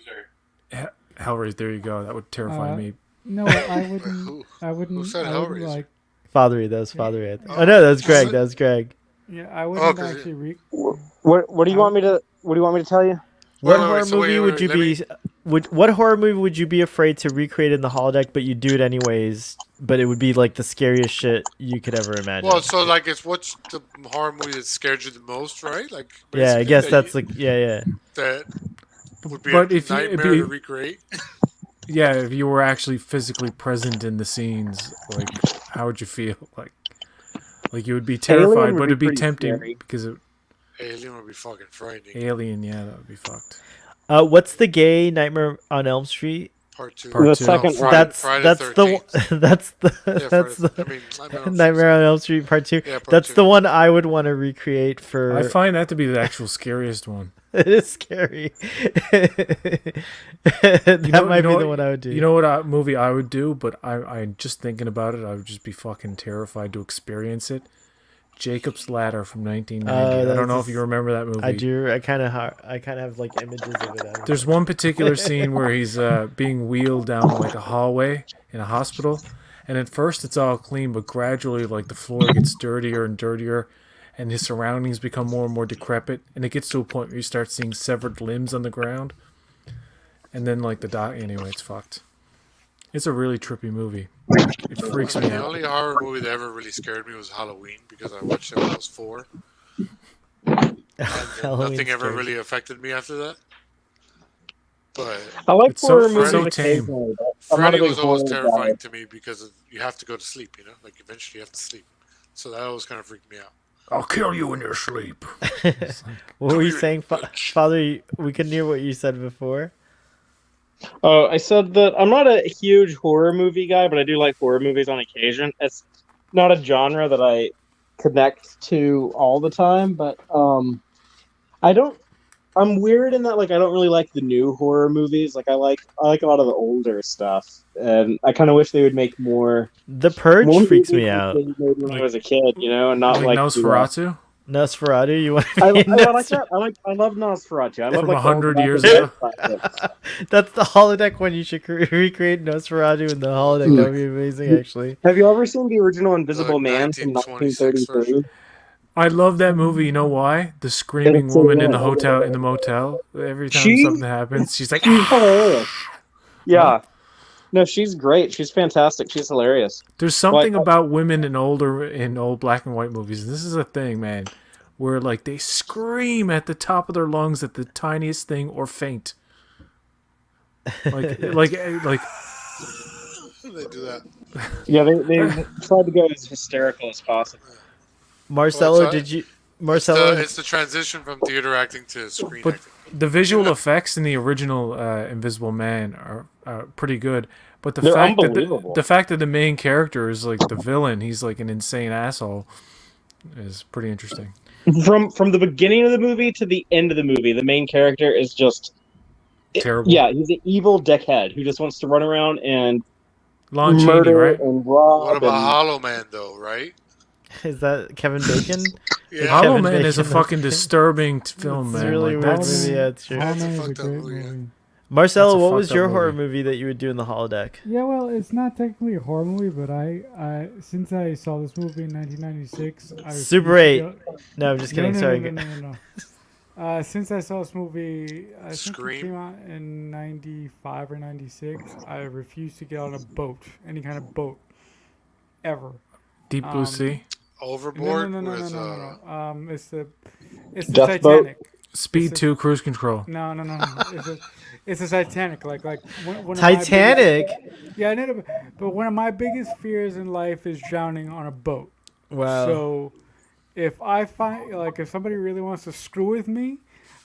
Hellraiser. Hellraiser. There you go. That would terrify me. No, I wouldn't. I wouldn't. Who said I wouldn't Hellraiser? like. Fathery, that was Fathery. I think. Oh no, that was Greg. That was Greg. Yeah, I wouldn't 'cause it- actually. What do you want me to? What do you want me to tell you? What wait, horror so movie wait, would you let be? What horror movie would you be afraid to recreate in the holodeck, but you do it anyways? But it would be like the scariest shit you could ever imagine. Well, so like, what's the horror movie that scared you the most, right? Like, yeah, I basically guess that that's you- like yeah. that would be But a if you- it'd nightmare be- to recreate. Yeah, if you were actually physically present in the scenes, like how would you feel? Like you would be terrified, Alien would but be it'd be pretty tempting scary. because Alien would be fucking frightening. Alien, yeah, that would be fucked. What's the gay Nightmare on Elm Street? Part 2. Part The two. second one. That's Friday that's the 13th. one- that's the Yeah, that's Friday, the I mean, Nightmare on Elm Nightmare on Street. Elm Street Part 2. Yeah, part That's 2. the one I would want to recreate for. I find that to be the actual scariest one. It is scary. That might be the one I would do. You know what movie I would do, but I just thinking about it, I would just be fucking terrified to experience it. Jacob's Ladder from 1990. I don't know if you remember that movie. I do. I kind of have like images of it. There's one particular scene where he's being wheeled down like a hallway in a hospital, and at first it's all clean, but gradually like the floor gets dirtier and dirtier, and his surroundings become more and more decrepit, and it gets to a point where you start seeing severed limbs on the ground, and then like anyway, it's fucked. It's a really trippy movie. It freaks me The out. only horror movie that ever really scared me was Halloween because I watched it when I was 4. And Halloween's nothing ever scary. really affected me after that. But I like It's horror so movies tame. occasionally, but I'm not a Friday big was always horror terrifying guy. to me because you have to go to sleep, you know? Like, eventually you have to sleep. So that always kind of freaked me out. I'll kill you in your sleep. What were you saying, Father? We couldn't hear what you said before. Oh, I said that I'm not a huge horror movie guy, but I do like horror movies on occasion. It's not a genre that I connect to all the time, but I don't. I'm weird in that like I don't really like the new horror movies. Like I like a lot of the older stuff, and I kind of wish they would make more. The Purge more freaks movies me like out. they made when I was a kid, you know, and not Like like Nosferatu Nosferatu, you want to I be like that. I love Nosferatu. I love from like 100 years the ago. That's the holodeck one. You should recreate Nosferatu in the holodeck. That would be amazing, actually. Have you ever seen the original Invisible The Man from 1926 1933? I love that movie. You know why? The screaming It's so woman in the good. motel. Every time She- something happens, she's like, She's hilarious. Yeah. No, she's great. She's fantastic. She's hilarious. There's something Like- about women in old black and white movies. This is a thing, man, where like they scream at the top of their lungs at the tiniest thing or faint. Like They do that. Yeah, they tried to go as hysterical as possible. Marcelo, What's that? did you? Marcelo, It's the transition from theater acting to screen But acting. the visual effects in the original Invisible Man are pretty good. But the They're fact that unbelievable. the fact that the main character is like the villain, he's like an insane asshole, is pretty interesting. From the beginning of the movie to the end of the movie, the main character is just Terrible. yeah, he's an evil dickhead who just wants to run around and Lon Chaney, murder right? and rob. What about and- Hollow Man, though, right? is that Kevin Bacon? Yeah. Hollow Kevin Man is a Bacon. fucking disturbing film, It's man. a really Like, weird that's- movie. Yeah, it's true. That's a Hallman is a fucked up great movie, yeah. movie. Marcelo, That's a what was fucked your up horror movie. movie that you would do in the holodeck? Yeah, well, it's not technically a horror movie, but I since I saw this movie in 1996, I Super refused 8. to go- No, I'm just kidding. No, Sorry. no. Since I saw this movie, I think it Scream? came out in 95 or 96, I refused to get on a boat, any kind of boat, ever. Deep Blue Um, Sea, Overboard No. with It's the Death Boat? Titanic. Speed it's a- 2, Cruise Control. No. It's a Titanic. Like one of my Titanic. yeah, I know, but one of my biggest fears in life is drowning on a boat. Wow. So if I find if somebody really wants to screw with me,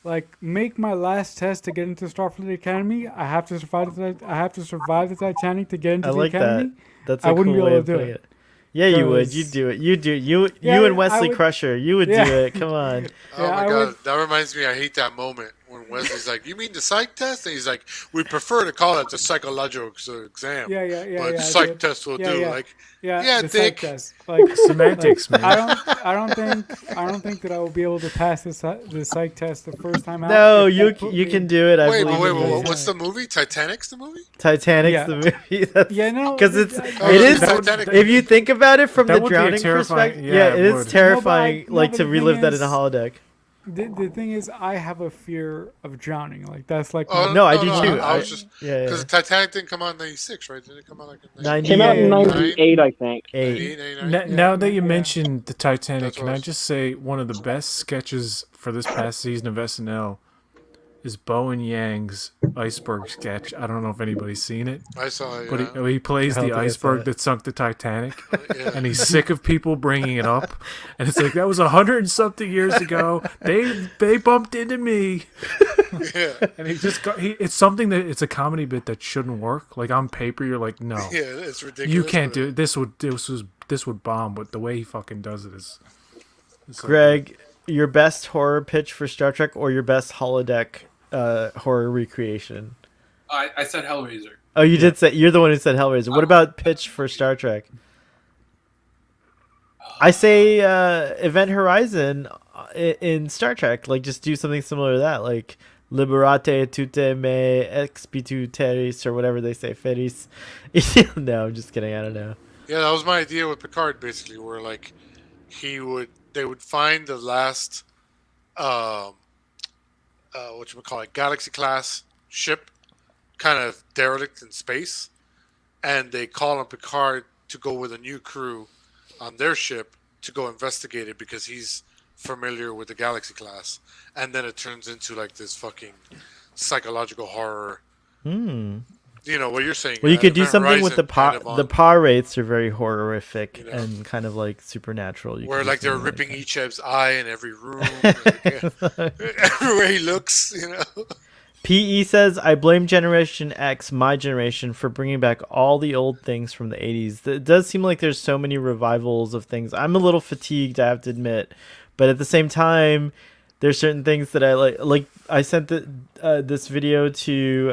like make my last test to get into Starfleet Academy, I have to survive the Titanic to get into I the like that. Academy. That's a I wouldn't cool be way able of to do putting it. it. Yeah, you would. Because- You'd do it. You do. You Yeah, and I Wesley would- Crusher. You would Yeah. do it. Come on. Oh Yeah, my I god, would- that reminds me. I hate that moment when Wesley's like, "You mean the psych test?" And he's like, "We prefer to call it the psychological exam, Yeah, but the yeah, psych dude. test will Yeah, do." yeah. Like, Yeah, Yeah, the psych dick. test. Like Semantics, man. I don't think that I will be able to pass the psych test the first time out. No, if they you put you me- can do it. I wait, believe wait, in you. what's the movie? Titanic's the movie? Titanic's Yeah. the movie. That's, Yeah, no, because it's Oh, it is. Titanic. If you think about it from That the would be a drowning terrifying- perspective, yeah, yeah, it it is would. terrifying. No, like but to the relive thing that in a is- holodeck. The thing is, I have a fear of drowning. Like that's like Oh, No, I do too. I was just Yeah, yeah. because Titanic didn't come out in '96, right? Did it come out like in 90 Came out in Yeah, yeah, yeah. '98, I think. 8. 98, Now that you yeah. mentioned the Titanic, That's can what I I was- just say one of the best sketches for this past season of SNL is Bowen Yang's iceberg sketch. I don't know if anybody's seen it, I saw it. but Yeah. he plays I don't the think I saw iceberg it. that sunk the Titanic, Yeah. and he's sick of people bringing it up. And it's like, that was 100 and something years ago. They bumped into me. Yeah. And he just got, it's something that it's a comedy bit that shouldn't work. Like on paper, you're like, no, Yeah, it's ridiculous. you can't but- do it. This would bomb, but the way he fucking does it is. It's like- Greg, your best horror pitch for Star Trek or your best holodeck horror recreation? I said Hellraiser. Oh, you did say you're the one who said Hellraiser. What about pitch for Star Trek? I say Event Horizon in Star Trek. Like, just do something similar to that. Like, Liberate tutte me expitu terris, or whatever they say, feris. No, I'm just kidding. I don't know. Yeah, that was my idea with Picard, basically, where like they would find the last, whatchamacallit, Galaxy class ship, kind of derelict in space, and they call on Picard to go with a new crew on their ship to go investigate it because he's familiar with the Galaxy class, and then it turns into like this fucking psychological horror. You know what you're saying? Well, you could do Event something with Horizon kind of the on- par rates are very horrific You know. and kind of like supernatural. You where could do like they're something ripping that. Icheb's eye in every room, everywhere he looks. You know. PE says, I blame Generation X, my generation, for bringing back all the old things from the 80s. It does seem like there's so many revivals of things. I'm a little fatigued, I have to admit. But at the same time, there's certain things that I like. Like, I sent this video to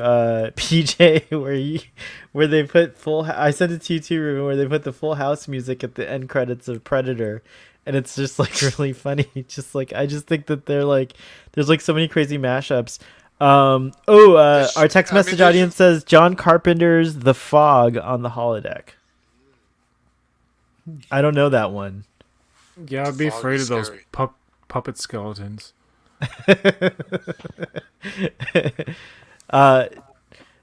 PJ where they put I sent it to you too, Ruben, where they put the Full House music at the end credits of Predator. And it's just like really funny. Just like, I just think that they're like, there's like so many crazy mashups. Our text message audience says John Carpenter's The Fog on the holodeck. I don't know that one. Yeah, I'd be Fog afraid of is those scary. puppet skeletons.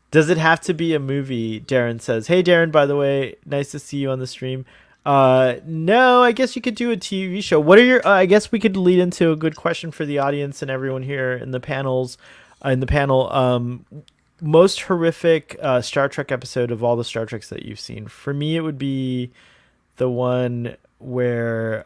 Does it have to be a movie? Darren says. Hey, Darren, by the way, nice to see you on the stream. No, I guess you could do a TV show. What are your? I guess we could lead into a good question for the audience and everyone here in the panels. Most horrific Star Trek episode of all the Star Treks that you've seen. For me, it would be the one where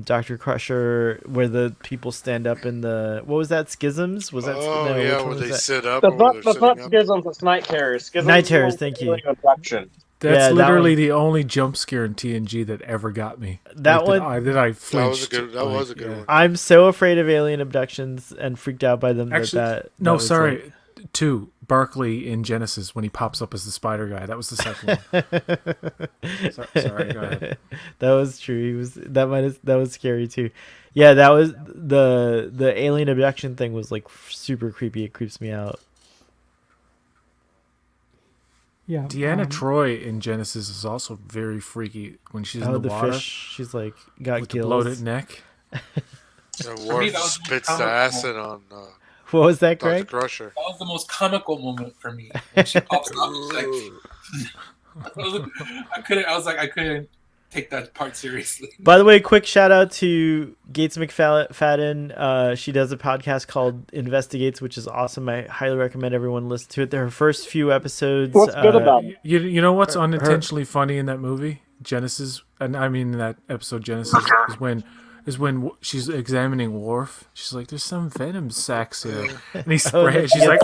Dr. Crusher, where the people stand up in the, what was that, Schisms? Was that? Oh no, which yeah, one where was they that? sit up. That's or where not, they're that's not sitting up. Schisms, it's Night Terrors. Schisms Night is Terrors, an thank you. abduction. That's Yeah, that literally one- the only jump scare in TNG that ever got me. That Like, one- that I That was a flinched. good. That was a good yeah. one. I'm so afraid of alien abductions and freaked out by them. Actually, that no, was sorry. like- Two, Barkley in Genesis when he pops up as the spider guy. That was the second one. Sorry, go ahead. That was true. He was that was scary too. Yeah, that was the alien abduction thing was like super creepy. It creeps me out. Yeah. Deanna Troy in Genesis is also very freaky when she's in the water fish. She's like got with the gills. bloated neck. And me, Worf that was spits the comical. acid on What was that, Dr. Greg? Crusher. That was the most comical moment for me. When she pops up, she's like, I couldn't take that part seriously. By the way, quick shout out to Gates McFadden. She does a podcast called Investigates, which is awesome. I highly recommend everyone listen to it. Her first few episodes. What's good about it? You know what's Her- unintentionally funny in that movie Genesis, and I mean in that episode Genesis is when she's examining Worf. She's like, "There's some venom sacs here," and he sprays. She's like,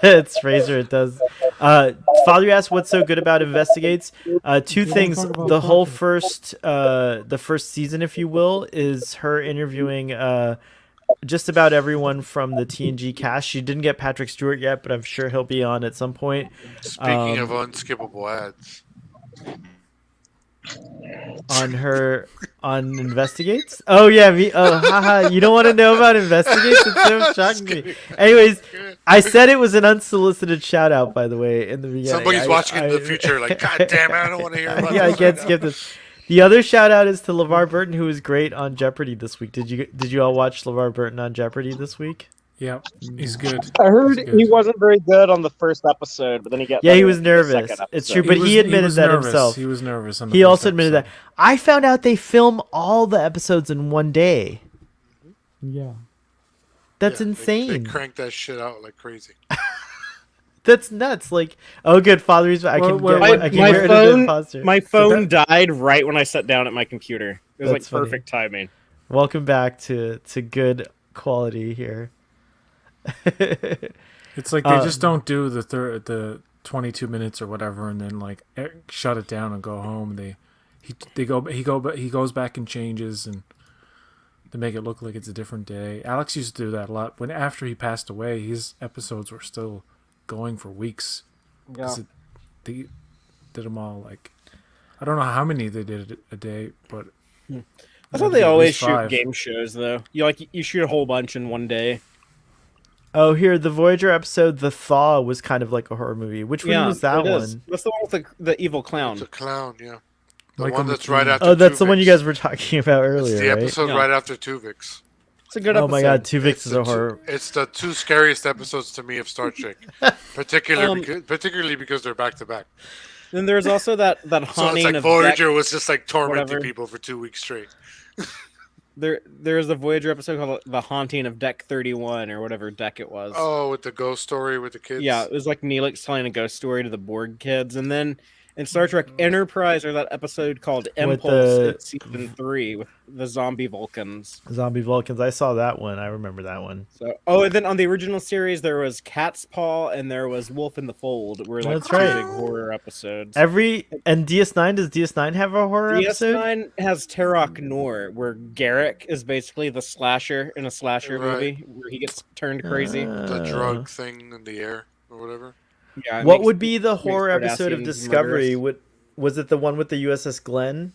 It's Fraser. It does. Father asked, "What's so good about Investigates?" Two things. talk about The whole Fraser. the first season, if you will, is her interviewing just about everyone from the TNG cast. She didn't get Patrick Stewart yet, but I'm sure he'll be on at some point. Speaking of unskippable ads, On Investigates. Oh yeah, haha. You don't want to know about Investigates? It's so shocking to me. Anyways, I said it was an unsolicited shout out, by the way, in the beginning. somebody's watching it in the future, like, God damn it, I don't want to hear about Yeah, I this can't right skip now." this. The other shout out is to LeVar Burton, who was great on Jeopardy this week. Did you all watch LeVar Burton on Jeopardy this week? "Yep, he's good." I heard He's good. he wasn't very good on the first episode, but then he got Yeah, he better was in the nervous. second It's episode. true, but he admitted was that nervous. himself. He was nervous. On the He first also admitted episode. that. I found out they film all the episodes in one day. Yeah. That's Yeah, insane. They crank that shit out like crazy. That's nuts. Like, oh, good, father's. I can Well, get. I can my get rid of the phone, imposter. my phone died right when I sat down at my computer. It was That's like funny. perfect timing. Welcome back to good quality here. It's like they just don't do the 22 minutes or whatever, and then like shut it down and go home. He goes back and changes and to make it look like it's a different day. Alex used to do that a lot. When after he passed away, his episodes were still going for weeks. Yeah. They did them all like I don't know how many they did a day, but That's how they always shoot game shows, though. You shoot a whole bunch in one day. Oh, here the Voyager episode, The Thaw, was kind of like a horror movie. Which one was that one? That's the one with the evil clown. It's a clown, yeah. The Michael one that's McKean. right after. Oh, that's the one Tuvix. you guys were talking about earlier, It's the right? episode Yeah. right after Tuvix. It's a good Oh episode. my God, Tuvix It's is the a horror. It's the two scariest episodes to me of Star Trek, particularly because they're back to back. Then there's also that So haunting it's like of Voyager Deck. was just like tormenting whatever. people for 2 weeks straight. There's a Voyager episode called The Haunting of Deck 31 or whatever deck it was. Oh, with the ghost story with the kids. Yeah, it was like Neelix telling a ghost story to the Borg kids, and then in Star Trek Enterprise, or that episode called With Impulse the- in season 3 with the zombie Vulcans. Zombie Vulcans. I saw that one. I remember that one. So, and then on the original series, there was Cat's Paw and there was Wolf in the Fold, were like That's two right. big horror episodes. And DS9, does DS9 have a horror episode? DS9 has Terok Nor, where Garrick is basically the slasher in a slasher Right. movie, where he gets turned crazy. The drug thing in the air or whatever. Yeah, it What makes- would be the makes horror episode of Cardassians Discovery? murderous. Was it the one with the USS Glenn?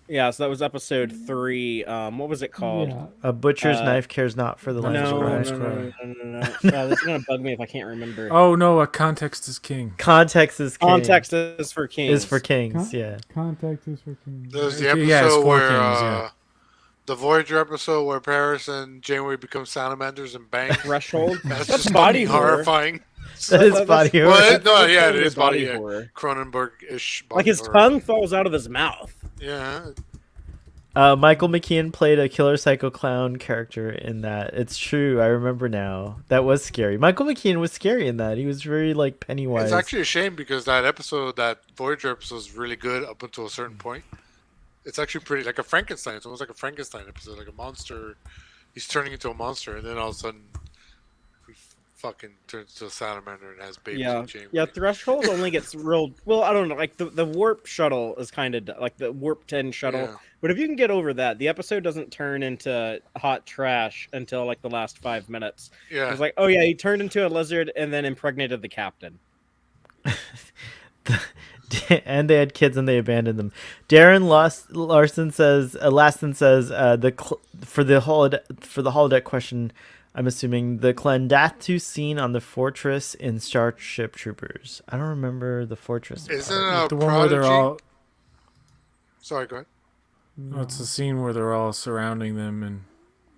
Yeah, so that was episode 3. What was it called? Yeah. A butcher's Uh, knife cares not for the No, lamb's No, cry. Lamb's no, Cry. no. This is gonna bug me if I can't remember. Oh no, context is king. Context is king. Context is for kings. is for kings. Con- Yeah. Contact is for kings. There's the Yeah, episode it's 4 where kings, yeah. the Voyager episode where Paris and Janeway become salamanders and bang. Threshold. That's That's just body fucking horror. horrifying. That is body horror. Well, no, yeah, it totally is body horror. Cronenberg-ish. Like his horror. tongue falls out of his mouth. Yeah, Michael McKean played a killer psycho clown character in that. It's true. I remember now. That was scary. Michael McKean was scary in that. He was very like Pennywise. it's actually a shame because that Voyager episode is really good up until a certain point. It's actually pretty like a Frankenstein. It's almost like a Frankenstein episode, like a monster. He's turning into a monster, and then all of a sudden, he fucking turns into a salamander and has babies Yeah, with Janeway. yeah. Threshold only gets real. Well, I don't know. Like the warp shuttle is kind of like the warp 10 shuttle. Yeah. But if you can get over that, the episode doesn't turn into hot trash until like the last 5 minutes. Yeah. It's like, oh yeah, he turned into a lizard and then impregnated the captain. And they had kids and they abandoned them. Darren Larson says, Laston says, for the holodeck question, I'm assuming the Clendatu scene on the fortress in Starship Troopers. I don't remember the fortress. Isn't part. it a The one where they're Prodigy? all. Sorry, go ahead. Oh, it's the scene where they're all surrounding them and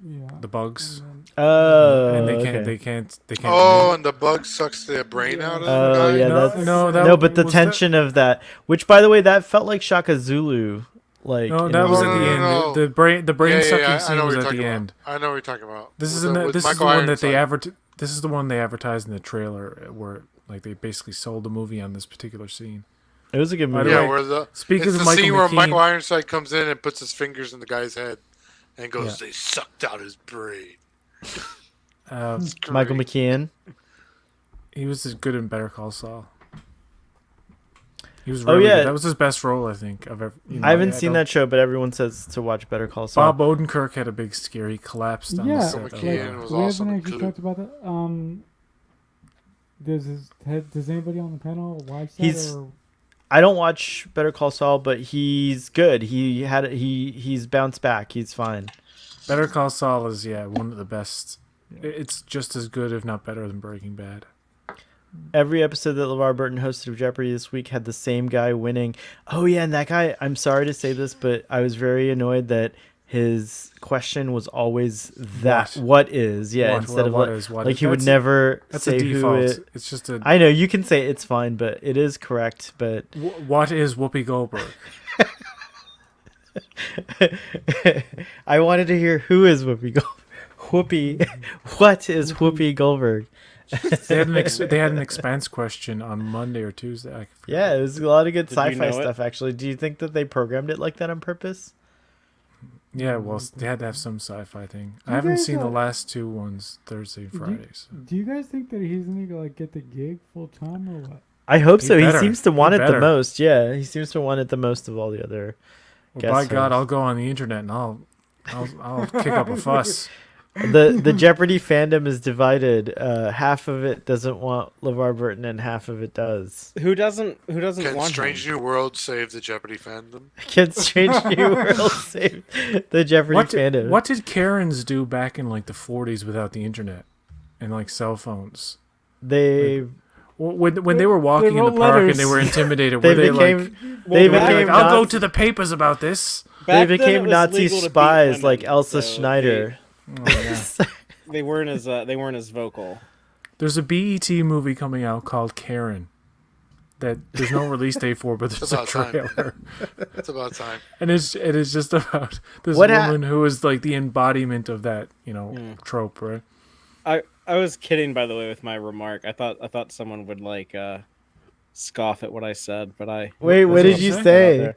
Yeah. the bugs, And Oh, and they okay. can't. Oh, and the bug sucks the brain out of the Oh guy. yeah, No, that's no, that no, but the was that- tention of that, which by the way, that felt like Shaka Zulu. Like No, in that a was No, at no, the no, end. no. The brain Yeah, sucking I scene know what was you're at talking the about. end. I know what you're talking about. This is With this is the Michael one that they Ironside. This is the one they advertised in the trailer, where like they basically sold the movie on this particular scene. It was a good By movie. the Yeah, way, where the speaking it's of the Michael scene where McKean- Michael Ironside comes in and puts his fingers in the guy's head and goes, Yeah. "They sucked out his brain." Michael Great. McKean. He was as good in Better Call Saul. He was Oh, really yeah. good. That was his best role, I think. I've ever. I haven't seen that show, but everyone says to watch Better Call Saul. Bob Odenkirk had a big scare. He collapsed on the yeah, set. Michael of, McKean like, was we awesome haven't in actually Clue. talked about that. Does anybody on the panel watch that? He's- or? I don't watch Better Call Saul, but he's good. He's bounced back. He's fine. Better Call Saul is one of the best. It's just as good, if not better, than Breaking Bad. Every episode that LeVar Burton hosted of Jeopardy this week had the same guy winning. Oh yeah, and that guy, I'm sorry to say this, but I was very annoyed that his question was always that what is, What, instead of what like, is, what like is. he would That's- never That's say a who default. it. It's just a. I know you can say it's fine, but it is correct. But What is Whoopi Goldberg? I wanted to hear who is Whoopi Goldberg. Whoopi. What is Whoopi Goldberg? They had an expense question on Monday or Tuesday. I forget. Yeah, it was a lot of good Did you sci-fi know it? stuff. Actually, do you think that they programmed it like that on purpose? Yeah, well, they had to have some sci-fi thing. I You haven't guys, seen the last 2 ones, Thursday and you- Friday. So. Do you guys think that he's gonna like get the gig full time or what? I hope He so. better. He seems to He want it the better. most. Yeah, he seems to want it the most of all the other. Well, by Guest God, host. I'll go on the internet and I'll kick up a fuss. The Jeopardy fandom is divided. Half of it doesn't want LeVar Burton, and half of it does. Who doesn't Can want Strange him? New World save the Jeopardy fandom? Can Strange New World save the Jeopardy fandom? What did Karens do back in like the 40s without the internet and like cell phones? They When they were walking in the wrote park letters. and they were intimidated, they were they became like, they Well, were they became like, I'll go Nazi- to the papers about this? they Back then, it became was Nazi legal to beat spies women, like Elsa so Schneider. Oh, yeah. They weren't as vocal. There's a BET movie coming out called Karen that there's no release date for, but there's a About time. trailer. It's about time. And it is just about this What woman who is like the embodiment of that, trope, right? I was kidding, by the way, with my remark. I thought someone would like scoff at what I said, but I Wait, what That's did what you I'm say?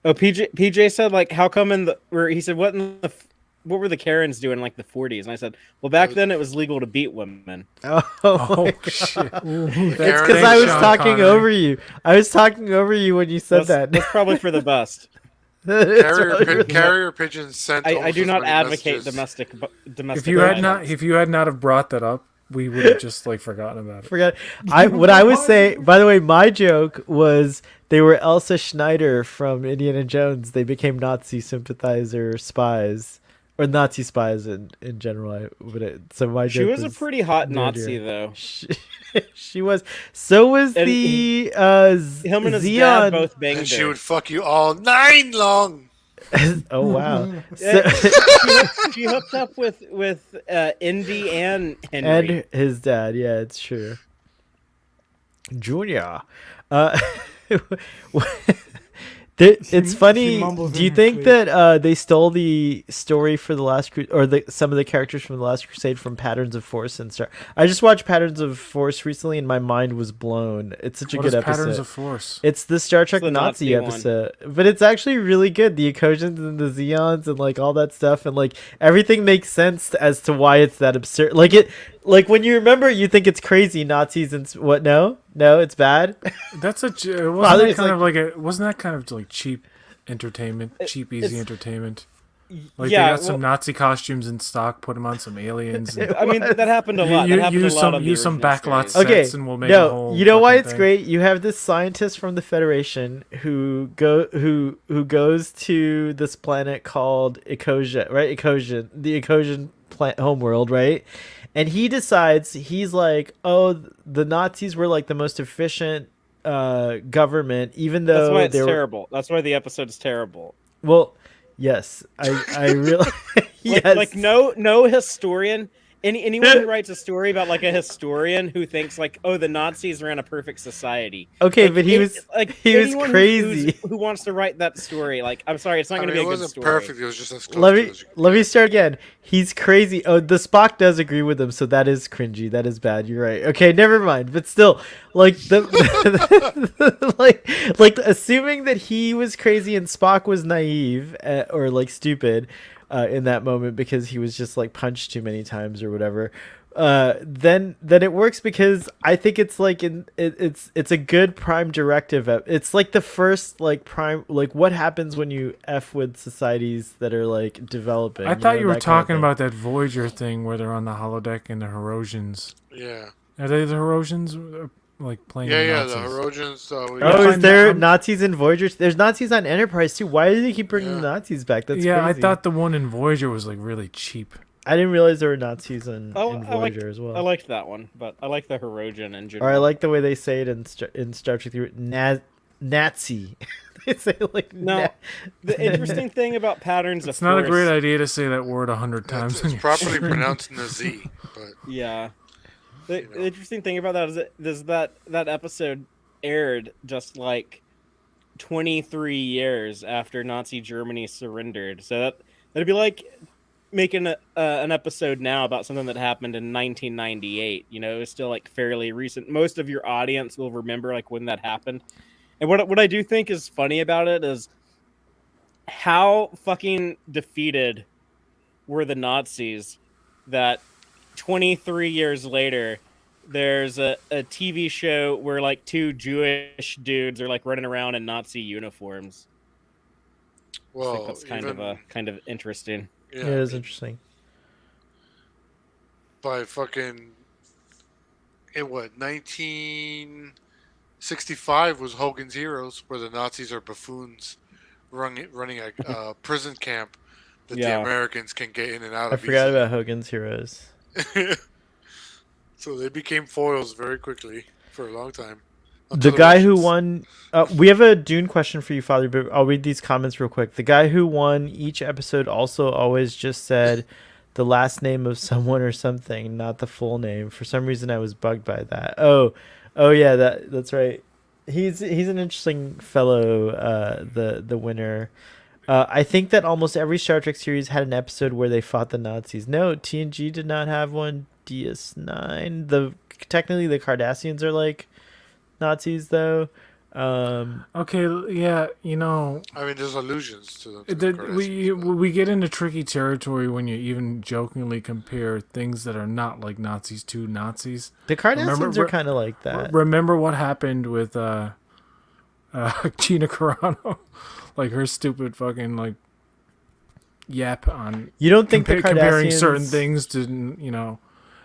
Oh, PJ said like, how come he said what were the Karens doing in like the 40s? And I said, well, back then it was legal to beat women. Oh, Oh my shit! That's Karen because I was Sean talking Connery. over you. I was talking over you when you said That's probably for the best. It's Carrier, really- carrier pigeons sent. I almost do as not many advocate messages. domestic. If you had violence. not have brought that up, we would have just like forgotten about it. Forgot. What I was saying. By the way, my joke was they were Elsa Schneider from Indiana Jones. They became Nazi sympathizer spies, or Nazi spies in general. So my She joke was a pretty hot the Nazi idea. though. She was. So was And the Him and his Xeon. dad both banged And she her. would fuck you all night long. Oh wow. Yeah, So, she hooked up with Indy and Henry. and his dad. Yeah, it's true. Junior. It's she funny. mumbles Do you in her think sleep. that they stole the story for the last some of the characters from the Last Crusade from Patterns of Force and Star? I just watched Patterns of Force recently, and my mind was blown. It's such a What good is episode. Patterns of Force? It's the Star Trek the Nazi Nazi one. episode, but it's actually really good. The Ecosians and the Xeons and like all that stuff, and like everything makes sense as to why it's that absurd. Like when you remember, you think it's crazy Nazis and what? No, it's bad. That's wasn't Father that is kind of like a wasn't that kind of like cheap entertainment, cheap easy it's- entertainment? Like yeah, they got some Nazi costumes in stock, put them on some aliens. And I mean, that happened a lot. That happened use a lot some on the use some original backlot series. Okay, sets, and we'll make a no, whole. you know why fucking it's thing. great? You have this scientist from the Federation who goes to this planet called Ecosia, right? The Ecosian homeworld, right? And he decides he's like, oh, the Nazis were like the most efficient government, even though That's why it's they were terrible. That's why the episode is terrible. well. Yes, I really yes. Like no historian. Anyone who writes a story about like a historian who thinks like, oh, the Nazis ran a perfect society. Okay, Like, but he was anyone crazy. who wants to write that story. Like, I'm sorry, it's not I going mean, to be it a good wasn't story. perfect. It was just as close Let to me as you let me start again. He's crazy. Oh, the Spock does agree with him, so that is cringy. That is bad. You're right. Okay, never mind. But still, like like assuming that he was crazy and Spock was naive or like stupid in that moment because he was just like punched too many times or whatever. Then it works because I think it's like it's a good prime directive. It's like the first like prime like what happens when you f with societies that are like developing. I thought you were that kind of talking thing. about that Voyager thing where they're on the holodeck and the Herosians. Yeah. Are they the Herosians? Like playing the Yeah, the Nazis? Herosians. Oh, Yeah, is there I'm- Nazis in Voyager? There's Nazis on Enterprise too. Why do they keep bringing the Yeah. Nazis back? That's yeah, crazy. I thought the one in Voyager was like really cheap. I didn't realize there were Nazis in I liked, Voyager as well. I liked that one, but I like the Herosian in general. Or I like the way they say it in Star Trek 3, Nazi. They say like No, the interesting thing about patterns It's of not a force, great idea to say that word 100 times. It's, in it's your properly stream. pronounced Nazi, but Yeah. The You know. interesting thing about that is that episode aired just like 23 years after Nazi Germany surrendered. So that'd be like making an episode now about something that happened in 1998. You know, it's still like fairly recent. Most of your audience will remember like when that happened. And what I do think is funny about it is how fucking defeated were the Nazis that 23 years later there's a TV show where like two Jewish dudes are like running around in Nazi uniforms. I Well, think that's kind of interesting. Yeah, it is interesting. By fucking in what 1965 was Hogan's Heroes, where the Nazis are buffoons running a prison camp that the Americans can get in and out I of. forgot about Hogan's Heroes. So they became foils very quickly for a long time. The guy who won... we have a Dune question for you, Father, but I'll read these comments real quick. The guy who won each episode also always just said the last name of someone or something, not the full name. For some reason, I was bugged by that. Oh yeah, that's right. He's an interesting fellow, the winner. I think that almost every Star Trek series had an episode where they fought the Nazis. No, TNG did not have one. DS9. Technically the Cardassians are like Nazis though. Okay, yeah, you know, I mean, there's allusions to them. we get into tricky territory when you even jokingly compare things that are not like Nazis to Nazis. The Cardassians are kind of like that. Remember what happened with Gina Carano, like her stupid fucking like yap on. You don't think the Cardassians comparing certain things to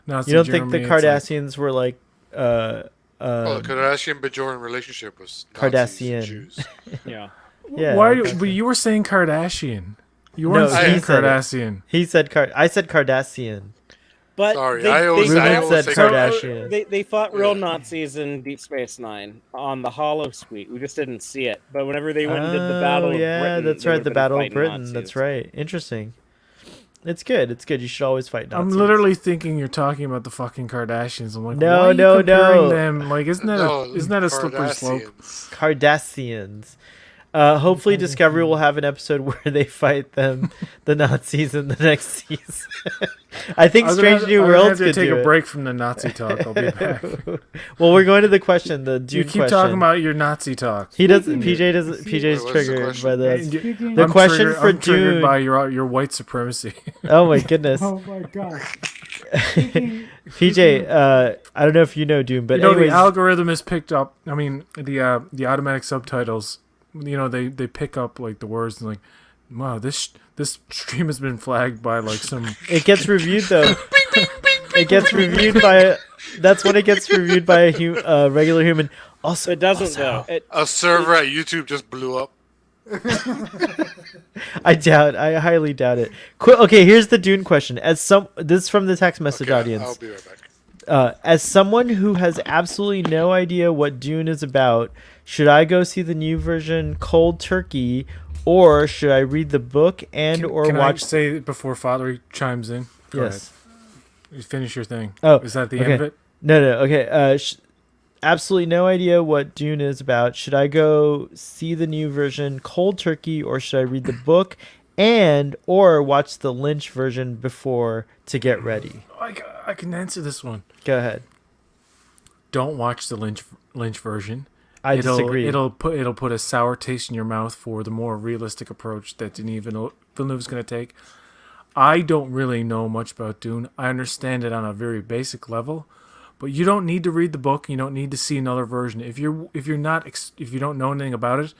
Nazi You don't Germany, think the Cardassians were like the Kardashian-Bajoran relationship was Cardassian Jews. Yeah. Yeah. Why? But you were saying Kardashian. You weren't saying Cardassian. He said I said Cardassian. But sorry, I always said Kardashian. They fought real Nazis in Deep Space Nine on the Hollow Suite. We just didn't see it. But whenever they went and did the Battle of Britain, that's right, the Battle of Britain. Nazis. That's right. Interesting. It's good. It's good. You should always fight Nazis. I'm literally thinking you're talking about the fucking Kardashians. I'm like, no, why are you no, comparing no. them? Like, isn't that a slippery slope? Cardassians. Hopefully Discovery will have an episode where they fight the Nazis in the next season. I think Strange New Worlds could take do a it. break from the Nazi talk. I'll be back. Well, we're going to the question, the Dune You keep question. talking about your Nazi talk. He doesn't. PJ's triggered by this. The I'm question for I'm triggered Dune. by your white supremacy. Oh my goodness. Oh my god. PJ, I don't know if you know Dune, but anyways, the algorithm is picked up. I mean, the automatic subtitles. They pick up like the words and like, wow, this stream has been flagged by like some. It gets reviewed though. It gets reviewed by. That's when it gets reviewed by a regular human. Also, it doesn't though. A server at YouTube just blew up. I highly doubt it. Okay, here's the Dune question. This is from the text message audience. I'll be right back. As someone who has absolutely no idea what Dune is about, should I go see the new version cold turkey, or should I read the book Can watch? I say before Father chimes in? Go Yes. ahead. You finish your thing. Oh, is that the okay. end of it? No. Okay. Absolutely no idea what Dune is about. Should I go see the new version cold turkey, or should I read the book or watch the Lynch version before to get ready? I can answer this one. Go ahead. Don't watch the Lynch version. I disagree. It'll put a sour taste in your mouth for the more realistic approach that Denis Villeneuve's going to take. I don't really know much about Dune. I understand it on a very basic level, but you don't need to read the book. You don't need to see another version. If you don't know anything about it,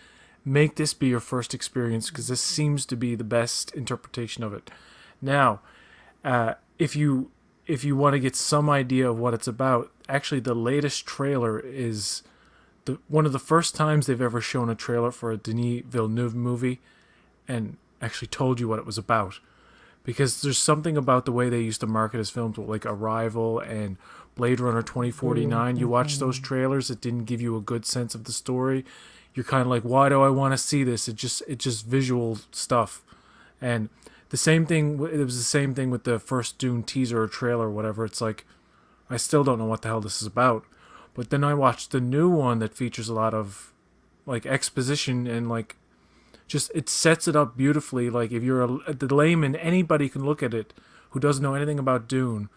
make this be your first experience, because this seems to be the best interpretation of it. Now, if you want to get some idea of what it's about, actually the latest trailer is one of the first times they've ever shown a trailer for a Denis Villeneuve movie and actually told you what it was about. Because there's something about the way they used to market his films, like Arrival and Blade Runner 2049. You watch those trailers, it didn't give you a good sense of the story. You're kind of like, why do I want to see this? It's just visual stuff. And the same thing, it was the same thing with the first Dune teaser or trailer or whatever. It's like, I still don't know what the hell this is about. But then I watched the new one that features a lot of like exposition and like just it sets it up beautifully. Like if you're the layman, anybody can look at it who doesn't know anything about Dune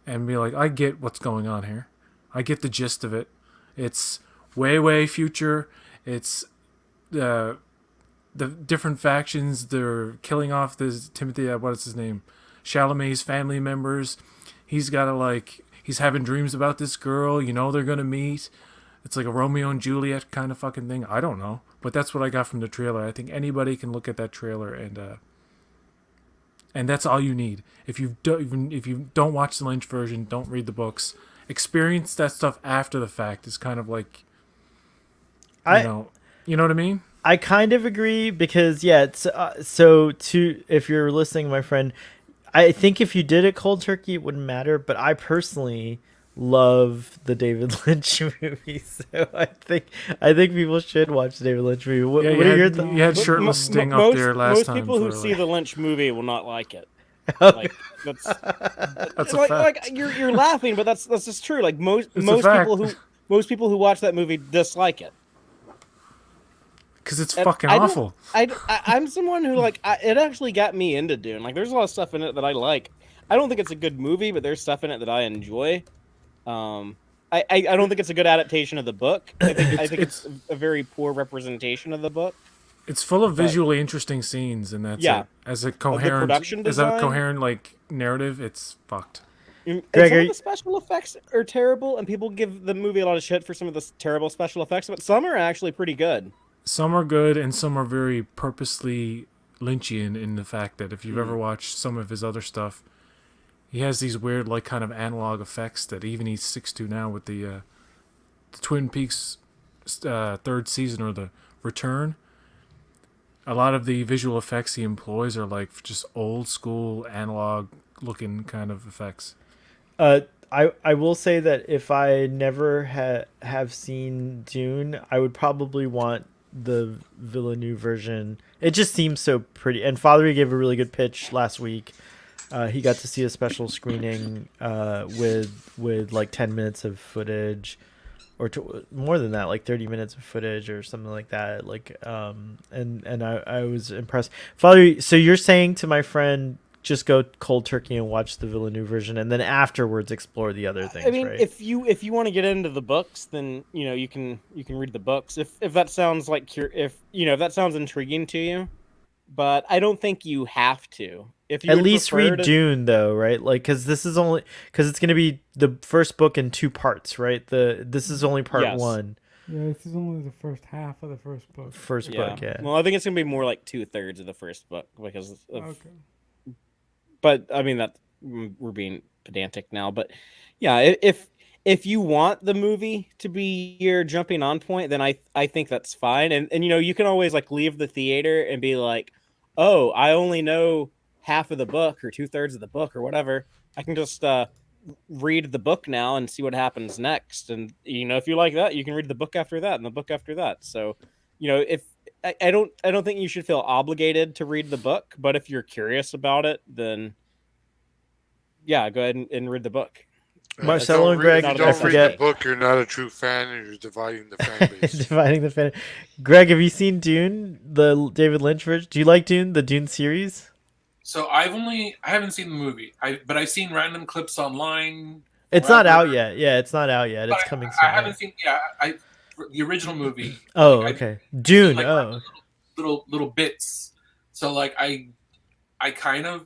and be like, I get what's going on here. I get the gist of it. It's way future. It's the different factions. They're killing off this Timothy. What's his name? Chalamet's family members. He's got to he's having dreams about this girl. You know they're gonna meet. It's like a Romeo and Juliet kind of fucking thing. I don't know, but that's what I got from the trailer. I think anybody can look at that trailer and that's all you need. If you don't watch the Lynch version, don't read the books. Experience that stuff after the fact is kind of like, you know what I mean? I kind of agree because it's if you're listening, my friend, I think if you did it cold turkey, it wouldn't matter. But I personally love the David Lynch movie, so I think people should watch the David Lynch movie. What are your thoughts? You had shirtless Sting up there last time. Most people who for, see the Lynch movie will not like it. Okay. Like that's a fact. Like you're laughing, but that's just true. Like most people who watch that movie dislike it. Because it's fucking awful. I'm someone who it actually got me into Dune. Like there's a lot of stuff in it that I like. I don't think it's a good movie, but there's stuff in it that I enjoy. I don't think it's a good adaptation of the book. I think it's a very poor representation of the book. It's full of visually interesting scenes, and that's it. As a coherent narrative, it's fucked. And some of the special effects are terrible, and people give the movie a lot of shit for some of the terrible special effects, but some are actually pretty good. Some are good, and some are very purposely Lynchian in the fact that if you've ever watched some of his other stuff, he has these weird, kind of analog effects that even he sticks to now with the Twin Peaks third season or the Return. A lot of the visual effects he employs are just old school analog looking kind of effects. I will say that if I never have seen Dune, I would probably want the Villeneuve version. It just seems so pretty. And Father gave a really good pitch last week. He got to see a special screening with 10 minutes of footage. Or more than that, 30 minutes of footage or something like that. And I was impressed. Father, so you're saying to my friend, just go cold turkey and watch the Villeneuve version, and then afterwards explore the other things. I mean, right? if you want to get into the books, then you can read the books. If that sounds if that sounds intriguing to you, but I don't think you have to. If you at least read Dune, though, right? Because this is because it's going to be the first book in 2 parts, right? This is only part 1. Yeah, this is only the first half of the first book. Book, yeah. Well, I think it's going to be more like 2/3 of the first book because of. Okay. But I mean that we're being pedantic now, but yeah, if you want the movie to be your jumping on point, then I think that's fine, and you can always leave the theater and be like, oh, I only know half of the book or 2/3 of the book or whatever. I can just read the book now and see what happens next, and if you like that, you can read the book after that and the book after that. So if I don't think you should feel obligated to read the book, but if you're curious about it, then yeah, go ahead and read the book. Marcelo and Greg, if you don't read the book, you're not a true fan, and you're dividing the fan base. Dividing the fan. Greg, have you seen Dune, the David Lynch version? Do you like Dune, the Dune series? So I haven't seen the movie, but I've seen random clips online. It's not out yet. Yeah, it's not out yet. It's coming soon. I haven't seen. Yeah, the original movie. Oh, okay. Dune. Little bits. So I kind of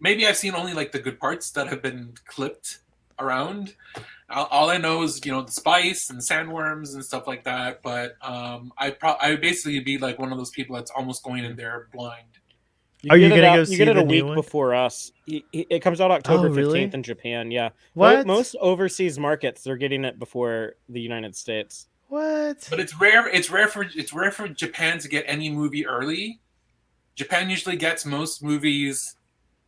maybe I've seen only the good parts that have been clipped around. All I know is the spice and sandworms and stuff like that. But I would basically be one of those people that's almost going in there blind. Are you gonna go see you get it the a week new one? before us. It comes out October 15th in Japan. Yeah. What? Most overseas markets they're getting it before the United States. What? But it's rare. It's rare for Japan to get any movie early. Japan usually gets most movies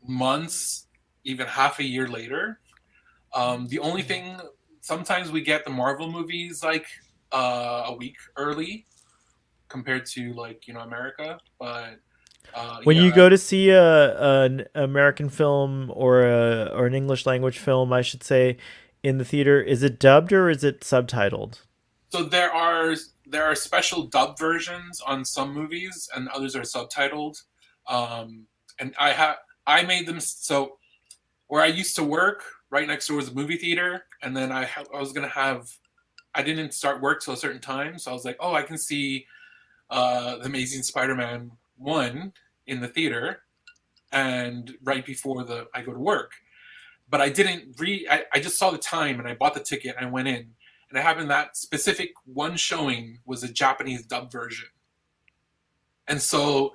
months, even half a year later. The only thing, sometimes we get the Marvel movies a week early compared to America. But when you go to see an American film or an English language film, I should say, in the theater, is it dubbed or is it subtitled? So there are there are special dub versions on some movies, and others are subtitled. And I made them so where I used to work, right next door was a movie theater, and then I was gonna have. I didn't start work till a certain time, so I was like, oh, I can see the Amazing Spider-Man 1 in the theater, and right before I go to work. But I didn't I just saw the time and I bought the ticket and I went in. And it happened that specific one showing was a Japanese dub version. And so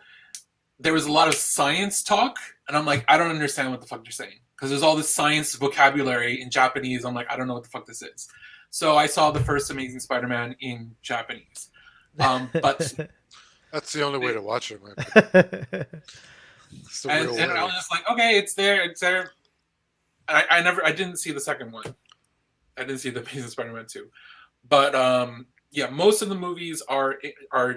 there was a lot of science talk, and I'm like, I don't understand what the fuck they're saying. Because there's all this science vocabulary in Japanese. I'm like, I don't know what the fuck this is. So I saw the first Amazing Spider-Man in Japanese. But That's the only way to watch it, man. It's the and real I way. was just like, okay, it's there. I didn't see the second one. I didn't see the Amazing Spider-Man 2. But yeah, most of the movies are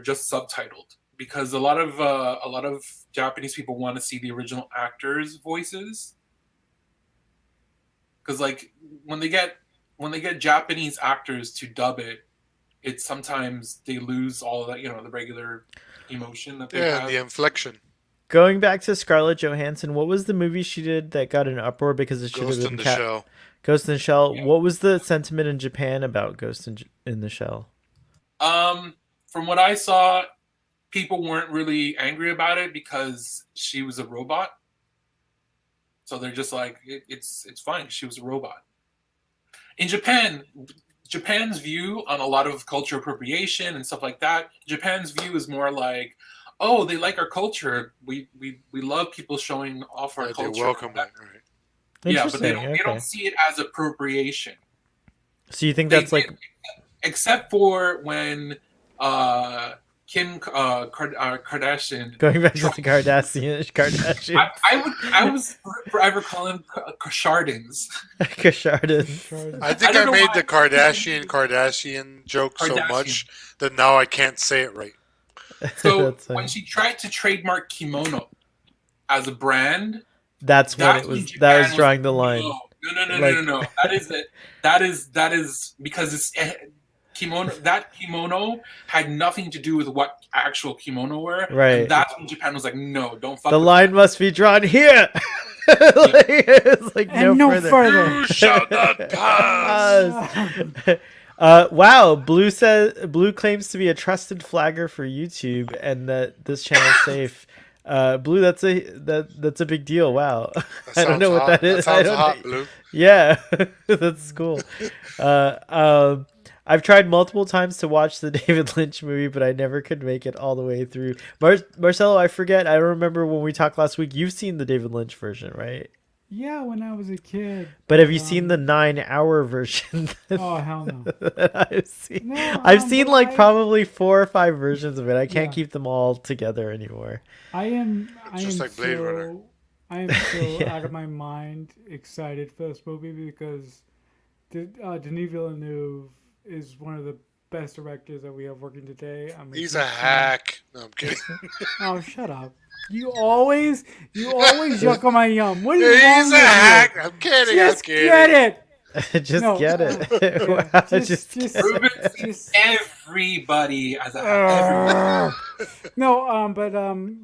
just subtitled because a lot of Japanese people want to see the original actors' voices. Because like when they get Japanese actors to dub it, it's sometimes they lose all of that, the regular emotion that they Yeah, have. the inflection. Going back to Scarlett Johansson, what was the movie she did that got an uproar because it should Ghost have in been the Shell. Ghost in the Shell? Yeah. What was the sentiment in Japan about Ghost in the Shell? From what I saw, people weren't really angry about it because she was a robot. So they're just like, it's fine. She was a robot. In Japan's view on a lot of cultural appropriation and stuff like that, Japan's view is more like, oh, they like our culture. We love people showing off our Yeah, culture. they welcome it, right? Yeah, but they Interesting, don't see it as appropriation. So you think that's like except for when Kim Kardashian. going back to the Kardashian? I was forever calling Kardashians. Kardashian. I think I I, don't know made why. the Kardashian joke so Kardashian. much that now I can't say it right. So That's funny. when she tried to trademark kimono as a brand, That's when it when was. Japan That was drawing the line. No. That is because it's kimono. That kimono had nothing to do with what actual kimono were. Right. And that's when Japan was like, no, don't fuck The with line must be drawn here. It's like And no further. You shall not pass. Wow, Blue claims to be a trusted flagger for YouTube and that this channel is safe. Blue, that's a big deal. Wow. I don't know what that is. That sounds hot, Blue. Yeah, that's cool. I've tried multiple times to watch the David Lynch movie, but I never could make it all the way through. Marcelo, I forget. I remember when we talked last week. You've seen the David Lynch version, right? Yeah, when I was a kid. But have you seen the 9-hour version? Oh, hell no. that I've seen. No, I've seen but like probably 4 or 5 versions of it. I can't Yeah. keep them all together anymore. I am Just like Blade Runner. I am so Yeah. out of my mind excited for this movie because Denis Villeneuve is one of the best directors that we have working today. He's a hack. No, I'm kidding. Oh, shut up! You always yuck on my yum. What is wrong He's with a you? hack. I'm kidding. Just I'm kidding. get it. Just No, get it. yeah, Wow, just- just Ruben just- sees everybody as a everybody. No,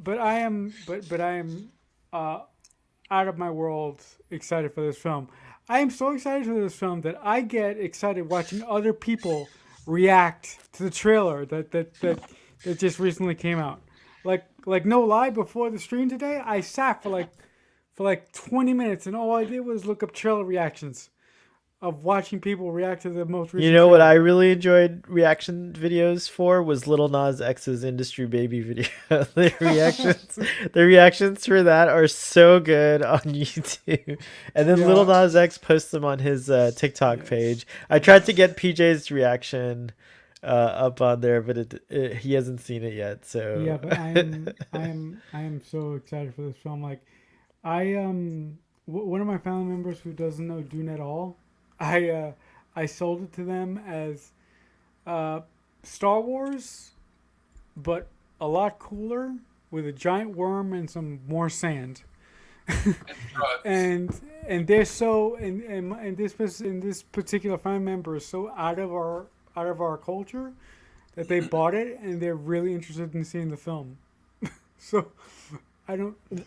but I am out of my world excited for this film. I am so excited for this film that I get excited watching other people react to the trailer that just recently came out. Like no lie, before the stream today, I sat for like 20 minutes and all I did was look up trailer reactions of watching people react to the most recent You know what trailer. I really enjoyed reaction videos for was Lil Nas X's Industry Baby video. The reactions for that are so good on YouTube. And then Lil Yeah. Nas X posts them on his TikTok page. I tried to get PJ's reaction up on there, but he hasn't seen it yet. So Yeah, but I am so excited for this film. Like, one of my family members who doesn't know Dune at all, I sold it to them as Star Wars, but a lot cooler with a giant worm and some more sand. and they're so and this particular family member is so out of our culture that they bought it and they're really interested in seeing the film. So I don't. The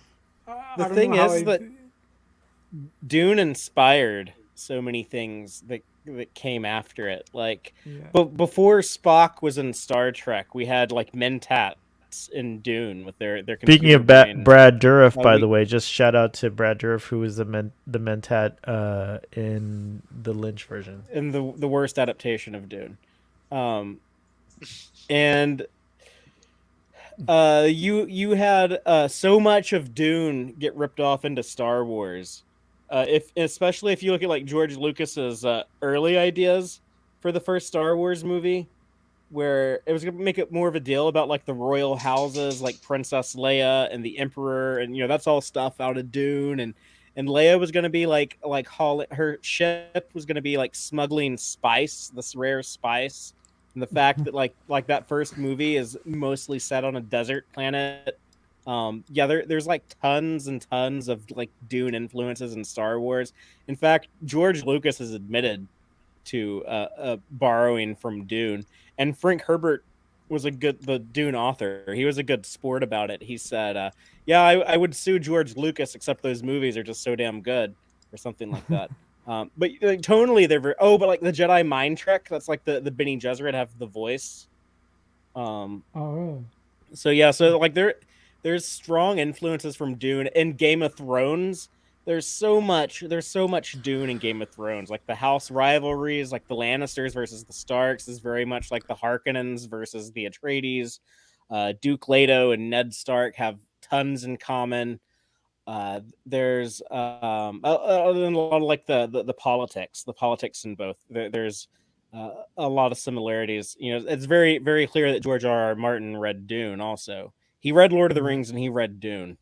I don't thing know how is that Dune inspired so many things that came after it. Like, Yeah. but before Spock was in Star Trek, we had like Mentats in Dune with their Speaking computer of brain. Brad Dourif, by we- the way, just shout out to Brad Dourif, who was the Mentat in the Lynch version. in the worst adaptation of Dune. And you had so much of Dune get ripped off into Star Wars. If especially if you look at like George Lucas's early ideas for the first Star Wars movie, where it was gonna make it more of a deal about like the royal houses, like Princess Leia and the Emperor, and that's all stuff out of Dune, and Leia was gonna be like her ship was gonna be like smuggling spice, this rare spice, and the fact that like that first movie is mostly set on a desert planet. There's like tons and tons of like Dune influences in Star Wars. In fact, George Lucas has admitted to borrowing from Dune, and Frank Herbert was the Dune author. He was a good sport about it. He said, "Yeah, I would sue George Lucas, except those movies are just so damn good," or something like that. But like, tonally, they're but like the Jedi mind trick. That's like the Bene Gesserit have the voice. Oh, really? So yeah, so like there's strong influences from Dune and Game of Thrones. There's so much Dune in Game of Thrones. Like the house rivalries, like the Lannisters versus the Starks is very much like the Harkonnens versus the Atreides. Duke Leto and Ned Stark have tons in common. There's other than a lot of like the politics in both. There's a lot of similarities. It's very very clear that George R. R. Martin read Dune. Also, he read Lord of the Rings and he read Dune.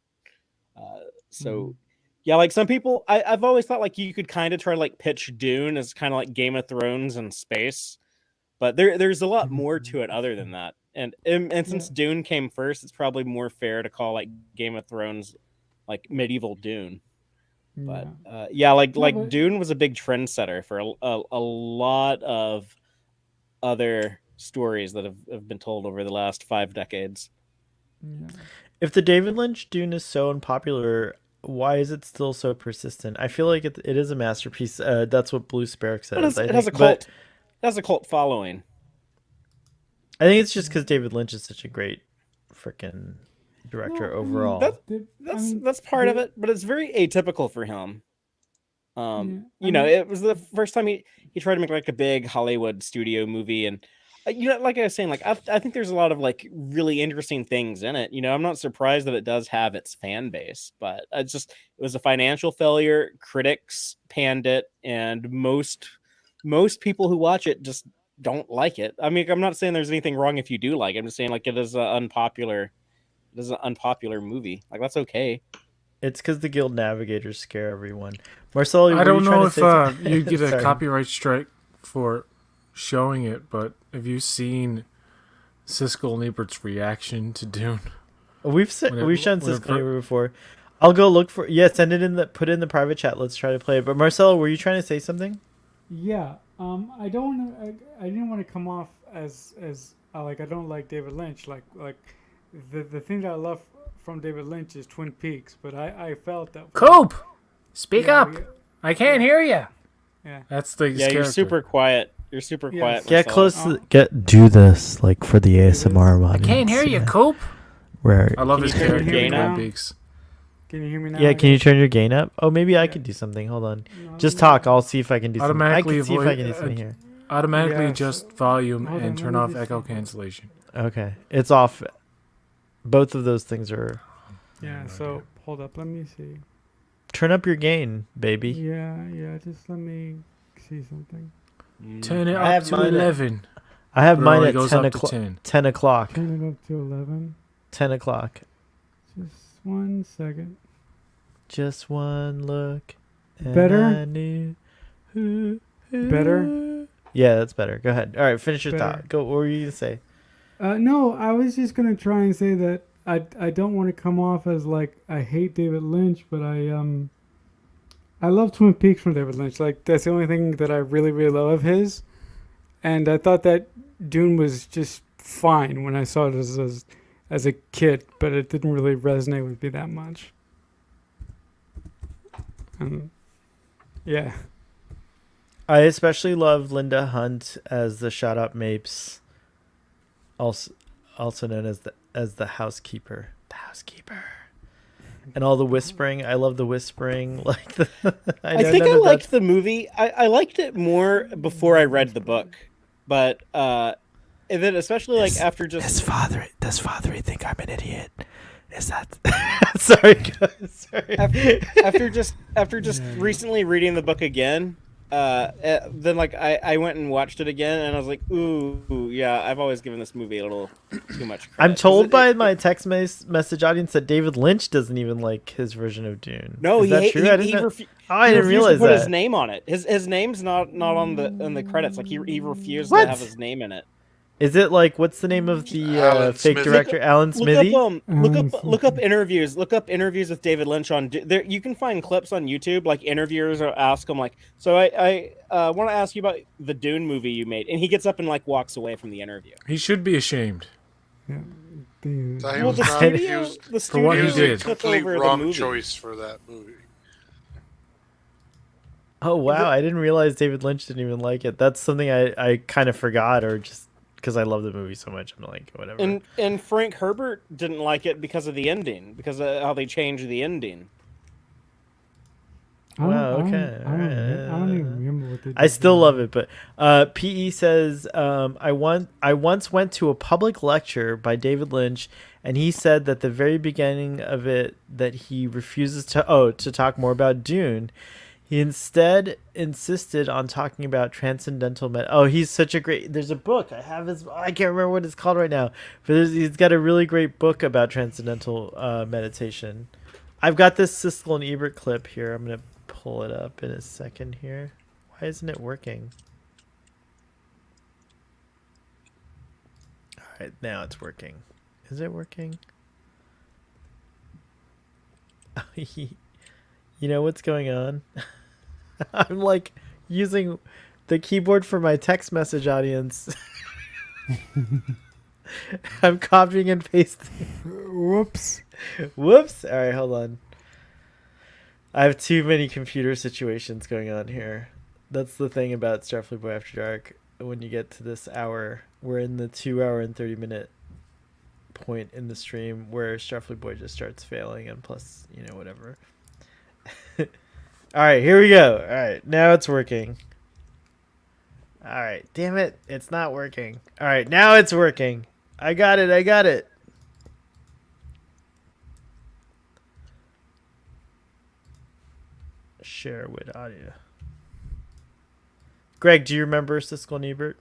So yeah, like some people, I've always thought like you could kind of try to like pitch Dune as kind of like Game of Thrones in space, but there's a lot more to it other than that. And since Dune came first, it's probably more fair to call like Game of Thrones like medieval Dune. But like Dune was a big trendsetter for a lot of other stories that have been told over the last 5 decades. Yeah. If the David Lynch Dune is so unpopular, why is it still so persistent? I feel like it is a masterpiece. That's what Blue Sparrow says. It has a cult. It has a cult following. I think it's just because David Lynch is such a great freaking director overall. That's part of it, but it's very atypical for him. It was the first time he tried to make like a big Hollywood studio movie, and like I was saying, like I think there's a lot of like really interesting things in it. I'm not surprised that it does have its fan base, but it was a financial failure. Critics panned it, and most people who watch it just don't like it. I mean, I'm not saying there's anything wrong if you do like it. I'm just saying like it is an unpopular movie. Like that's okay. It's because the Guild Navigators scare everyone. Marcelo, I don't know if you get a copyright strike for showing it, but have you seen Siskel and Ebert's reaction to Dune? We've shown Siskel and Ebert before. I'll go look for send it put it in the private chat. Let's try to play it. But Marcelo, were you trying to say something? Yeah. I didn't want to come off as like I don't like David Lynch. Like the thing that I love from David Lynch is Twin Peaks, but I felt that. Cope, speak up! I can't hear you. Yeah, that's the You're super quiet. You're super quiet. Get close. Do this like for the ASMR audience. I can't hear you, Cope. Where I love his character. Can you hear me now? Yeah, can you turn your gain up? Oh, maybe I could do something. Hold on. Just talk. I'll see if I can do something. I can see if I can do something here. Automatically adjust volume and turn off echo cancellation. Okay, it's off. Both of those things are. Yeah. So hold up. Let me see. Turn up your gain, baby. Yeah. Just let me see something. Turn it up to 11. I have mine at 10 o'clock. 10 o'clock. Turn it up to 11. 10 o'clock. Just 1 second. Just one look. Better? Better? Yeah, that's better. Go ahead. All right, finish your thought. Go. What were you going to say? No, I was just going to try and say that I don't want to come off as like I hate David Lynch, but I love Twin Peaks from David Lynch. Like that's the only thing that I really really love of his. And I thought that Dune was just fine when I saw it as a kid, but it didn't really resonate with me that much. Yeah. I especially love Linda Hunt as the Shut Up Mapes, also known as the housekeeper. The housekeeper. And all the whispering. I love the whispering. Like I think I liked the movie. I liked it more before I read the book, but and then especially like after just does father think I'm an idiot? Is that sorry guys, sorry. After just recently reading the book again, then like I went and watched it again, and I was like, ooh, yeah, I've always given this movie a little too much credit. I'm told by my text message audience that David Lynch doesn't even like his version of Dune. No, is that true? I didn't realize to put that. his name on it. His name's not on the credits. Like he refused What? to have his name in it. Is it like what's the name of the fake Smithy. director, Alan Smithy? Look up interviews. Look up interviews with David Lynch on there. You can find clips on YouTube. Like interviewers will ask him, like, "So I want to ask you about the Dune movie you made," and he gets up and like walks away from the interview. He should be ashamed. Yeah. So he Well, was the not, studio, he was, the For what he studio did. took complete over the wrong movie. choice for that movie. Oh wow, I didn't realize David Lynch didn't even like it. That's something I kind of forgot, or just because I love the movie so much, I'm like, whatever. And Frank Herbert didn't like it because of the ending, because of how they changed the ending. Wow, okay, I don't even remember what they did. I still love it, but PE says I once went to a public lecture by David Lynch, and he said that the very beginning of it that he refuses to talk more about Dune. He instead insisted on talking about transcendental he's such a great. There's a book I have I can't remember what it's called right now, but he's got a really great book about transcendental meditation. I've got this Siskel and Ebert clip here. I'm gonna pull it up in a second here. Why isn't it working? All right, now it's working. Is it working? You know what's going on? I'm like using the keyboard for my text message audience. I'm copying and pasting. Whoops. Whoops. All right, hold on. I have too many computer situations going on here. That's the thing about Starfleet Boy After Dark. When you get to this hour, we're in the 2 hour and 30-minute point in the stream where Starfleet Boy just starts failing, and plus, whatever. All right, here we go. All right, now it's working. All right, damn it, it's not working. All right, now it's working. I got it. Share with audio. Greg, do you remember Siskel and Ebert?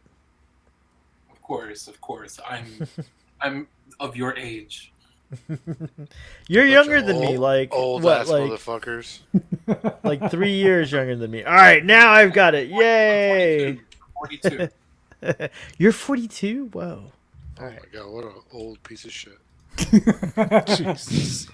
Of course. I'm of your age. You're younger than me, like old what, ass like motherfuckers. like 3 years younger than me. All right, now I've got it. Yay! 42. You're 42? Whoa. Oh my god, what an old piece of shit. Jesus.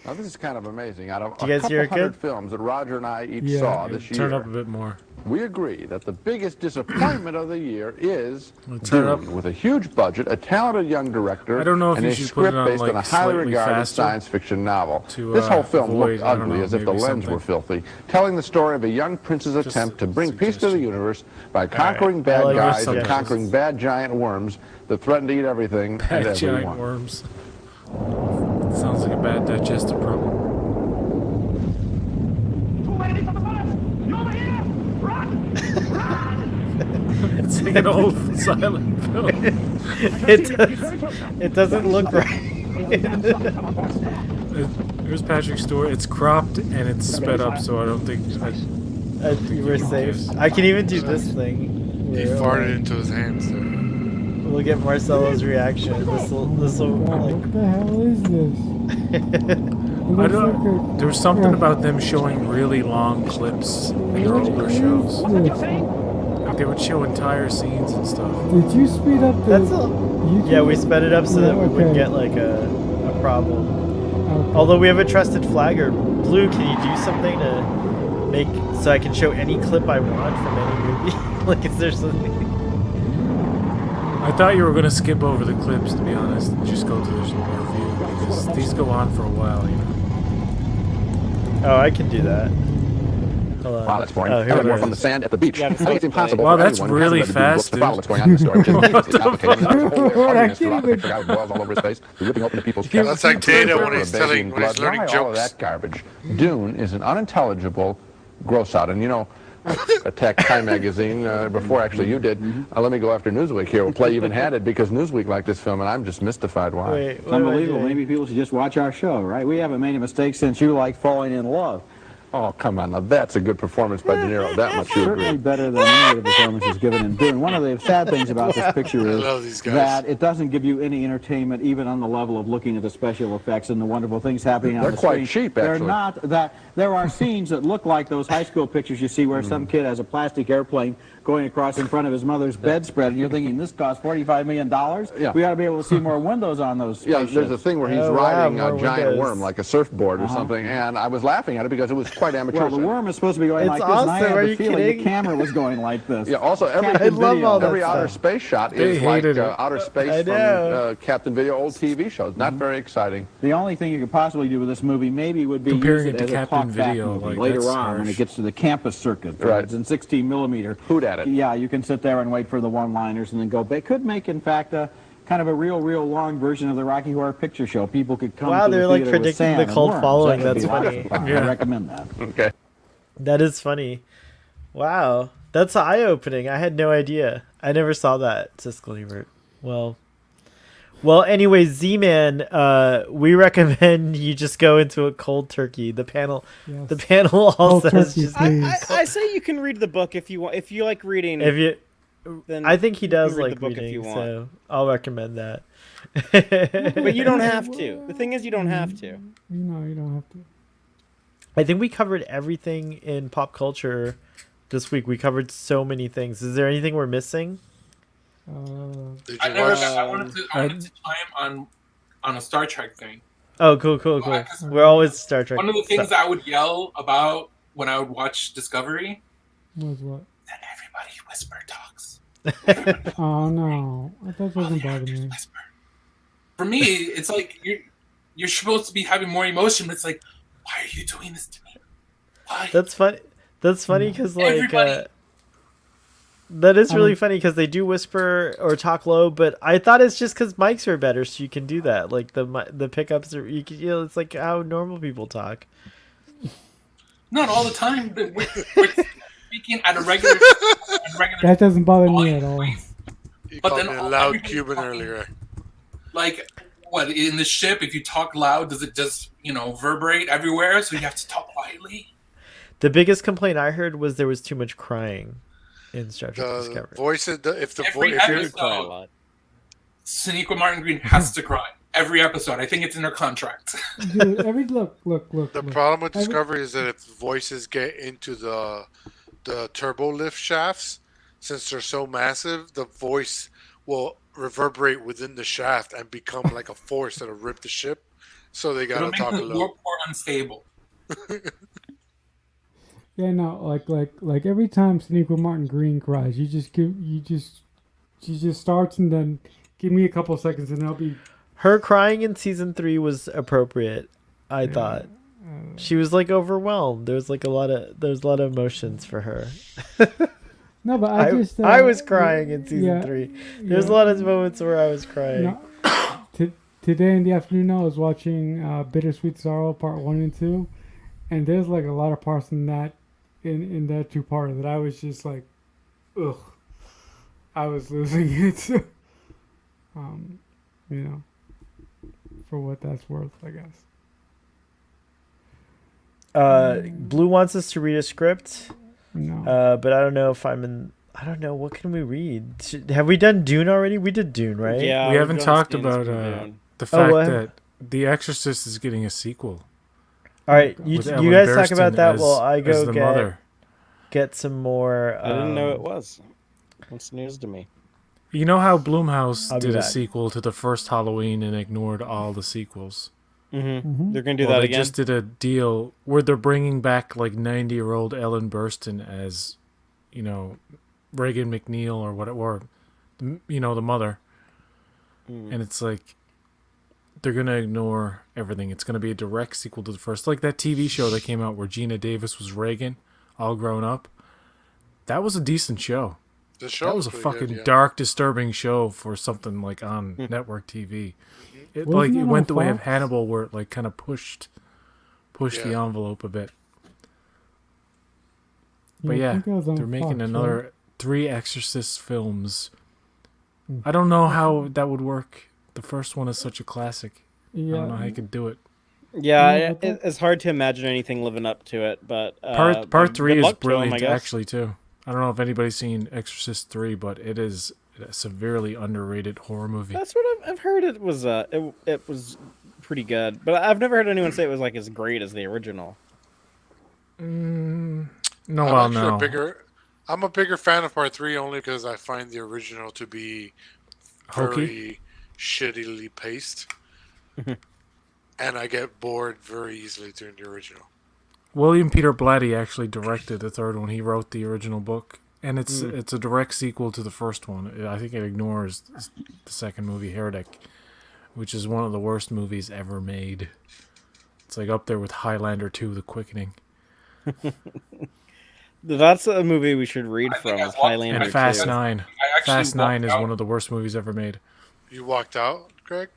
Now this is kind of amazing. Out of Do you a guys hear couple it hundred good? films that Roger and I each Yeah. saw this year, Turn up a bit more. we agree that the biggest disappointment of the year is Turn up. Dune, with a huge budget, a talented young director, I don't know if and you a should put it script on, based like, on a highly slightly regarded faster science fiction novel. to, This whole film avoid, looked I don't ugly, know, as if the maybe lens something. were filthy, telling the story of a young prince's Just attempt to a bring peace to the suggestion. universe by conquering bad I like your guys and suggestions. conquering bad giant worms that threaten to eat everything and Bad giant everyone. worms. Sounds like a bad digestive problem. It's like an old silent film. It doesn't look right. Here's Patrick's story. It's cropped and it's sped up, so I don't think. I think we're safe. I can even do this thing. He where, farted into his hands there. We'll get Marcelo's reaction. This will like. What the hell is this? I don't. There was something about them showing really long clips in their older shows. Like they would show entire scenes and stuff. Did you speed up the That's a. YouTube? Yeah, we sped it up so that we wouldn't Okay. get like a problem. Okay. Although we have a trusted flagger. Blue, can you do something to make so I can show any clip I want from any movie? Like, is there something? I thought you were going to skip over the clips, to be honest, and just go to the review, because these go on for a while, you know. Oh, I can do that. Hold on. Wow, that's boring. Oh, here More it from the is. sand at the beach. Yeah, I think it's impossible Wow, for that's anyone who really hasn't read the books fast, to follow dude. what's going on in the story. Just because it's complicated. There's a whole I argument can't throughout. even- The guy with boils all over his face, ripping open the people's chest. That's like Data when River, he's baby telling and when he's blood. learning Why all of jokes. that garbage? Dune is an unintelligible gross out, and you know. Attacked Time magazine before actually you did. Let me go after Newsweek here. We'll play even-handed because Newsweek liked this film, and I'm just mystified why. Wait, It's what am I unbelievable. doing? Maybe people should just watch our show, right? We haven't made a mistake since you like falling in love. Oh, come on. Now, that's a good performance by De Niro. That much you Certainly agree. better than any of the performances given in Dune. One of the sad things about this picture I is love these guys. that it doesn't give you any entertainment, even on the level of looking at the special effects and the wonderful things happening on They're the quite screen. cheap, They're actually. not that. There are scenes that look like those high school pictures you see where some kid has a plastic airplane going across in front of his mother's bedspread, and you're thinking, this costs $45 million? Yeah. We ought to be able to see more windows on those Yeah, spaceships. there's a thing where he's Oh, wow, riding more a giant windows. worm, like a surfboard or something, and I was laughing at it because it was quite amateur. Well, the worm is supposed to be going It's like this, and I awesome. had Are the you feeling kidding? the camera was going like this. Yeah, also I Captain love Video. all that every outer stuff. space shot They is like hated it. outer I space from know. Captain Video old TV shows. Not very exciting. The only thing you could possibly do with this movie maybe would be Comparing use it it to as a Captain talk-back Video, movie like, later that's on when harsh. it gets to the campus circuit. Right. It's in 16 millimeter. Hoot at it. Yeah, you can sit there and wait for the one-liners and then go. They could make, in fact, a kind of a real long version of the Rocky Horror Picture Show. People could come Wow, to the they're, like, theater with predicting sand the and cult worms. following. That would That's be lots funny. of fun. Yeah. I recommend that. Okay. That is funny. Wow. That's eye-opening. I had no idea. I never saw that, Siskel and Ebert. Well, anyway, Z-Man, we recommend you just go into a cold turkey. The panel Yes. the panel all Cold says turkey, just please. I say you can read the book if you want. If you like reading, if you then I think he you can does read the like book if reading, you want. so I'll recommend that. But you don't have to. The thing is, you don't have to. You don't have to. I think we covered everything in pop culture this week. We covered so many things. Is there anything we're missing? Did I you never. watch? I wanted to chime on a Star Trek thing. Oh, cool. We're always Star Trek. One of the things I would yell about when I would watch Discovery, Was what? that everybody whisper talks. Oh no, that doesn't bother me. Whisper. For me, it's like you're supposed to be having more emotion, but it's like, why are you doing this to me? Why? That's funny. That's funny because like Everybody- that is really funny because they do whisper or talk low. But I thought it's just because mics are better, so you can do that. Like the pickups are it's like how normal people talk. Not all the time, but we're speaking at a regular. That doesn't bother me volume at all. voice. You But called then me a all- loud everybody's Cuban talking. earlier. Like, what, in the ship, if you talk loud, does it just, reverberate everywhere? So you have to talk quietly? The biggest complaint I heard was there was too much crying in Star Trek The Discovery. voices, if the Every voice, if you're, episode, Sonequa Martin Green has to cry. Every episode. I think it's in her contract. Dude, look. the problem with Discovery is that if voices get into the turbo lift shafts, since they're so massive, the voice will reverberate within the shaft and become like a force that'll rip the ship. So they It'll gotta make talk a the little. warp core unstable. Yeah, no, like every time Sonequa Martin Green cries, she just starts and then give me a couple seconds and I'll be. Her crying in season 3 was appropriate. I thought she was like overwhelmed. There's a lot of emotions for her. No, but I was crying in season 3. There's a lot of moments where I was crying. No, today in the afternoon, I was watching Bittersweet Sorrow Part 1 and 2, and there's like a lot of parts in that in that two-parter that I was just like, ugh, I was losing it. For what that's worth, I guess. Blue wants us to read a script. No. But I don't know if I'm in. I don't know. What can we read? Have we done Dune already? We did Dune, right? Yeah, we we've haven't done talked scenes about from Dune. the fact what? that The Exorcist is getting a sequel. All right, you with guys Ellen talk about Burstyn that as- while I as go the mother. get some more. I didn't know it was. That's news to me. You know how Blumhouse I'll be did a back. sequel to the first Halloween and ignored all the sequels? Mm-hmm. They're gonna do Well, that they again. just did a deal where they're bringing back like 90-year-old Ellen Burstyn as, Reagan McNeil or what it were. you know, the mother. And it's like they're gonna ignore everything. It's gonna be a direct sequel to the first, like that TV show that came out where Gina Davis was Reagan, all grown up. That was a decent show. The show That was a pretty fucking good, yeah. dark, disturbing show for something like on network TV. It Wasn't like it it on went the way of Fox? Hannibal, where it like kind of pushed the Yeah. envelope a bit. But I yeah, think it was on they're making Fox, another right? 3 Exorcist films. I don't know how that would work. The first one is such a classic. I don't know how you could do it. Yeah, Yeah, but it's hard to imagine anything living up to it. But Part 3 good is luck to 'em, I brilliant, guess. actually, too. I don't know if anybody's seen Exorcist 3, but it is a severely underrated horror movie. That's what I've heard. It was it was pretty good, but I've never heard anyone say it was like as great as the original. No, I'm well, actually no. I'm a bigger fan of part 3 only because I find the original to be Hokey? very shittily paced, and I get bored very easily during the original. William Peter Blatty actually directed the third one. He wrote the original book, and it's a direct sequel to the first one. I think it ignores the second movie, Heretic, which is one of the worst movies ever made. It's like up there with Highlander 2, The Quickening. That's a movie we should read I think from. I Is watched- Highlander And Fast 2. 9. I actually Fast 9 is walked one out. of the worst movies ever made. You walked out, Greg?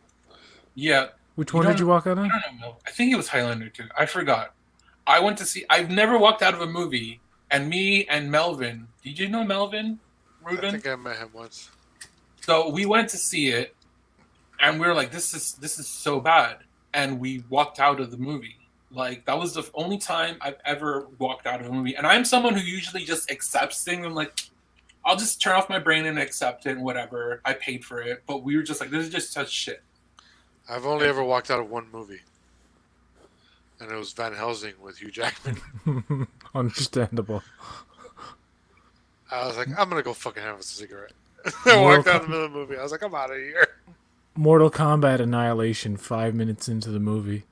Yeah. Which one did you walk out on? I don't know. I think it was Highlander 2. I forgot. I went to see. I've never walked out of a movie, and me and Melvin. Did you know Melvin? I Ruben? think I met him once. So we went to see it, and we were like, "This is so bad," and we walked out of the movie. Like that was the only time I've ever walked out of a movie. And I'm someone who usually just accepts things. I'm like, I'll just turn off my brain and accept it, and whatever. I paid for it, but we were just like, "This is just such shit." I've only ever walked out of one movie, and it was Van Helsing with Hugh Jackman. Understandable. I was like, I'm gonna go fucking have a cigarette. I walked out in the middle of the movie. I was like, I'm out of here. Mortal Kombat Annihilation, 5 minutes into the movie.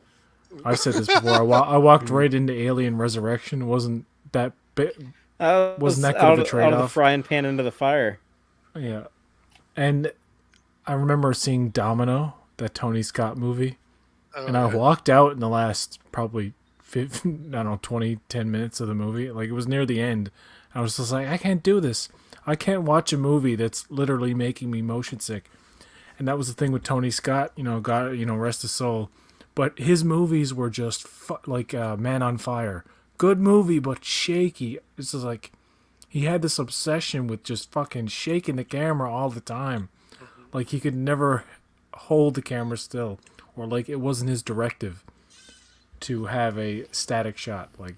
I've said this before. I walked right into Alien Resurrection. Wasn't that bit? Wasn't that good of a out of the trade-off? frying pan into the fire? Yeah. And I remember seeing Domino, that Tony Scott movie, and I walked out in the last probably 10 minutes of the movie. Like, it was near the end. I was just like, I can't do this. I can't watch a movie that's literally making me motion sick. And that was the thing with Tony Scott, God, rest his soul. But his movies were just like Man on Fire. Good movie, but shaky. It's just like he had this obsession with just fucking shaking the camera all the time. Like he could never hold the camera still, or like it wasn't his directive to have a static shot. Like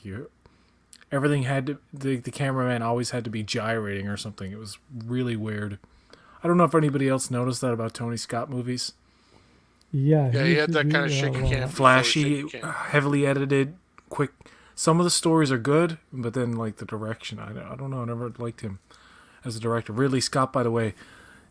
everything had to, the cameraman always had to be gyrating or something. It was really weird. I don't know if anybody else noticed that about Tony Scott movies. Yeah, Yeah, he had that kind of shaky cam. Flashy, heavily edited, quick. Some of the stories are good, but then like the direction, I don't know. I never liked him as a director. Ridley Scott, by the way,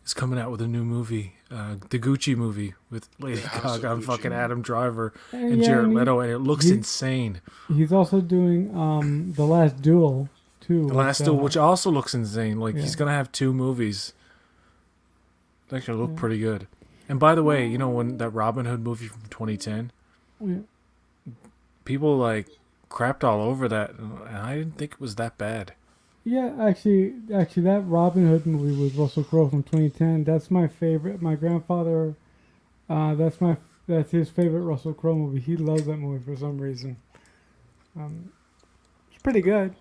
is coming out with a new movie, the Gucci movie with Lady Gaga and fucking Adam Driver and Jared Leto, and it looks insane. He's also doing The Last Duel too. The Last Duel, which also looks insane. Like he's gonna have 2 movies. That could look pretty good. And by the way, when that Robin Hood movie from 2010, people like crapped all over that, and I didn't think it was that bad. Yeah, actually, that Robin Hood movie with Russell Crowe from 2010. That's my favorite. My grandfather, that's his favorite Russell Crowe movie. He loves that movie for some reason. It's pretty good.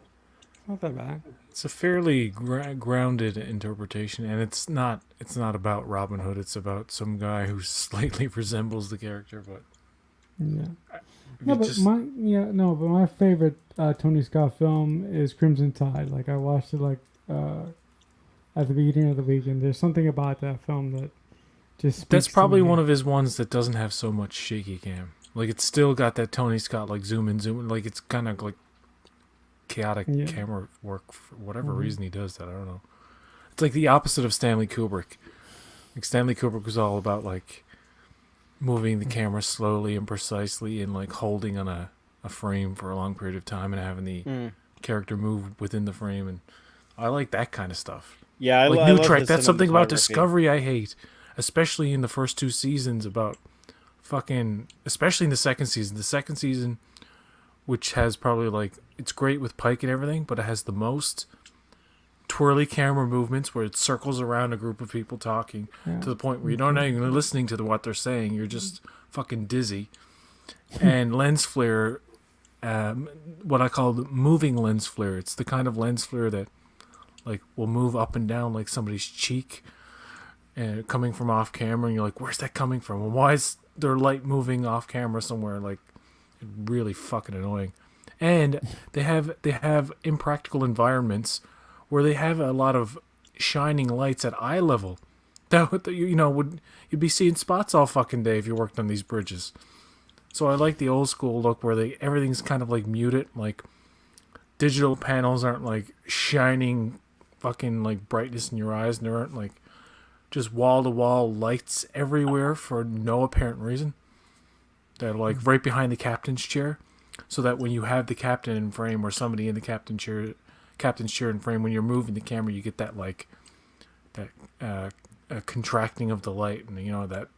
It's not that bad. It's a fairly grounded interpretation, and it's not about Robin Hood. It's about some guy who slightly resembles the character, but yeah. But my favorite Tony Scott film is Crimson Tide. Like I watched it at the beginning of the weekend. There's something about that film that just speaks that's probably to me. one of his ones that doesn't have so much shaky cam. Like it's still got that Tony Scott like zoom in. Like it's kind of like chaotic camera work for whatever reason he does that. I don't know. It's like the opposite of Stanley Kubrick. Like Stanley Kubrick was all about like moving the camera slowly and precisely and like holding on a frame for a long period of time and having the character move within the frame, and I like that kind of stuff. Yeah, I, Like I New love Trek, the that's something about cinematography. Discovery I hate, especially in the first 2 seasons. About fucking, especially in the second season. The second season, which has probably like it's great with Pike and everything, but it has the most twirly camera movements where it circles around a group of people talking to the point where you're not even listening to what they're saying. You're just fucking dizzy. And lens flare, what I call the moving lens flare. It's the kind of lens flare that like will move up and down like somebody's cheek and coming from off camera, and you're like, where's that coming from? And why is their light moving off camera somewhere? Like, really fucking annoying. And they have impractical environments where they have a lot of shining lights at eye level. That would you'd be seeing spots all fucking day if you worked on these bridges. So I like the old school look where everything's kind of like muted, like digital panels aren't like shining fucking like brightness in your eyes, and there aren't like just wall to wall lights everywhere for no apparent reason. They're like right behind the captain's chair, so that when you have the captain in frame or somebody in the captain's chair in frame, when you're moving the camera, you get that like that contracting of the light, and that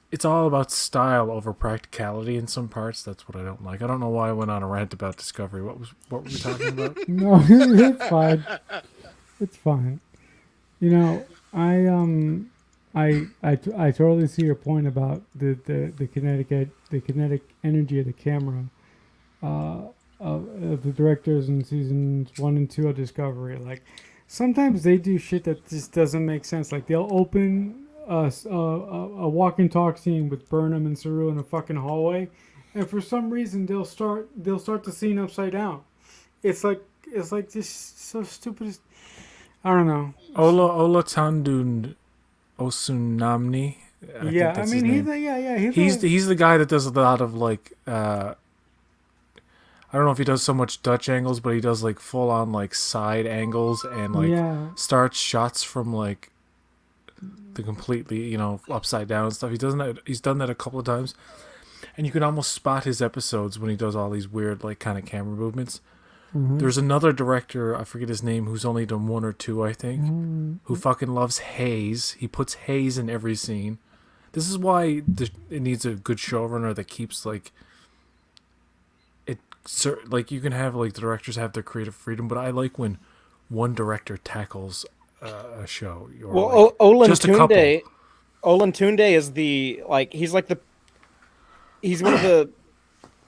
it's all about style over practicality in some parts. That's what I don't like. I don't know why I went on a rant about Discovery. What were we talking about? No, it's fine. It's fine. I totally see your point about the kinetic energy of the camera of the directors in seasons 1 and 2 of Discovery. Like sometimes they do shit that just doesn't make sense. Like they'll open a walk and talk scene with Burnham and Saru in a fucking hallway, and for some reason they'll start the scene upside down. It's like just so stupid. I don't know. Ola Tandun Osunamni. Yeah, I mean he's the guy that does a lot of like I don't know if he does so much Dutch angles, but he does like full on like side angles and like starts shots from like the completely upside down stuff. He's done that a couple of times, and you can almost spot his episodes when he does all these weird like kind of camera movements. Mm-hmm. There's another director, I forget his name, who's only done 1 or 2, I think, who fucking loves haze. He puts haze in every scene. This is why it needs a good showrunner that keeps like it. Like you can have like the directors have their creative freedom, but I like when one director tackles a show. Well, Olan Tunde is the he's one of the.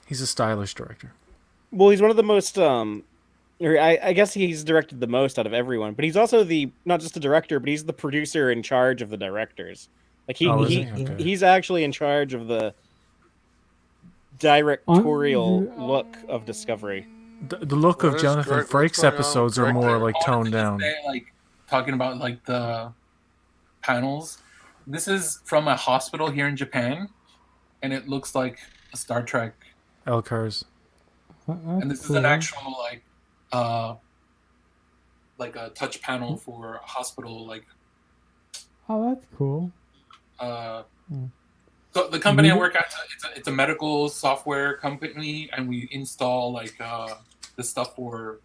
He's a stylish director. Well, he's one of the most. I guess he's directed the most out of everyone, but he's also not just the director, but he's the producer in charge of the directors. Like he's actually in charge of the directorial look of Discovery. The look of Jonathan Frakes episodes are more like toned down. Like talking about like the panels. This is from a hospital here in Japan, and it looks like a Star Trek. Elcars. And this is an actual like a touch panel for a hospital. Like, oh, that's cool. So the company I work at, it's a medical software company, and we install like the stuff for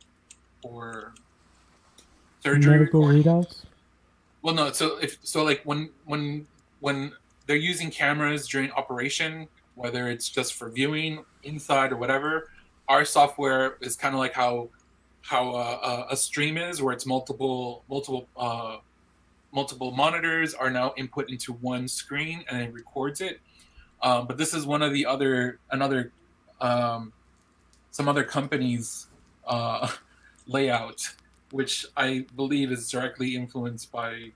surgery. Medical readouts. Well, no. So like when they're using cameras during operation, whether it's just for viewing inside or whatever. Our software is kind of like how a stream is, where it's multiple monitors are now input into one screen and it records it. But this is one of the some other companies' layout, which I believe is directly influenced by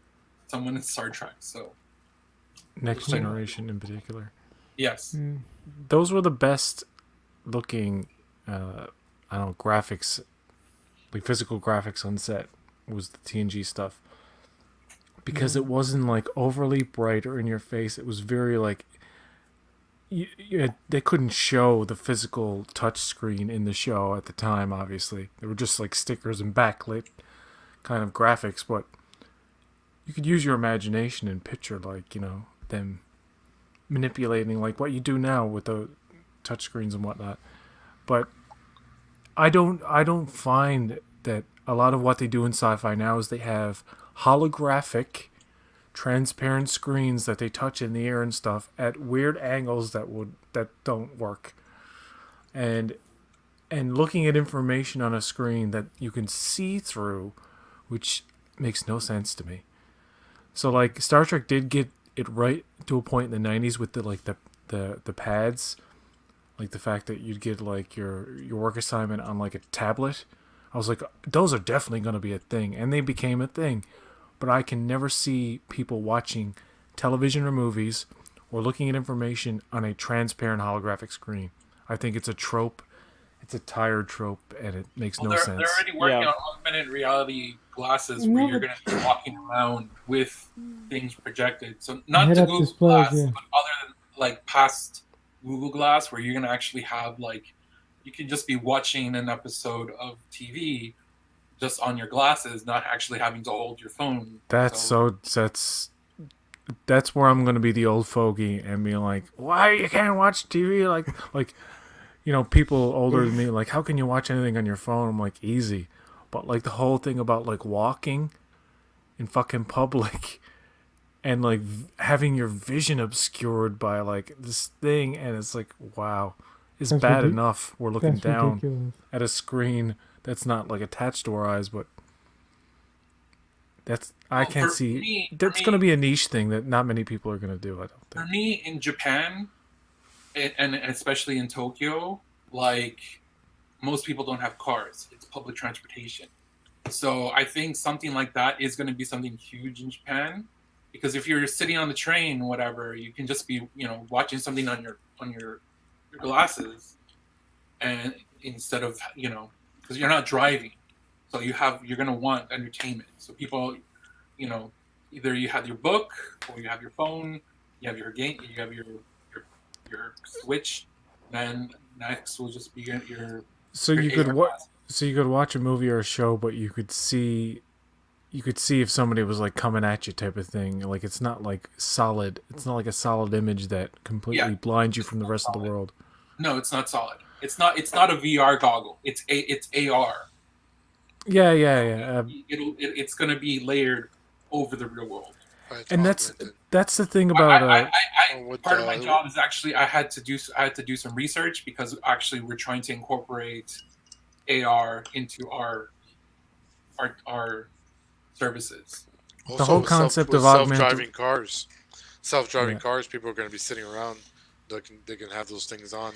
someone in Star Trek. So Next Generation in particular. Yes, those were the best looking. Graphics, like physical graphics on set was the TNG stuff, because it wasn't like overly bright or in your face. It was very like they couldn't show the physical touch screen in the show at the time. Obviously, they were just like stickers and backlit kind of graphics, but you could use your imagination and picture like them manipulating like what you do now with the touch screens and whatnot. But I don't find that a lot of what they do in sci-fi now is they have holographic, transparent screens that they touch in the air and stuff at weird angles that don't work. And looking at information on a screen that you can see through, which makes no sense to me. So like Star Trek did get it right to a point in the 90s with the pads, like the fact that you'd get like your work assignment on like a tablet. I was like, those are definitely going to be a thing, and they became a thing. But I can never see people watching television or movies or looking at information on a transparent holographic screen. I think it's a trope. It's a tired trope, and it makes no sense. They're already working on augmented reality glasses where you're going to be walking around with things projected. So not to Google Glass, but other than like past Google Glass, where you're going to actually have like, you can just be watching an episode of TV just on your glasses, not actually having to hold your phone. That's where I'm going to be the old fogey and be like, why you can't watch TV? Like, you know, people older than me, like, how can you watch anything on your phone? I'm like, easy. But like the whole thing about like walking in fucking public and like having your vision obscured by like this thing, and it's like, wow, it's bad enough we're looking down ridiculous. At a screen that's not like attached to our eyes, but that's that's going to be a niche thing that not many people are going to do, I don't think. For me, in Japan, and especially in Tokyo, like most people don't have cars. It's public transportation. So I think something like that is going to be something huge in Japan, because if you're sitting on the train, whatever, you can just be, you know, watching something on your glasses, and instead of, you know, because you're not driving, so you're going to want entertainment. So people, you know, either you have your book or you have your phone, you have your game, you have your Switch, then next will just be your. So you could watch a movie or a show, but you could see if somebody was like coming at you type of thing. Like it's not like solid. It's not like a solid image that completely blinds you from the rest of the world. No, it's not solid. It's not a VR goggle. It's AR. Yeah. It's going to be layered over the real world. And that's the thing about part of my job is actually I had to do some research, because actually we're trying to incorporate AR into our services. Also, the whole concept of self-driving cars. Self-driving cars, people are going to be sitting around. They can have those things on.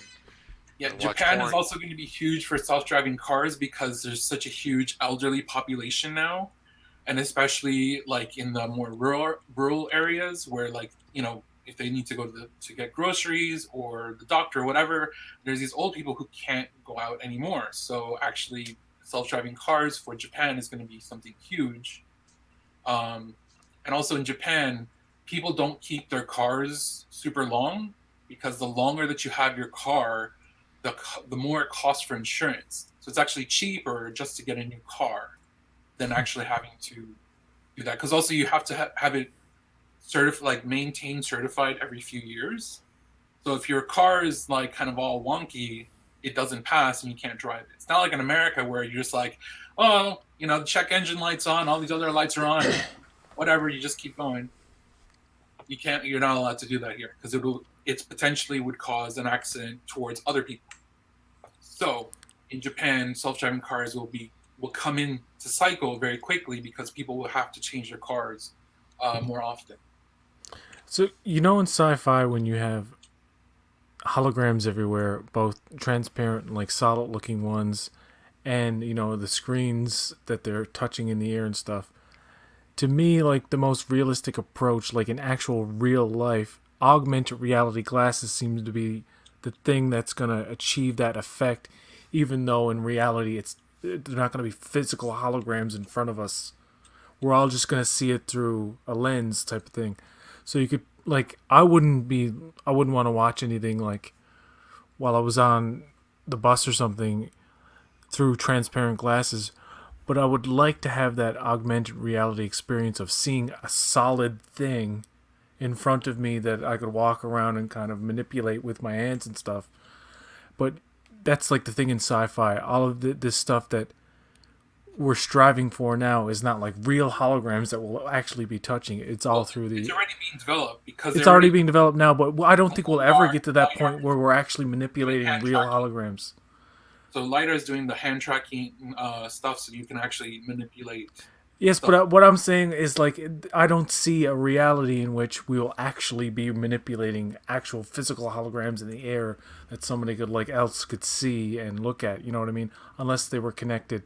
Yeah, Japan is also going to be huge for self-driving cars because there's such a huge elderly population now. And especially like in the more rural areas where, like, you know, if they need to go to get groceries or the doctor or whatever, there's these old people who can't go out anymore. So actually, self-driving cars for Japan is going to be something huge. And also in Japan, people don't keep their cars super long, because the longer that you have your car, the more it costs for insurance. So it's actually cheaper just to get a new car than actually having to do that, because also you have to have it maintained certified every few years. So if your car is like kind of all wonky, it doesn't pass and you can't drive it. It's not like in America where you're just like, oh, you know, check engine lights on, all these other lights are on, whatever, you just keep going. You're not allowed to do that here, because it potentially would cause an accident towards other people. So in Japan, self-driving cars will come in to cycle very quickly, because people will have to change their cars more often. So, you know, in sci-fi, when you have holograms everywhere, both transparent and like solid looking ones, and, you know, the screens that they're touching in the air and stuff, to me, like the most realistic approach, like in actual real life, augmented reality glasses seems to be the thing that's going to achieve that effect, even though in reality they're not going to be physical holograms in front of us. We're all just going to see it through a lens type of thing. So you could, like, I wouldn't want to watch anything like while I was on the bus or something through transparent glasses, but I would like to have that augmented reality experience of seeing a solid thing in front of me that I could walk around and kind of manipulate with my hands and stuff. But that's like the thing in sci-fi. All of this stuff that we're striving for now is not like real holograms that will actually be touching it. It's all through the. It's already being developed because It's already being developed now, but I don't think we'll ever get to that point where we're actually manipulating real holograms. So LiDAR is doing the hand tracking stuff, so you can actually manipulate. Yes, but what I'm saying is like I don't see a reality in which we will actually be manipulating actual physical holograms in the air that somebody else could see and look at. You know what I mean? Unless they were connected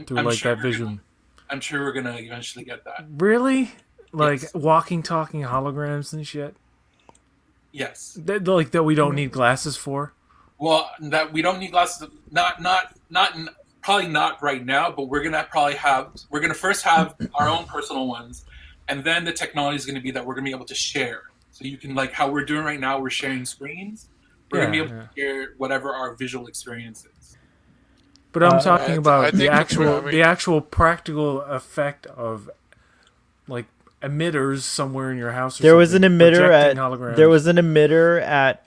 through that vision. I'm sure we're gonna eventually get that. Really? Like Yes. walking, talking holograms and shit. Yes. That we don't need glasses for. Well, that we don't need glasses. Probably not right now, but we're gonna first have our own personal ones, and then the technology is gonna be that we're gonna be able to share. So you can how we're doing right now, we're sharing screens. We're gonna be able to share whatever our visual experience is. But I'm talking about think the actual practical effect of like emitters somewhere in your house. Or There was an emitter holograms. at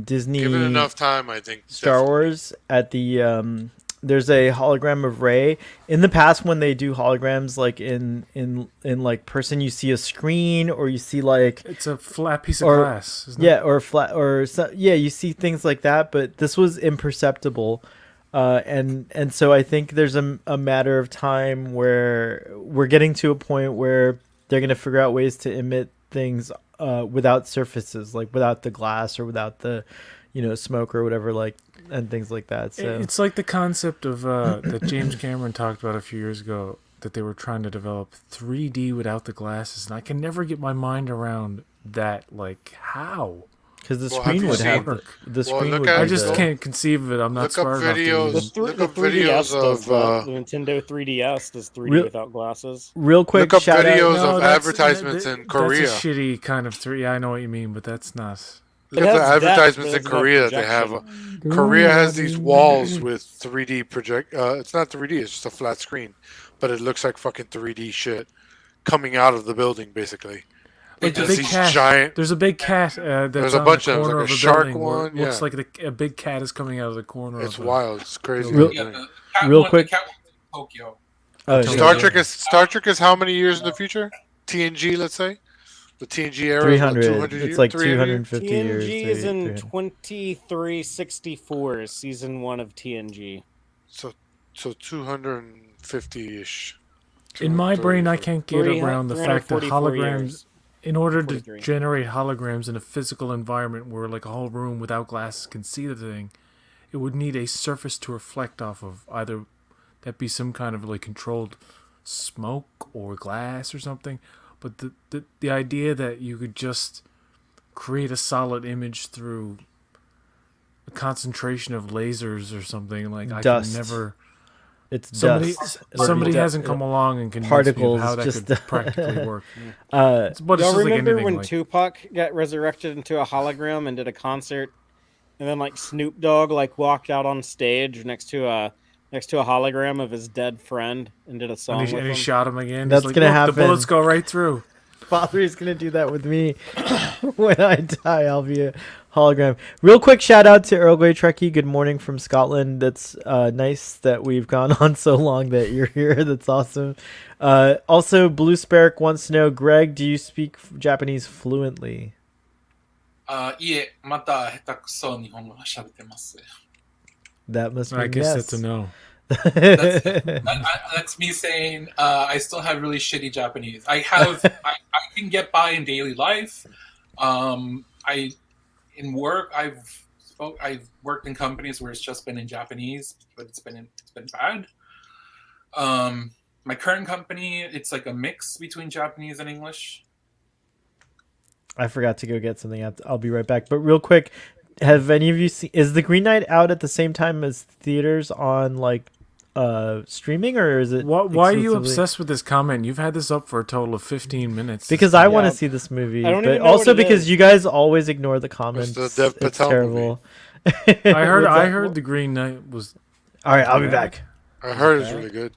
Disney. Given enough time, I think Star Wars at the there's a hologram of Rey. In the past, when they do holograms, like in like person, you see a screen or you see like it's a flat piece of glass. Isn't yeah, it? or flat or you see things like that. But this was imperceptible, and so I think there's a matter of time where we're getting to a point where they're gonna figure out ways to emit things without surfaces, like without the glass or without the smoke or whatever, like. And things like that. So it's like the concept of that James Cameron talked about a few years ago, that they were trying to develop 3D without the glasses, and I can never get my mind around that. Like how? Because the screen would have the screen. I just can't conceive of it. I'm not smart enough to use. The 3DS does that. The Nintendo 3DS does 3D without glasses. Real quick, look up videos of advertisements in Korea. That's a shitty kind of 3D. I know what you mean, but that's not. Look at the advertisements in Korea. They have Korea has these walls with 3D project. It's not 3D. It's just a flat screen, but it looks like fucking 3D shit coming out of the building, basically. Like the big cat. Giant. There's a big cat. There's a bunch of them, them, like a the shark one. Yeah. Looks like a big cat is coming out of the corner. It's wild. It's crazy. Real quick. Tokyo. Star Trek is how many years in the future? TNG, let's say. The TNG era 300. Is 200 it's years? like 250 years. TNG is in 2364, season 1 of TNG. So 250-ish. In my brain, I can't get around the fact that holograms, in order to generate holograms in a physical environment where like a whole room without glasses can see the thing, it would need a surface to reflect off of. Either that be some kind of like controlled smoke or glass or something. But the idea that you could just create a solid image through a concentration of lasers or something, like dust. I can never. It's somebody dust. hasn't come along and convinced particles me of how that just could practically work. Y'all remember like when Tupac got resurrected into a hologram and did a concert, and then like Snoop Dogg like walked out on stage next to a hologram of his dead friend and did a song and he shot him again. That's like, gonna happen. The bullets go right through. Father is gonna do that with me. When I die, I'll be a hologram. Real quick shout out to Earl Grey Trekkie. Good morning from Scotland. That's nice that we've gone on so long that you're here. That's awesome. Also, Blue Sparrow wants to know, Greg, do you speak Japanese fluently? いえ、また下手くそ日本語が喋ってます。 That must mean I guess yes. that's a no. That's me saying I still have really shitty Japanese. I can get by in daily life. In work I've worked in companies where it's just been in Japanese, but it's been bad. My current company, it's like a mix between Japanese and English. I forgot to go get something. I'll be right back. But real quick, have any of you seen? Is The Green Knight out at the same time as theaters on like streaming, or is it? Why are you obsessed with this comment? You've had this up for a total of 15 minutes. Because I want to see this movie, but also because you guys always ignore the comments. It's terrible. I heard The Green Knight was. All right, I'll be back. I heard it's really good.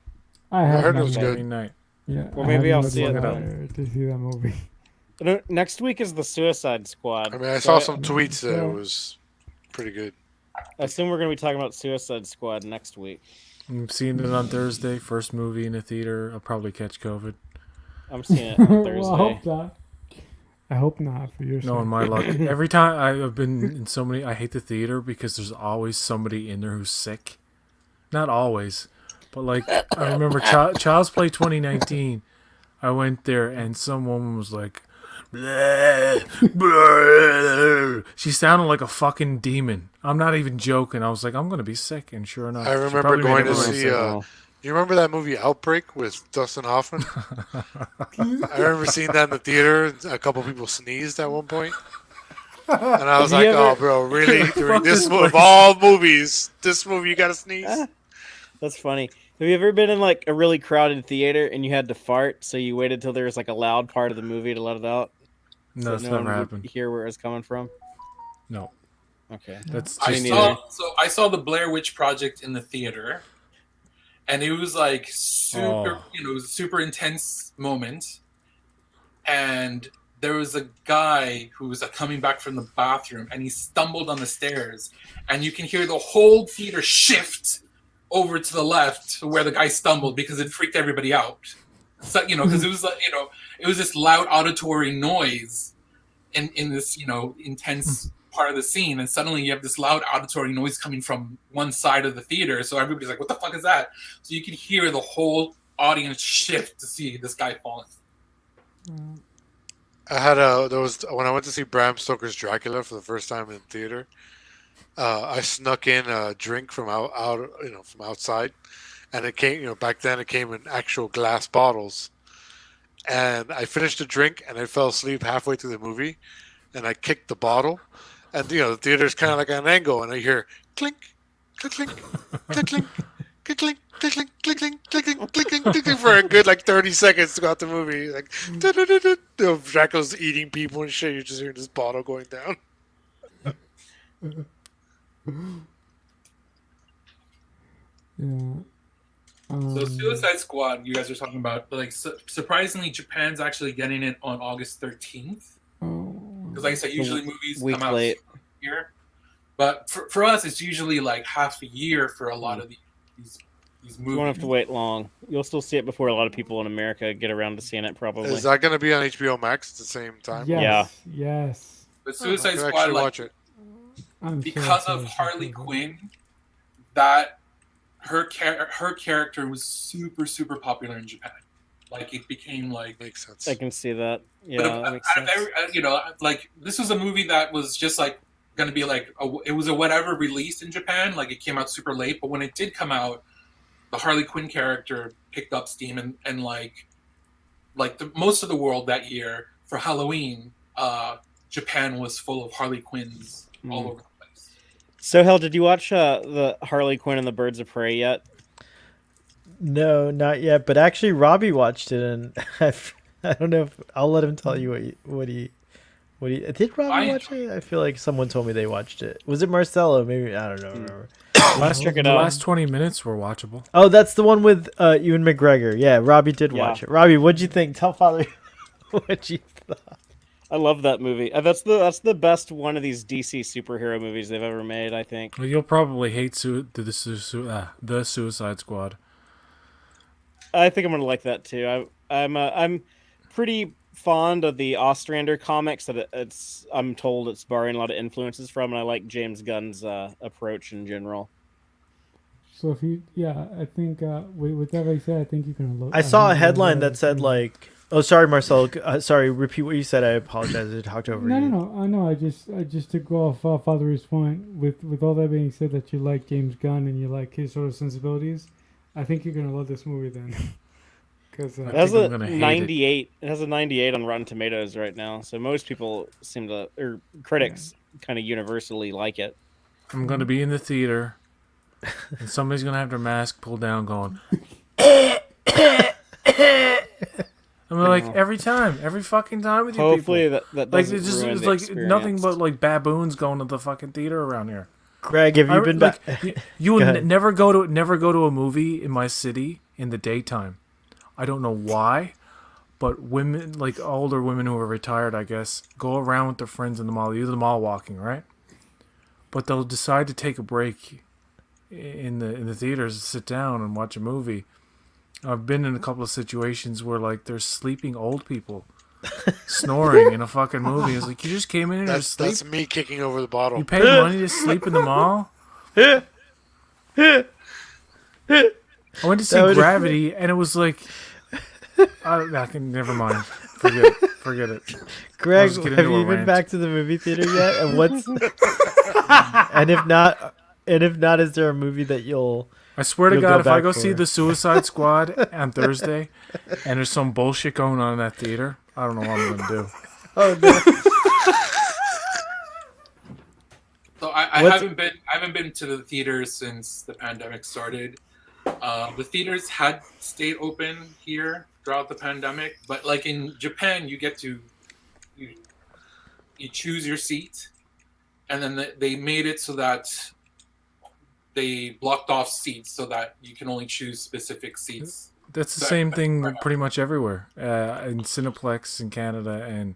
I heard it was good. Green Knight. Yeah. Well, maybe I'll see it to see that movie. Next week is the Suicide Squad. I mean, I saw some tweets that it was pretty good. I assume we're going to be talking about Suicide Squad next week. I'm seeing it on Thursday. First movie in the theater. I'll probably catch COVID. I'm seeing it on Thursday. Well, I hope not. I hope not for your sake. Knowing my luck. Every time I've been in so many, I hate the theater because there's always somebody in there who's sick. Not always, but like I remember Child's Play 2019. I went there and some woman was like, bleh, bleh. She sounded like a fucking demon. I'm not even joking. I was like, I'm gonna be sick, and sure enough, I remember going to see. You remember that movie Outbreak with Dustin Hoffman? I remember seeing that in the theater. A couple people sneezed at one point. And I was like, oh, bro, really? During this movie, of all movies, this movie you gotta sneeze? That's funny. Have you ever been in like a really crowded theater and you had to fart, so you waited till there was like a loud part of the movie to let it out? No, so that's never happened. Hear where it's coming from? No. Okay. That's I saw the Blair Witch Project in the theater, and it was like super, it was a super intense moment. And there was a guy who was coming back from the bathroom, and he stumbled on the stairs, and you can hear the whole theater shift over to the left where the guy stumbled because it freaked everybody out. So because it was like it was this loud auditory noise in this intense part of the scene, and suddenly you have this loud auditory noise coming from one side of the theater. So everybody's like, "What the fuck is that?" So you can hear the whole audience shift to see this guy falling. When I went to see Bram Stoker's Dracula for the first time in theater. I snuck in a drink from from outside, and it came. Back then it came in actual glass bottles, and I finished the drink and I fell asleep halfway through the movie, and I kicked the bottle, and the theater's kind of like at an angle, and I hear clink, clink, clink, clink, clink, clink, clink, clink, clink, clink, clink, clink, clink, clink, for a good like 30 seconds throughout the movie. Like Dracula's eating people and shit. You're just hearing this bottle going down. Yeah. So Suicide Squad, you guys are talking about, like surprisingly, Japan's actually getting it on August 13th. Because, like I said, usually movies come out here, but for us, it's usually like half a year for a lot of these movies. You won't have to wait long. You'll still see it before a lot of people in America get around to seeing it. Probably. Is that going to be on HBO Max at the same time? Yes. Yeah. Yes. But Suicide Squad, watch it. Because of Harley Quinn, that her character was super, super popular in Japan. Like it became like makes sense. I can see that. Yeah, that makes sense. Like this was a movie that was just like going to be like it was a whatever released in Japan. Like it came out super late, but when it did come out, the Harley Quinn character picked up steam and like most of the world that year for Halloween, Japan was full of Harley Quinns all over the place. So, Hell, did you watch the Harley Quinn and the Birds of Prey yet? No, not yet. But actually, Robbie watched it, and I don't know if I'll let him tell you what he did. Robbie watch it? I feel like someone told me they watched it. Was it Marcelo? Maybe I don't know. Remember. The last 20 minutes were watchable. Oh, that's the one with Ewan McGregor. Yeah, Robbie did watch it. Robbie, what'd you think? Tell Father what you thought. I love that movie. That's the best one of these DC superhero movies they've ever made, I think. Well, you'll probably hate the Suicide Squad. I think I'm gonna like that too. I'm pretty fond of the Ostrander comics that I'm told it's borrowing a lot of influences from, and I like James Gunn's approach in general. So if I think with that being said, I think you can look. I saw a headline that said like, "Oh, sorry, Marcel. Sorry, repeat what you said. I apologize. I talked over you." No. I just to go off Father's point. With all that being said, that you like James Gunn and you like his sort of sensibilities, I think you're gonna love this movie then. Because it has a 98. It has a 98 on Rotten Tomatoes right now. So most people critics kind of universally like it. I'm gonna be in the theater, and somebody's gonna have their mask pulled down, going. I mean, like every fucking time with you Hopefully people. that like it's like nothing but like baboons going to the fucking theater around here. Greg, have you been back? You would never go to a movie in my city in the daytime. I don't know why, but women, like older women who are retired, I guess, go around with their friends in the mall. You're the mall walking, right? But they'll decide to take a break in the theaters to sit down and watch a movie. I've been in a couple of situations where like there's sleeping old people snoring in a fucking movie. It's like you just came in here to sleep. That's me kicking over the bottle. You paid money to sleep in the mall. I went to see Gravity, and it was like, I can never mind. Forget it. Greg, I'll just get have into a you been rant. back to the movie theater yet? And what's and if not, is there a movie that you'll? I swear to You'll God, go if I back go for see it. the Suicide Squad on Thursday, and there's some bullshit going on in that theater, I don't know what I'm gonna do. Oh no! So I haven't been to the theaters since the pandemic started. The theaters had stayed open here throughout the pandemic, but like in Japan, you get to you choose your seat, and then they made it so that they blocked off seats so that you can only choose specific seats. That's the same thing pretty much everywhere in Cineplex in Canada, and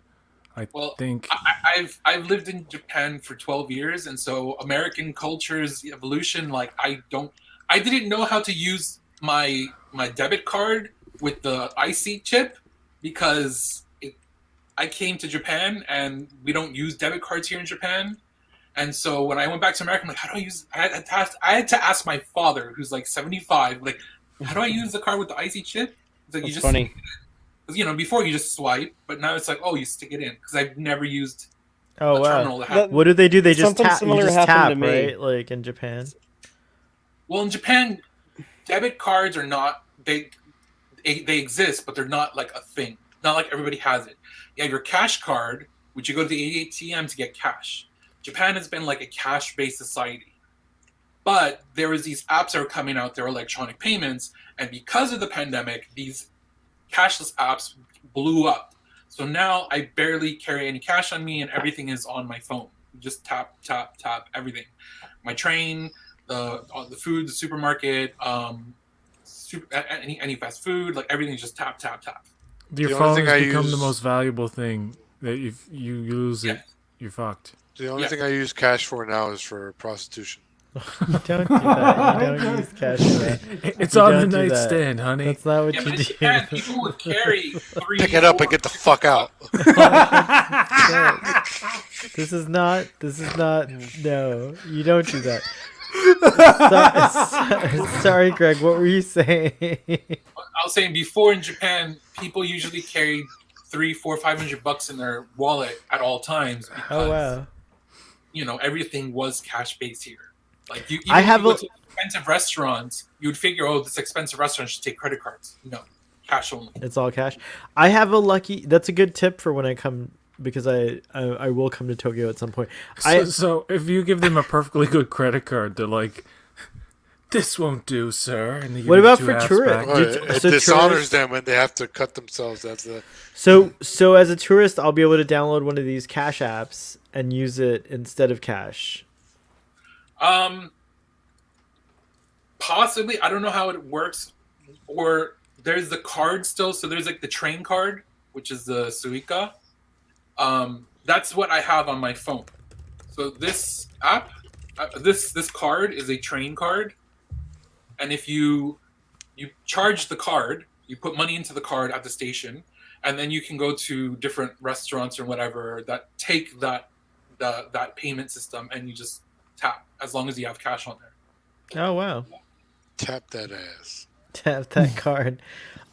I think I've lived in Japan for 12 years, and so American culture's evolution, like I didn't know how to use my debit card with the iSeat chip because I came to Japan and we don't use debit cards here in Japan. And so when I went back to America, I'm like, how do I use? I had to ask my father, who's like 75, like, how do I use the card with the icy chip? It's like, That's you just funny. You know, before you just swipe, but now it's like, oh, you stick it in because I've never used Oh a wow! terminal that had. What do they do? They just Something tap. You similar just happened tap, to me. right? Like in Japan. Well, in Japan, debit cards are not they exist, but they're not like a thing. Not like everybody has it. You have your cash card, which you go to the ATM to get cash. Japan has been like a cash-based society. But there was these apps that were coming out, they were electronic payments, and because of the pandemic, these cashless apps blew up. So now I barely carry any cash on me and everything is on my phone. Just tap, tap, tap, everything. My train, the food, the supermarket, any fast food, like everything just tap, tap, tap. your The only phone thing has I become the use- most valuable thing that if you lose it, you're fucked. The only Yeah. thing I use cash for now is for prostitution. You don't do that. You don't use cash for that. It's You on the don't do that. nightstand, honey. That's not what Yeah, you but in do. Japan, people would carry 3, Pick it up and 4 get the fuck out. This is not. No, you don't do that. Sorry, Greg. What were you saying? I was saying before in Japan, people usually carried $300, $400, $500 in their wallet at all times because Oh wow. you know everything was cash based here. Like you, even I if have you go a- to expensive restaurants, you would figure, oh, this expensive restaurant should take credit cards. No, cash only. It's all cash. I have a lucky. That's a good tip for when I come because I will come to Tokyo at some point. So if you give them a perfectly good credit card, they're like, "This won't do, sir." And they give What you about 2 for halves tourists? back. Well, it So dishonors tourists- them when they have to cut themselves. That's the So as a tourist, I'll be able to download one of these cash apps and use it instead of cash. Possibly, I don't know how it works. Or there's the card still. So there's like the train card, which is the Suica. That's what I have on my phone. So this app, this card is a train card, and if you charge the card, you put money into the card at the station, and then you can go to different restaurants or whatever that take that payment system, and you just tap as long as you have cash on there. Oh wow. tap that ass. Tap that card.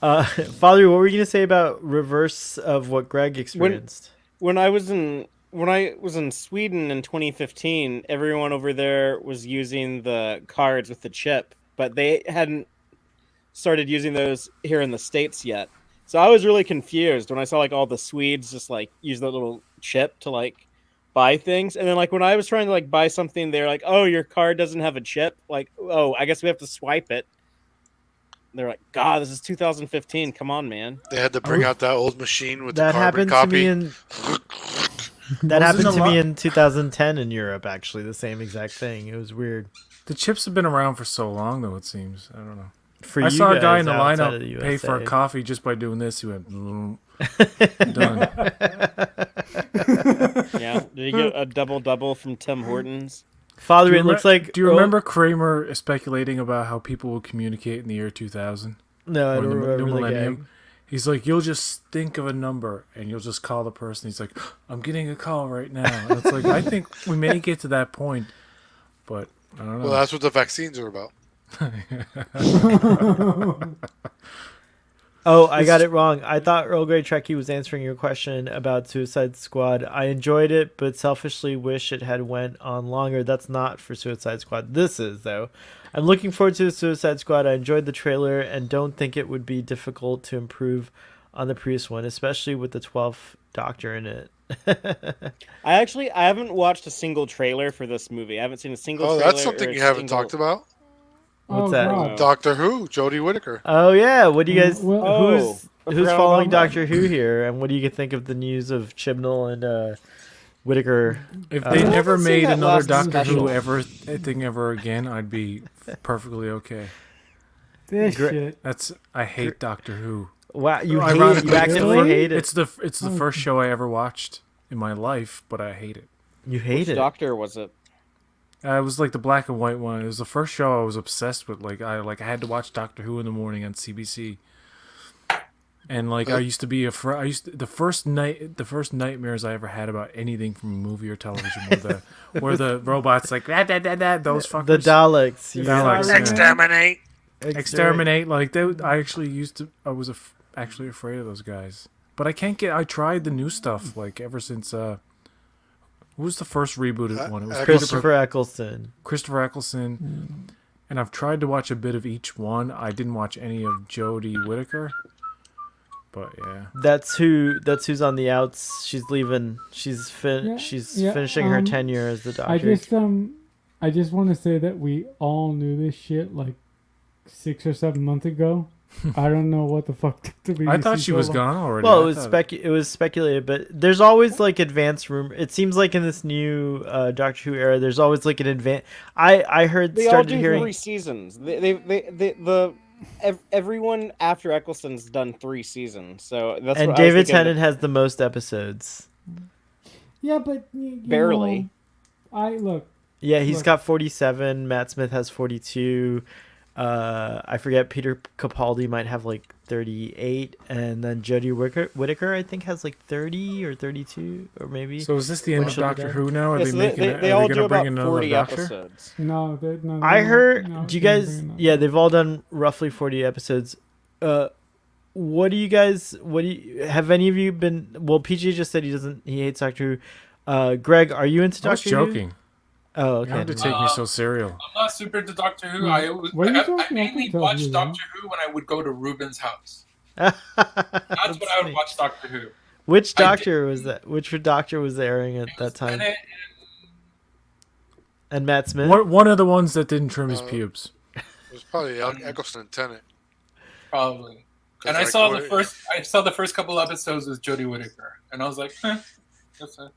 Father, what were you gonna say about reverse of what Greg experienced? When I was in Sweden in 2015, everyone over there was using the cards with the chip, but they hadn't started using those here in the States yet. So I was really confused when I saw like all the Swedes just like use that little chip to like buy things, and then like when I was trying to like buy something, they're like, "Oh, your card doesn't have a chip." Like, "Oh, I guess we have to swipe it." They're like, "God, this is 2015. Come on, man." They had to bring out that old machine with That the carbon happened copy. to me in that Wasn't happened a to lot- me in 2010 in Europe. Actually, the same exact thing. It was weird. The chips have been around for so long, though. It seems. I don't know. For I you saw a guy guys in the outside of the lineup pay for a USA. coffee just by doing this. He went, done. Yeah, did you get a double from Tim Hortons? Father, it looks like. Do you remember Kramer speculating about how people will communicate in the year 2000? No, I Or don't in the remember new the millennium? gag. He's like, you'll just think of a number and you'll just call the person. He's like, I'm getting a call right now. And it's like, I think we may get to that point, but I don't know. Well, that's what the vaccines are about. Oh, I got it wrong. I thought Earl Grey Trekkie was answering your question about Suicide Squad. I enjoyed it, but selfishly wish it had went on longer. That's not for Suicide Squad. This is, though. I'm looking forward to the Suicide Squad. I enjoyed the trailer and don't think it would be difficult to improve on the previous one, especially with the 12th Doctor in it. I haven't watched a single trailer for this movie. I haven't seen a single Oh, trailer. that's something or a you haven't single- talked about. What's Oh, that? God. Doctor Who, Jodie Whittaker. Oh, yeah. What do you guys... Oh, I Who's forgot following about that. Doctor Who here? And what do you think of the news of Chibnall and Whittaker? If they I never haven't seen made that another last Doctor special. Who thing ever again, I'd be perfectly okay. This Gre- shit. I hate Doctor Who. Wow, you Ironically, actively hate it. It's the first show I ever watched in my life, but I hate it. You hate Which it. Doctor was it? It was like the black and white one. It was the first show I was obsessed with. I had to watch Doctor Who in the morning on CBC. And I used to be the first nightmares I ever had about anything from a movie or television were the robots those fuckers. The Daleks. The Daleks, yeah. Exterminate. Exterminate. I was actually afraid of those guys. But I tried the new stuff ever since who was the first rebooted one? It was Christopher Eccleston. Christopher Eccleston. And I've tried to watch a bit of each one. I didn't watch any of Jodie Whittaker. But yeah. That's who's on the outs. She's leaving. She's finishing her tenure as the Doctor. I just want to say that we all knew this shit like 6 or 7 months ago. I don't know what the fuck took the BBC I thought she so was long. gone already. Well, it was speculated, but there's always advanced rumor. It seems like in this new Doctor Who era, there's always an advance. I heard They all started do hearing 3 seasons. Everyone after Eccleston's done 3 seasons. So that's and what David I was thinking Tennant has the most episodes. Yeah, but Barely. Look. Yeah, he's Look. got 47. Matt Smith has 42. I forget. Peter Capaldi might have 38, and then Jodie Whittaker I think has 30 or 32 or maybe. So is this the end of Doctor Who now? Are Yeah, they so making? they are all they do going to bring about another 40 Doctor? No, episodes. no. I heard. no, Do you they're guys? bringing up- Yeah, they've all done roughly 40 episodes. What do you guys? Have any of you been? Well, PJ just said he hates Doctor Who. Greg, are you into I was Doctor Who? joking. Oh, You have okay. to take me so serial. I'm not super into Doctor Who. What are you I talking about? mainly Tell watched me, Doctor Who when I would go to Ruben's house. That's That's when I would funny. watch Doctor Who. Which I did- Doctor was that? Which Doctor was airing at that time? And And Matt Smith. One of the ones that didn't trim his pubes. It was probably Eccleston and Tennant. probably. 'Cause, And I like, saw what- the first couple episodes with Jodie Whittaker, and I was like, that's it.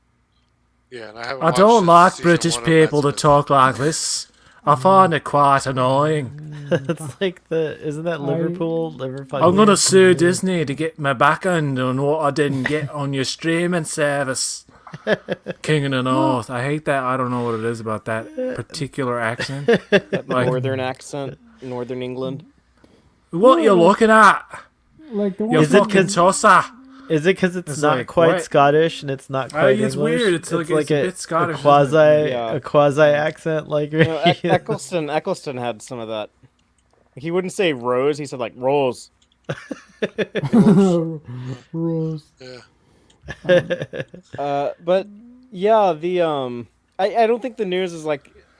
Yeah, and I haven't. I watched don't since like season British 1 of people to Matt Smith. talk like this. I find it quite annoying. It's isn't that Liverpool? Liverpool. I'm gonna sue Disney to get my backhand on what I didn't get on your streaming service. King of the North. I hate that. I don't know what it is about that particular accent. That Like- northern accent, Northern England. What you looking at? Like the You one. Is it fucking 'cause- tosser. Is it because it's It's not like, quite what? Scottish and it's not quite It's English? weird. It's like it's a bit Scottish, a isn't quasi, it? Yeah. a quasi accent, Eccleston had some of that. He wouldn't say rose. He said Rose. Rose. Yeah. But yeah, I don't think the news is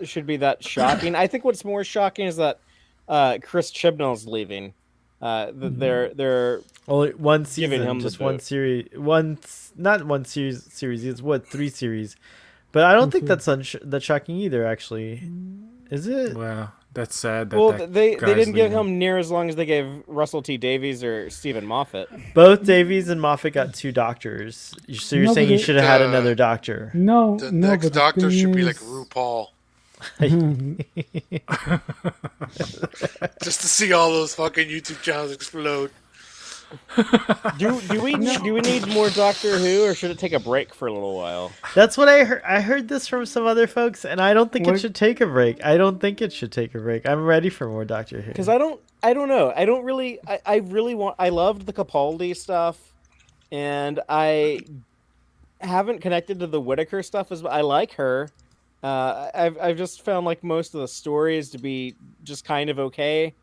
should be that shocking. I think what's more shocking is that Chris Chibnall's leaving. They're Only one Giving season, him the just one boot. series. Not one series. It's 3 series. But I don't think that's that's shocking either. Actually, is it? Well, that's sad. well, that they guy's didn't give leaving. him near as long as they gave Russell T Davies or Stephen Moffat. Both Davies and Moffat got 2 doctors. So you're No, saying but you should have had Uh, another doctor? No, The no. next but the Doctor thing should be is- like RuPaul, just to see all those fucking YouTube channels explode. Do we need more Doctor Who, or should it take a break for a little while? That's what I heard. I heard this from some other folks, and I don't think it What- should take a break. I don't think it should take a break. I'm ready for more Doctor Who. Because I don't know. I don't really. I really want. I loved the Capaldi stuff, and I haven't connected to the Whittaker stuff as I like her. I've just found like most of the stories to be just kind of okay.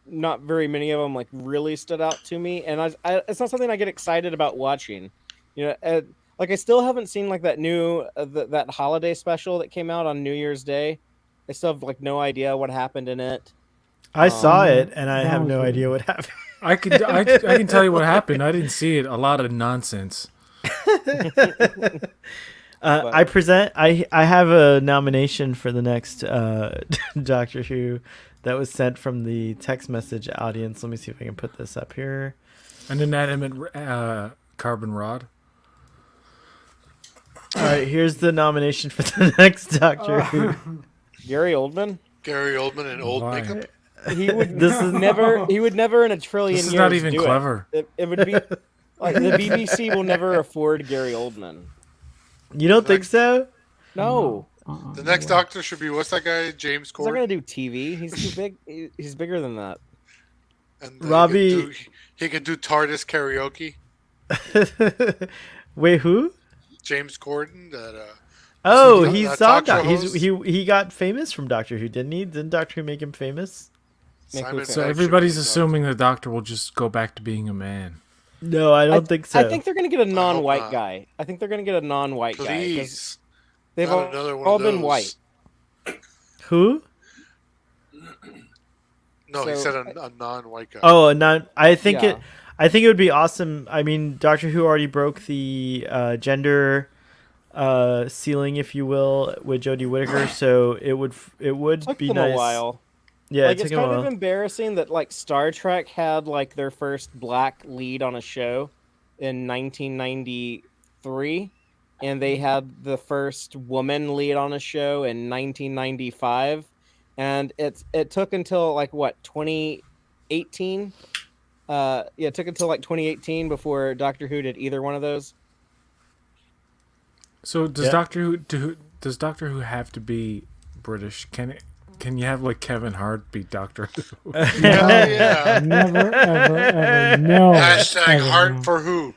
Not very many of them like really stood out to me, and it's not something I get excited about watching. You know, like I still haven't seen like that new that holiday special that came out on New Year's Day. I still have like no idea what happened in it. I saw it, and I that have was no good. idea what happened. I can tell you what happened. I didn't see it. A lot of nonsense. I present. I have a nomination for the next Doctor Who that was sent from the text message audience. Let me see if I can put this up here. An inanimate carbon rod. All right, here's the nomination for the next Doctor Who. Gary Oldman. Gary Oldman in old Why? makeup. He would This is never. He would never in a trillion This is years not even do clever. It would be like the BBC will never afford Gary Oldman. You don't think so? No, The next Doctor should be what's that guy? James he's not Corden. gonna do TV. He's too big. He's bigger than that. And Robbie- he can do TARDIS karaoke. Wait, who? James Corden. That Oh, He's he's a on. talk show He got famous from Doctor Who, didn't he? Didn't Doctor Who make him famous? Simon So Pegg everybody's should be the assuming the Doctor will just go back to being a man. No, I don't think so. I think they're gonna get a non-white not. guy. I think they're gonna get a non-white Doctor. guy. 'Cause Please, they've not another one all of been those. white. Who? No, he So- said a non-white guy. Oh, not. I think Yeah. it. I think it would be awesome. I mean, Doctor Who already broke the gender ceiling, if you will, with Jodie Whittaker. So it would Took be them nice. a while. Yeah, Like it it's took him a kind of while. embarrassing that like Star Trek had like their first black lead on a show in 1993, and they had the first woman lead on a show in 1995, and it took until like what 2018. It took until like 2018 before Doctor Who did either one of those. So does Yeah. Doctor Who have to be British? Can you have like Kevin Hart be Doctor Who? yeah. Never, ever, ever. No. Hashtag ever, heart no. for who?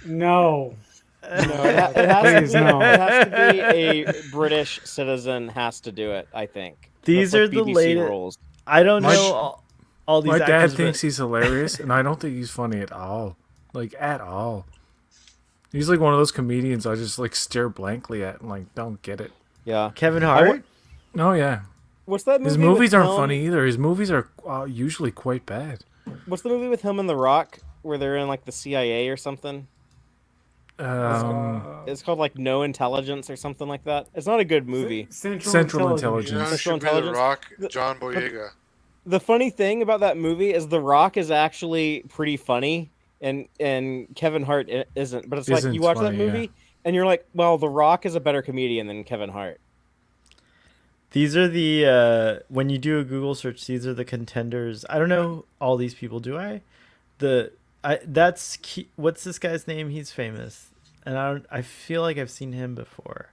No. No, it has Please, to be, no. it has to be a British citizen has to do it. I think These That's are like the BBC latest. rules. I don't My- know all these My dad actors. thinks but he's hilarious, and I don't think he's funny at all. Like at all. He's like one of those comedians I just like stare blankly at and like don't get it. Yeah. Kevin Hart. Oh yeah, What's that movie? his movies with aren't him? funny either. His movies are usually quite bad. What's the movie with him and The Rock where they're in like the CIA or something? It's called like No Intelligence or something like that. It's not a good movie. Central You Intelligence. know, who Central should be the Intelligence? Rock, John Boyega. The funny thing about that movie is The Rock is actually pretty funny, and Kevin Hart isn't. But it's like Isn't you watch funny, that movie and you're like, well, The Rock is a better comedian than Kevin Hart. These are the when you do a Google search, these are the contenders. I don't know all these people, do I? What's this guy's name? He's famous, and I feel like I've seen him before,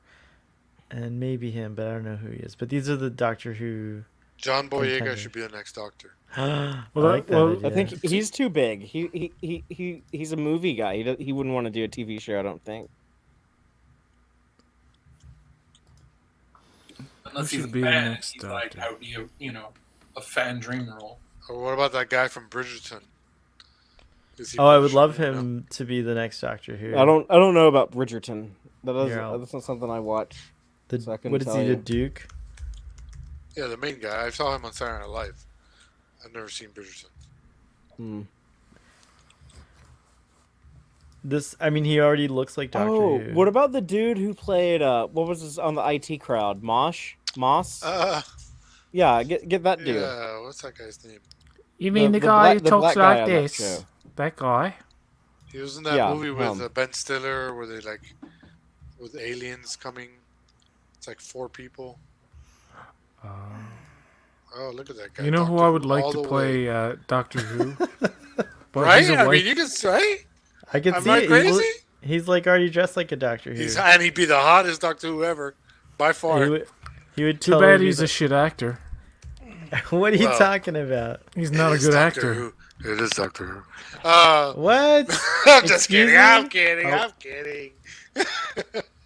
and maybe him, but I don't know who he is. But these are the Doctor Who. John Boyega Contender. should be the next Doctor. I Well, like that well, idea. I think he's too big. He's a movie guy. He wouldn't want to do a TV show. I don't think. Unless Who he's a should be the fan, next he's like Doctor? out a fan dream role. Or what about that guy from Bridgerton? Is he Oh, I would British, love you know? him to be the next Doctor Who. I don't know about Bridgerton. Yeah. That's not something I watch. so I couldn't What is tell he, you. the Duke? Yeah, the main guy. I saw him on Saturday Night Live. I've never seen Bridgerton. Hmm. He already looks like Doctor Oh, Who. what about the dude who played what was his on the IT crowd? Moss? Yeah, get that dude. Yeah, what's that guy's name? You mean the guy who talks like this? That guy? He was in that Yeah, movie with him. Ben Stiller where they like with aliens coming. It's like 4 people. Oh, look at that guy. You know who Doctor I would like all to the play way. Doctor Who? but right? he's a I white. mean, you can right. I can Am see I it. crazy? He's like already dressed like a Doctor Who. And he'd be the hottest Doctor Who ever, by far. He would Too totally bad be he's a shit actor. What are you Well, talking about? He's not a It is good Doctor actor. Who. It is Doctor Who. What? I'm just Excuse kidding. me? I'm kidding. Oh. I'm kidding.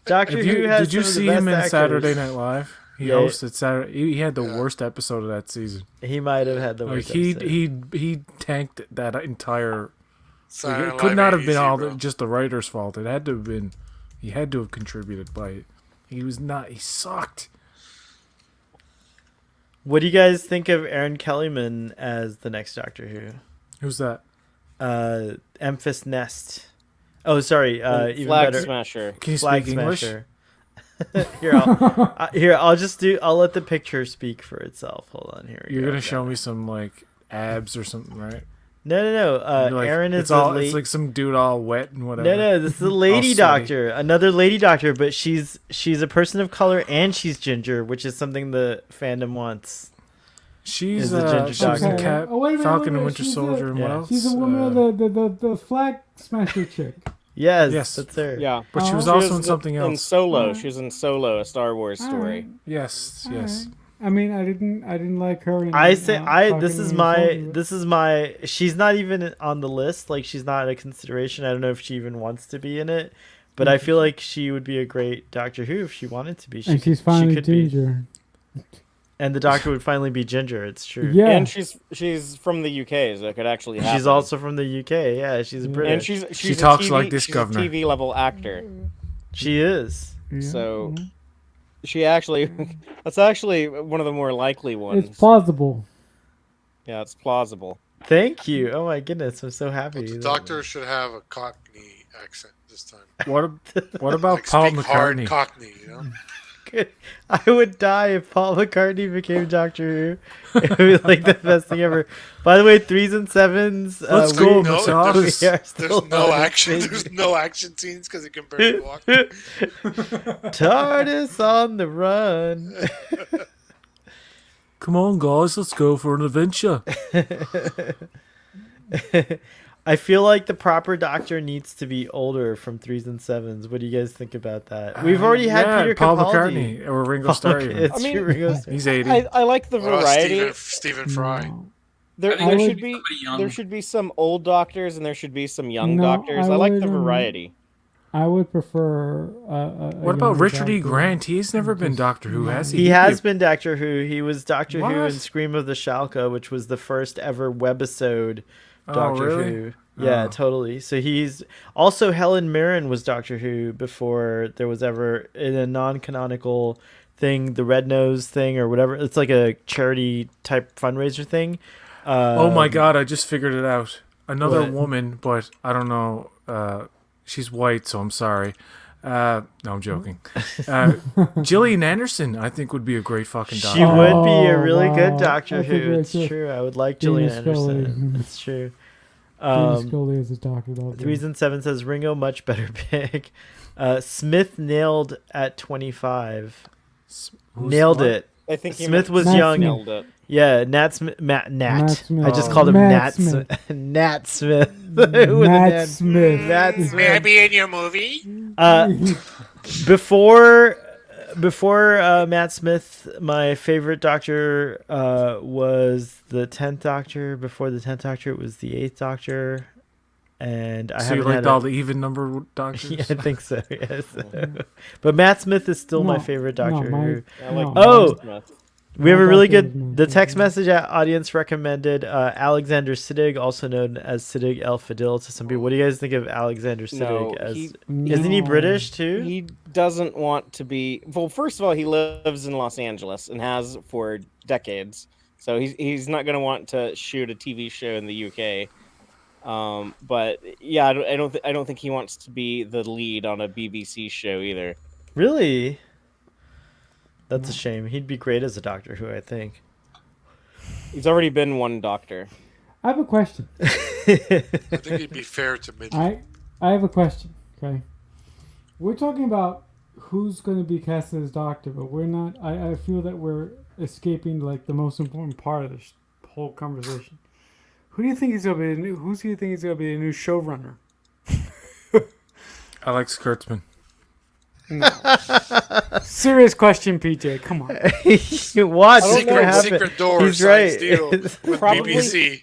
Doctor Who has Did you some of the see best him in actors. Saturday Night Live? He Yeah. hosted Saturday. He had the worst episode of that season. He might have had the Like worst he episode. he tanked that entire. Saturday It Night could Live not ain't have been easy, all bro. just the writer's fault. It had to have been. He had to have contributed by it. He was not. He sucked. What do you guys think of Aaron Kellyman as the next Doctor Who? Who's that? Memphis Nest. Oh, sorry. Even Flag better. Smasher. Can you Flag speak English? Smasher. I'll let the picture speak for itself. Hold on, here we You're go. gonna show me some like abs or something, right? No. You're like, Aaron is it's all. the It's like some dude all wet and whatever. No, this is a lady All sweaty. doctor, another lady doctor, but she's a person of color and she's ginger, which is something the fandom wants. She's Is the ginger she was in doctor. Cap, Oh, wait a minute, Falcon wait a and minute. Winter She's Soldier, and what yeah. else? She's a woman of the flag smasher chick. Yes, Yes. that's her. Yeah. But she was Oh. also in something In else. Solo. She was in Solo, a Star Wars story. Alright, Yes, yes. alright. I mean, I didn't like her. In, This Falcon is my she's not even on the list, like she's not a consideration. I don't know if she even wants to be in it, but I feel like she would be a great Doctor Who if she wanted to be. and she's finally could be. ginger. And the Doctor would finally be ginger, it's true. Yeah, And she's from the UK, so it could actually happen. She's also from the UK. Yeah, she's British. and she's a talks TV, like this she's governor. a TV level actor. She is. yeah. So she actually that's actually one of the more likely ones. It's plausible. Yeah, it's plausible. Thank you. Oh my goodness, I'm so happy. But the Doctor should have a Cockney accent this time. What about Like Paul speak hard McCartney? Cockney, you know? I would die if Paul McCartney became Doctor Who. It would be like the best thing ever. By the way, 3s and 7s. Let's go, No, Matthias. we are still There's no on action. stage. There's no action scenes because he can barely walk. TARDIS on the run. Come on, guys, let's go for an adventure. I feel like the proper Doctor needs to be older from 3s and 7s. What do you guys think about that? We've already had Yeah, Peter Paul Capaldi. McCartney or Ringo Paul Starr. Mc- even. it's I mean, true, Ringo Starr. He's 80. I like the variety. Stephen Fry. No. There, I think there I should would- be somebody young. there should be some old doctors and there should be some young No, doctors. I I like would, the variety. I would prefer. What about Richard E. Grant? He's never been Doctor Who, has he? He has been Doctor Who. He was Doctor Who What? in Scream of the Shalka, which was the first ever webisode Oh, Doctor really? Who. Yeah, Oh. totally. So he's also Helen Mirren was Doctor Who before there was ever in a non-canonical thing, the Red Nose thing or whatever. It's like a charity type fundraiser thing. Oh my God! I just figured it out. Another What? woman, but I don't know. She's white, so I'm sorry. No, I'm joking. Gillian Anderson, I think, would be a great fucking doctor. She would be a Oh, really good wow. Doctor That's a Who. great It's choice. true. I would like Dana Gillian Scully. Anderson. It's true. Dana Scully is a doctor. 3s and 7 says Ringo much better pick. Smith nailed at 25. Nailed what? it. I think he Smith was Matt young. Smith. nailed it. Yeah, Nat Smith. Nat. Matt Smith. I just Oh. called him Matt Nat Smith. Smith. Nat Smith. With a Matt Nat. Smith. Nat May I Smith. be in your movie? Before Matt Smith, my favorite Doctor was the 10th Doctor. Before the 10th Doctor, it was the 8th Doctor. And I So you haven't liked had all a- the even number doctors? Yeah, I think so. Yes, but Matt Smith is still my No, favorite no, Doctor. my- Who. I like No. Oh! Matt Smith. We have My a really Doctor was good. my The text favorite. message audience recommended Alexander Siddig, also known as Siddig El Fadil to some people. What do you guys think of Alexander Siddig? No, as he- isn't he No. British too? He doesn't want to be. Well, first of all, he lives in Los Angeles and has for decades, so he's not going to want to shoot a TV show in the UK. But yeah, I don't think he wants to be the lead on a BBC show either. Really? That's a shame. He'd be great as a Doctor Who, I think. He's already been one Doctor. I have a question. I think it'd be fair to Midley. I have a question. Okay, we're talking about who's going to be casted as Doctor, but we're not. I feel that we're escaping like the most important part of this whole conversation. Who do you think is gonna be? Who's do you think is gonna be the new showrunner? Alex Kurtzman. No. Serious question, PJ. Come on. Watch. It's Secret, gonna happen. secret door. He's Science right. deal with Probably- BBC.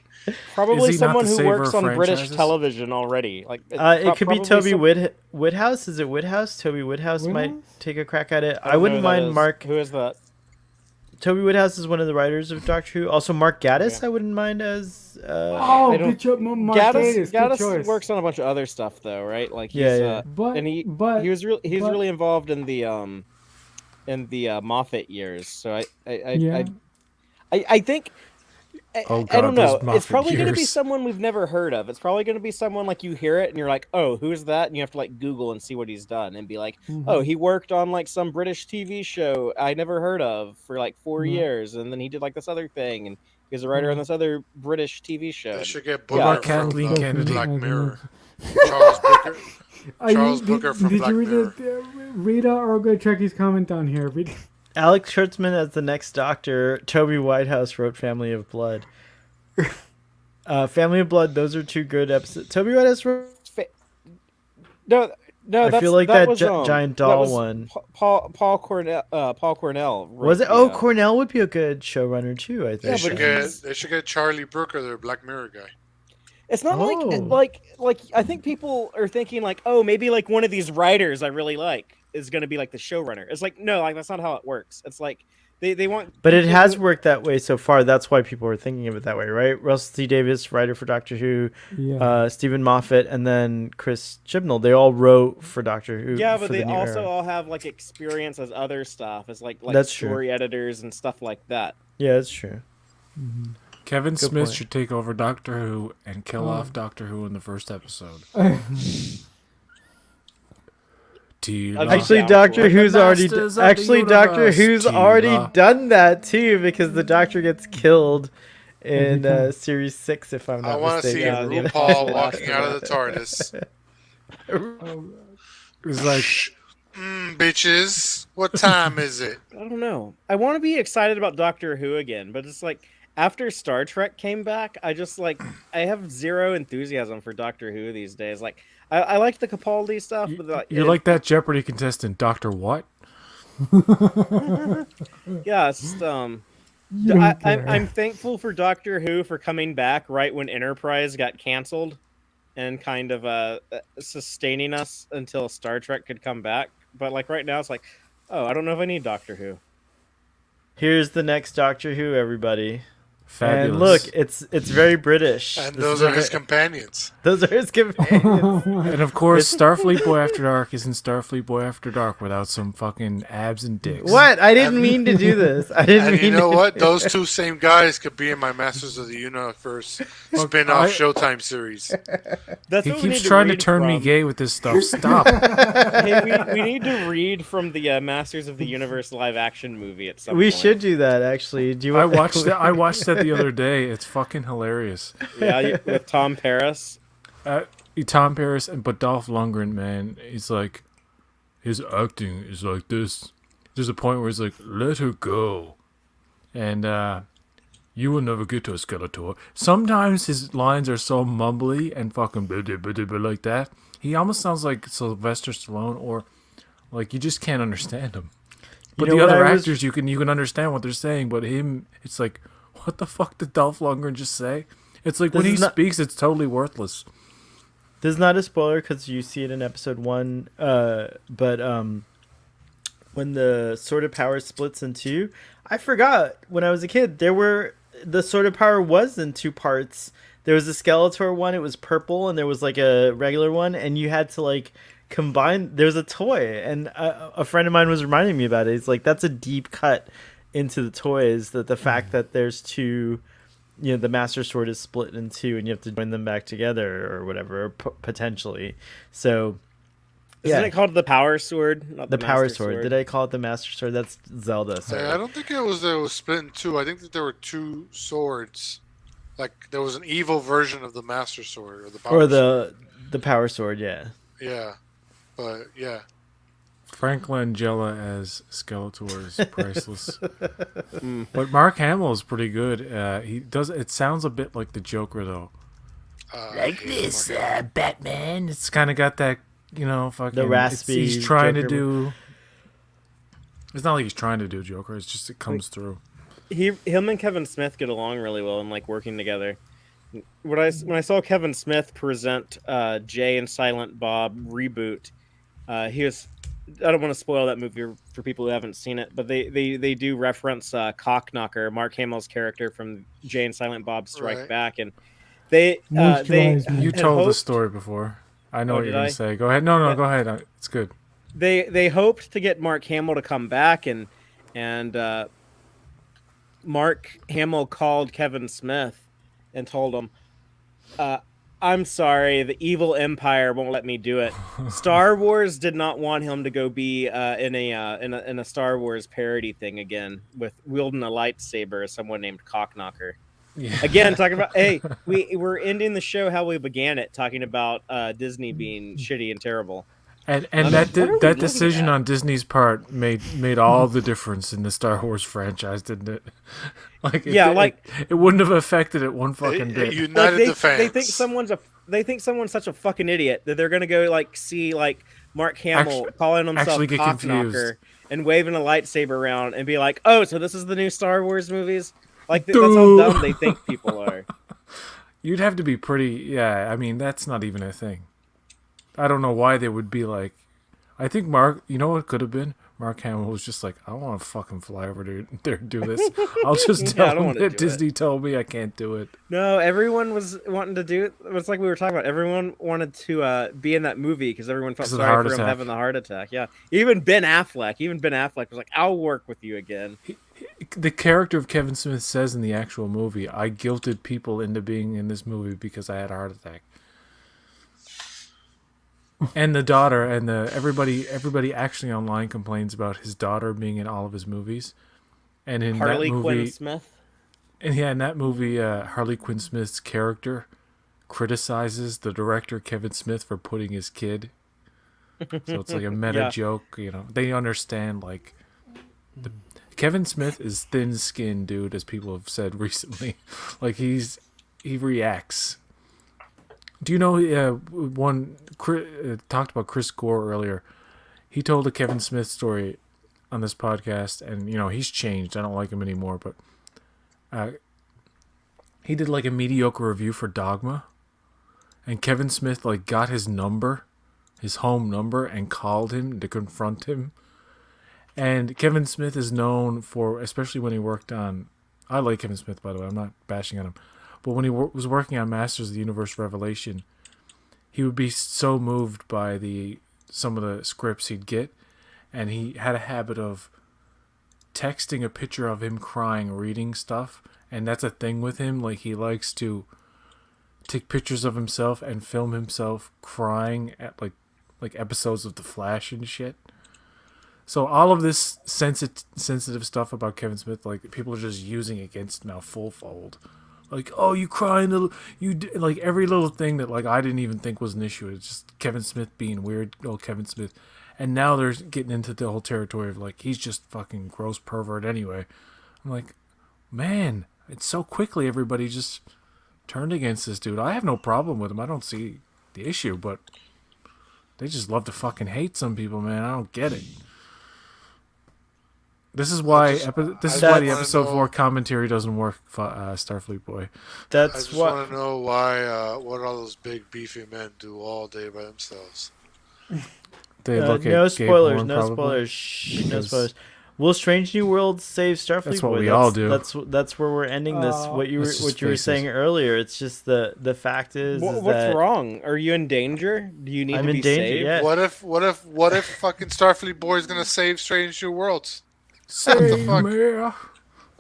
Probably Is he not someone the who saver works of on British franchises? television already. Like It could be probably Toby Woodhouse. Is it Woodhouse? Toby Woodhouse might Woodhouse? take a crack at it. I I don't know wouldn't who that mind is. Mark. Who is that? Toby Woodhouse is one of the writers of Doctor Who. Also, Mark Gatiss. Okay. I wouldn't mind as. Oh, I don't- good choice. Mark Gatiss, good Gaddis choice. works on a bunch of other stuff though, right? Like he's, Yeah. But and he but was but- really involved in the Moffat years. So yeah. I think. Oh, I God, don't know. those Moffat It's probably going to be years. someone we've never heard of. It's probably going to be someone like you hear it and you're like, oh, who's that? And you have to like Google and see what he's done and be like, oh, he worked on like some British TV show I never heard of for like 4 years, and then he did like this other thing, and he was a writer on this other British TV show. They should get Yeah. Booker Kathleen from Kennedy. Black Mirror. Charles Booker. Charles Booker from did Black you read Mirror. read Olga Trekky's comment down here? Read. Alex Kurtzman as the next Doctor. Toby Whitehouse wrote Family of Blood. Family of Blood. Those are two good episodes. Toby Whitehouse wrote. No, I feel like that was, giant that doll was one. Paul Cornell. Paul Cornell. Was it? wrote Oh, the, Cornell would be a good showrunner too. I They think. should they should get Charlie Brooker, their Black Mirror guy. It's not Oh. like I think people are thinking like, oh, maybe like one of these writers I really like is going to be like the showrunner. It's like, no, like that's not how it works. It's like they want. But it people has who- worked that way so far. That's why people are thinking of it that way, right? Russell T Davies, writer for Doctor Who, Yeah. Stephen Moffat, and then Chris Chibnall. They all wrote for Doctor Who. Yeah, for but the they new also era. all have like experience as other stuff, as like That's true. story editors and stuff like that. Yeah, that's true. Kevin Good Smith point. should take over Doctor Who and kill off Doctor Who in the first episode. Actually, down Doctor for it. Who's The already. Masters of Actually, the Doctor Universe, Who's Tila. already done that too, because the Doctor gets killed in Series 6, if I'm I not want to see mistaken. RuPaul walking out of the TARDIS. It's like Bitches, what time is it? I don't know. I want to be excited about Doctor Who again, but it's like after Star Trek came back, I just like I have zero enthusiasm for Doctor Who these days. Like I like the Capaldi stuff, but like, you're like that Jeopardy contestant, Doctor What? yeah, it's just You don't care. I'm thankful for Doctor Who for coming back right when Enterprise got canceled, and kind of sustaining us until Star Trek could come back. But like right now, it's like, oh, I don't know if I need Doctor Who. Here's the next Doctor Who, everybody. Fabulous. And look, it's very British. And This those is are a- his companions. Those are his companions. And of course, Starfleet Boy After Dark isn't Starfleet Boy After Dark without some fucking abs and dicks. What? I didn't mean to do this. I didn't And mean you know to what? do Those this. two same guys could be in my Masters of the Universe spin-off Showtime series. That's He what we keeps need trying to read turn me from. gay with this stuff. Stop. Hey, we need to read from the Masters of the Universe live action movie at some We point. should do that, actually. Do you I want watched that. I watched that the other day. It's fucking hilarious. Yeah, with Tom Paris. Tom Paris but Dolph Lundgren, man, he's like, his acting is like this. There's a point where he's like, "Let her go," and you will never get to a Skeletor. Sometimes his lines are so mumbly and fucking like that. He almost sounds like Sylvester Stallone, or like you just can't understand him. But know the what other I was- actors, you can understand what they're saying, but him, it's like, what the fuck did Dolph Lundgren just say? It's like when This he is not- speaks, it's totally worthless. This is not a spoiler because you see it in episode 1. But when the Sword of Power splits in two, I forgot when I was a kid. The Sword of Power was in two parts. There was a Skeletor one. It was purple, and there was like a regular one, and you had to like combine. There's a toy, and a friend of mine was reminding me about it. He's like, that's a deep cut into the toys. That the fact that there's two. You know, the Master Sword is split in two, and you have to join them back together or whatever, or potentially. So, Isn't it called the Power Sword? Not the Power Master Sword. Did I call it the Master Sword? That's Zelda. Sorry. I don't think it was split in two. I think that there were two swords. Like there was an evil version of the Master Sword or the Power Or Sword. the Power Sword. Yeah. Yeah, but yeah. Frank Langella as Skeletor is priceless. But Mark Hamill is pretty good. He does. It sounds a bit like the Joker though. Like this, Batman. It's kind of got that, fucking. The raspy He's trying to Joker. do. It's not like he's trying to do Joker. It's just it comes through. Him and Kevin Smith get along really well and like working together. When I saw Kevin Smith present Jay and Silent Bob reboot, he was. I don't want to spoil that movie for people who haven't seen it, but they do reference Cockknocker, Mark Hamill's character from Jay and Silent Bob Strike Right. Back, and they Moisturize me. You had told the hoped- story before. I know Oh, what you're did gonna I? say. Go ahead. No, Yeah. go ahead. It's good. They hoped to get Mark Hamill to come back, and Mark Hamill called Kevin Smith and told him, "I'm sorry, the evil empire won't let me do it. Star Wars did not want him to go be in a Star Wars parody thing again with wielding a lightsaber as someone named Cockknocker." Yeah. Again, talking about we're ending the show how we began it, talking about Disney being shitty and terrible. And I mean, that what are we that looking decision at? on Disney's part made all the difference in the Star Wars franchise, didn't it? It wouldn't have affected it one fucking bit. United the fans. They think someone's such a fucking idiot that they're gonna go like see like Mark Hamill calling himself actually get Cockknocker confused. and waving a lightsaber around and be like, "Oh, so this is the new Star Wars movies?" Like that's how dumb they think people are. You'd have to be pretty. Yeah, I mean that's not even a thing. I don't know why they would be like. I think Mark. You know what could have been? Mark Hamill was just like, I don't want to fucking fly over there and do this. I'll just Yeah, I tell don't them wanna that do it. Disney told me I can't do it. No, everyone was wanting to do it. It's like we were talking about. Everyone wanted to be in that movie because everyone felt 'Cause of the sorry heart for him attack. having the heart attack. Yeah, even Ben Affleck. Was like, "I'll work with you again." The character of Kevin Smith says in the actual movie, I guilted people into being in this movie because I had a heart attack. And the daughter and everybody actually online complains about his daughter being in all of his movies. And in Harley that movie, Quinn Smith. And yeah, in that movie, Harley Quinn Smith's character criticizes the director Kevin Smith for putting his kid. So it's like a meta Yeah. joke, They understand Kevin Smith is thin-skinned, dude, as people have said recently. Like he reacts. Do you know talked about Chris Gore earlier? He told a Kevin Smith story on this podcast, and he's changed. I don't like him anymore, but he did like a mediocre review for Dogma, and Kevin Smith got his number, his home number, and called him to confront him. And Kevin Smith is known for, especially when he worked on. I like Kevin Smith, by the way. I'm not bashing on him. But when he was working on Masters of the Universe Revelation, he would be so moved by some of the scripts he'd get, and he had a habit of texting a picture of him crying reading stuff, and that's a thing with him. Like he likes to take pictures of himself and film himself crying at like episodes of The Flash and shit. So all of this sensitive stuff about Kevin Smith, people are just using against him now full fold. Oh, you crying, every little thing that I didn't even think was an issue. It's just Kevin Smith being weird, Kevin Smith. And now they're getting into the whole territory of he's just fucking gross pervert anyway. I'm like, man, it's so quickly everybody just turned against this dude. I have no problem with him. I don't see the issue, but they just love to fucking hate some people, man. I don't get it. This is why the episode 4 commentary doesn't work, Starfleet Boy. I just want to know why what all those big beefy men do all day by themselves. They look no at gay spoilers, porn, no probably. spoilers. Shh, no Because- spoilers. Will Strange New Worlds save Starfleet That's what Boy? we all do. That's where we're ending this. What you Let's just were face saying it. earlier. It's just the fact is What's that wrong? Are you in danger? Do you need I'm to in be danger, saved? yeah. What if fucking Starfleet Boy is gonna save Strange New Worlds? Save fuck? me.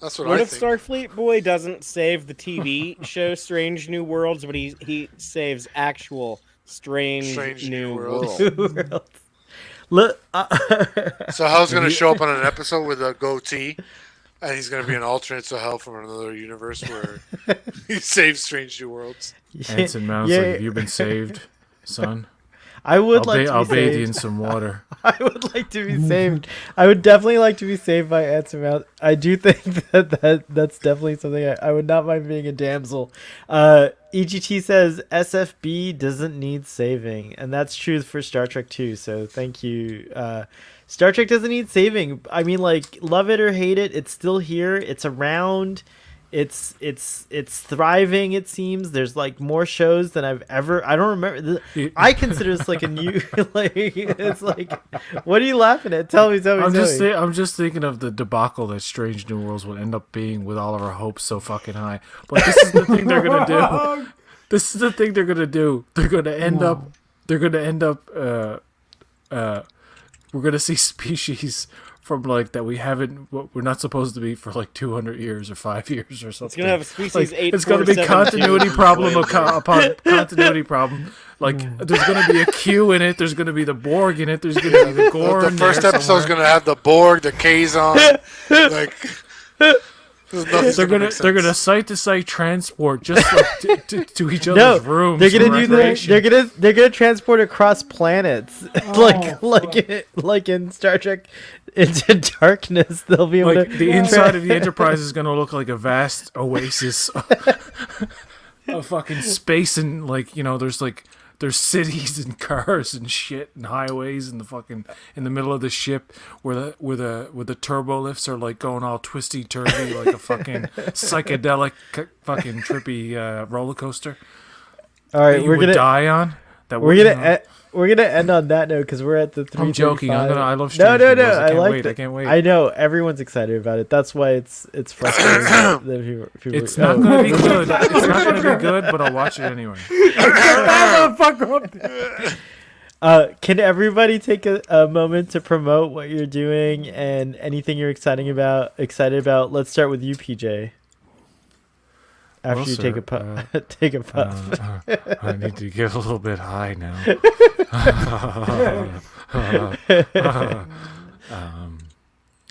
That's what What I if think. Starfleet Boy doesn't save the TV show Strange New Worlds, but he saves actual Strange New Worlds. Worlds? Look, So Hell's gonna show up on an episode with a goatee, and he's gonna be an alternate to Hell from another universe where he saves Strange New Worlds. Anson Mount's Yeah. have you been saved, son? I would like to I'll be bathe you in saved. some water. I would like to be saved. I would definitely like to be saved by Answer Mouth. I do think that's definitely something I would not mind being a damsel. EGT says SFB doesn't need saving, and that's true for Star Trek too. So thank you. Star Trek doesn't need saving. I mean, like, love it or hate it, it's still here. It's around. It's thriving. It seems there's like more shows than I've ever. I don't remember. I consider this like a new. Like, it's like, what are you laughing at? Tell me. I'm just thinking of the debacle that Strange New Worlds would end up being with all of our hopes so fucking high. But this is the thing they're gonna do. This is the thing they're gonna do. They're gonna end up. We're gonna see species from like that we haven't. We're not supposed to be for like 200 years or 5 years or something. It's gonna have a species Like, 8. it's gonna be continuity problem upon continuity problem. Like, there's gonna be a Q in it. There's gonna be the Borg in it. There's gonna be the Gorn. The first episode's gonna have the Borg, the Kazon, like. They're gonna site to site transport just like to each other's rooms. They're gonna for do that. recreation. They're gonna transport across planets, like in Star Trek Into Darkness. They'll be able Like to. the inside of the Enterprise is gonna look like a vast oasis of fucking space, and like, you know, there's cities and cars and shit and highways and the fucking in the middle of the ship where the turbo lifts are like going all twisty turvy like a fucking psychedelic fucking trippy roller coaster. All right, that you would die on. We're gonna end on that note because we're at the 3:35. I'm joking. I love No. Strange New Worlds. I can't wait. I know everyone's excited about it. That's why it's frustrating. that people It's not gonna be good. It's not gonna be good, but I'll watch it anyway. Can everybody take a moment to promote what you're doing and anything you're excited about? Let's start with you, PJ. After you take a puff. Take a puff. I need to get a little bit high now.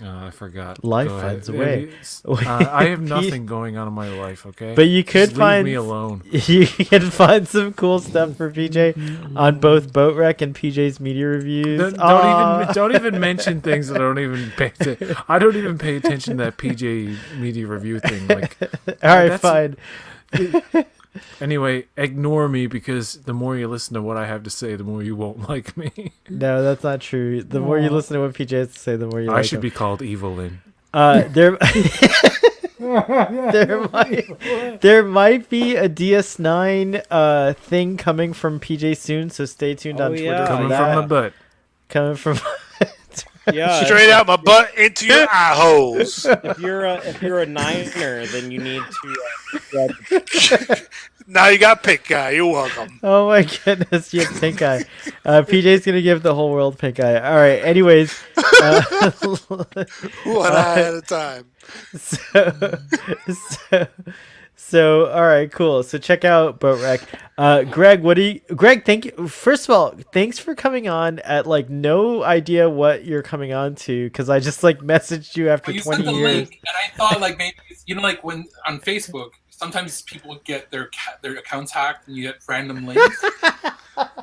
I forgot. Life Go finds a ahead. way. I have nothing going on in my life, okay? But you could Just find leave me alone. You can find some cool stuff for PJ on both Boat Wreck and PJ's media reviews. Don't even mention things that I don't even pay attention. I don't even pay attention to that PJ media review thing. Like, all right, fine. Anyway, ignore me because the more you listen to what I have to say, the more you won't like me. No, that's not true. The more you listen to what PJ has to say, the more you like I should him. be called Evelyn. There might be a DS9 thing coming from PJ soon, so stay tuned on Twitter. yeah. for Coming that. from the butt. Coming from Yeah, Straight out my butt into your eye holes. if you're a Niner, then you need to. Now you got pink eye. You're welcome. Oh my goodness, you have pink eye. PJ's gonna give the whole world pink eye. All right. Anyways, One eye at a time. So all right, cool. So check out Boat Wreck. Greg, thank you. First of all, thanks for coming on at like no idea what you're coming on to, because I just like messaged you after You 20 sent the years. link, and I thought like maybe like when on Facebook sometimes people get their accounts hacked and you get random links.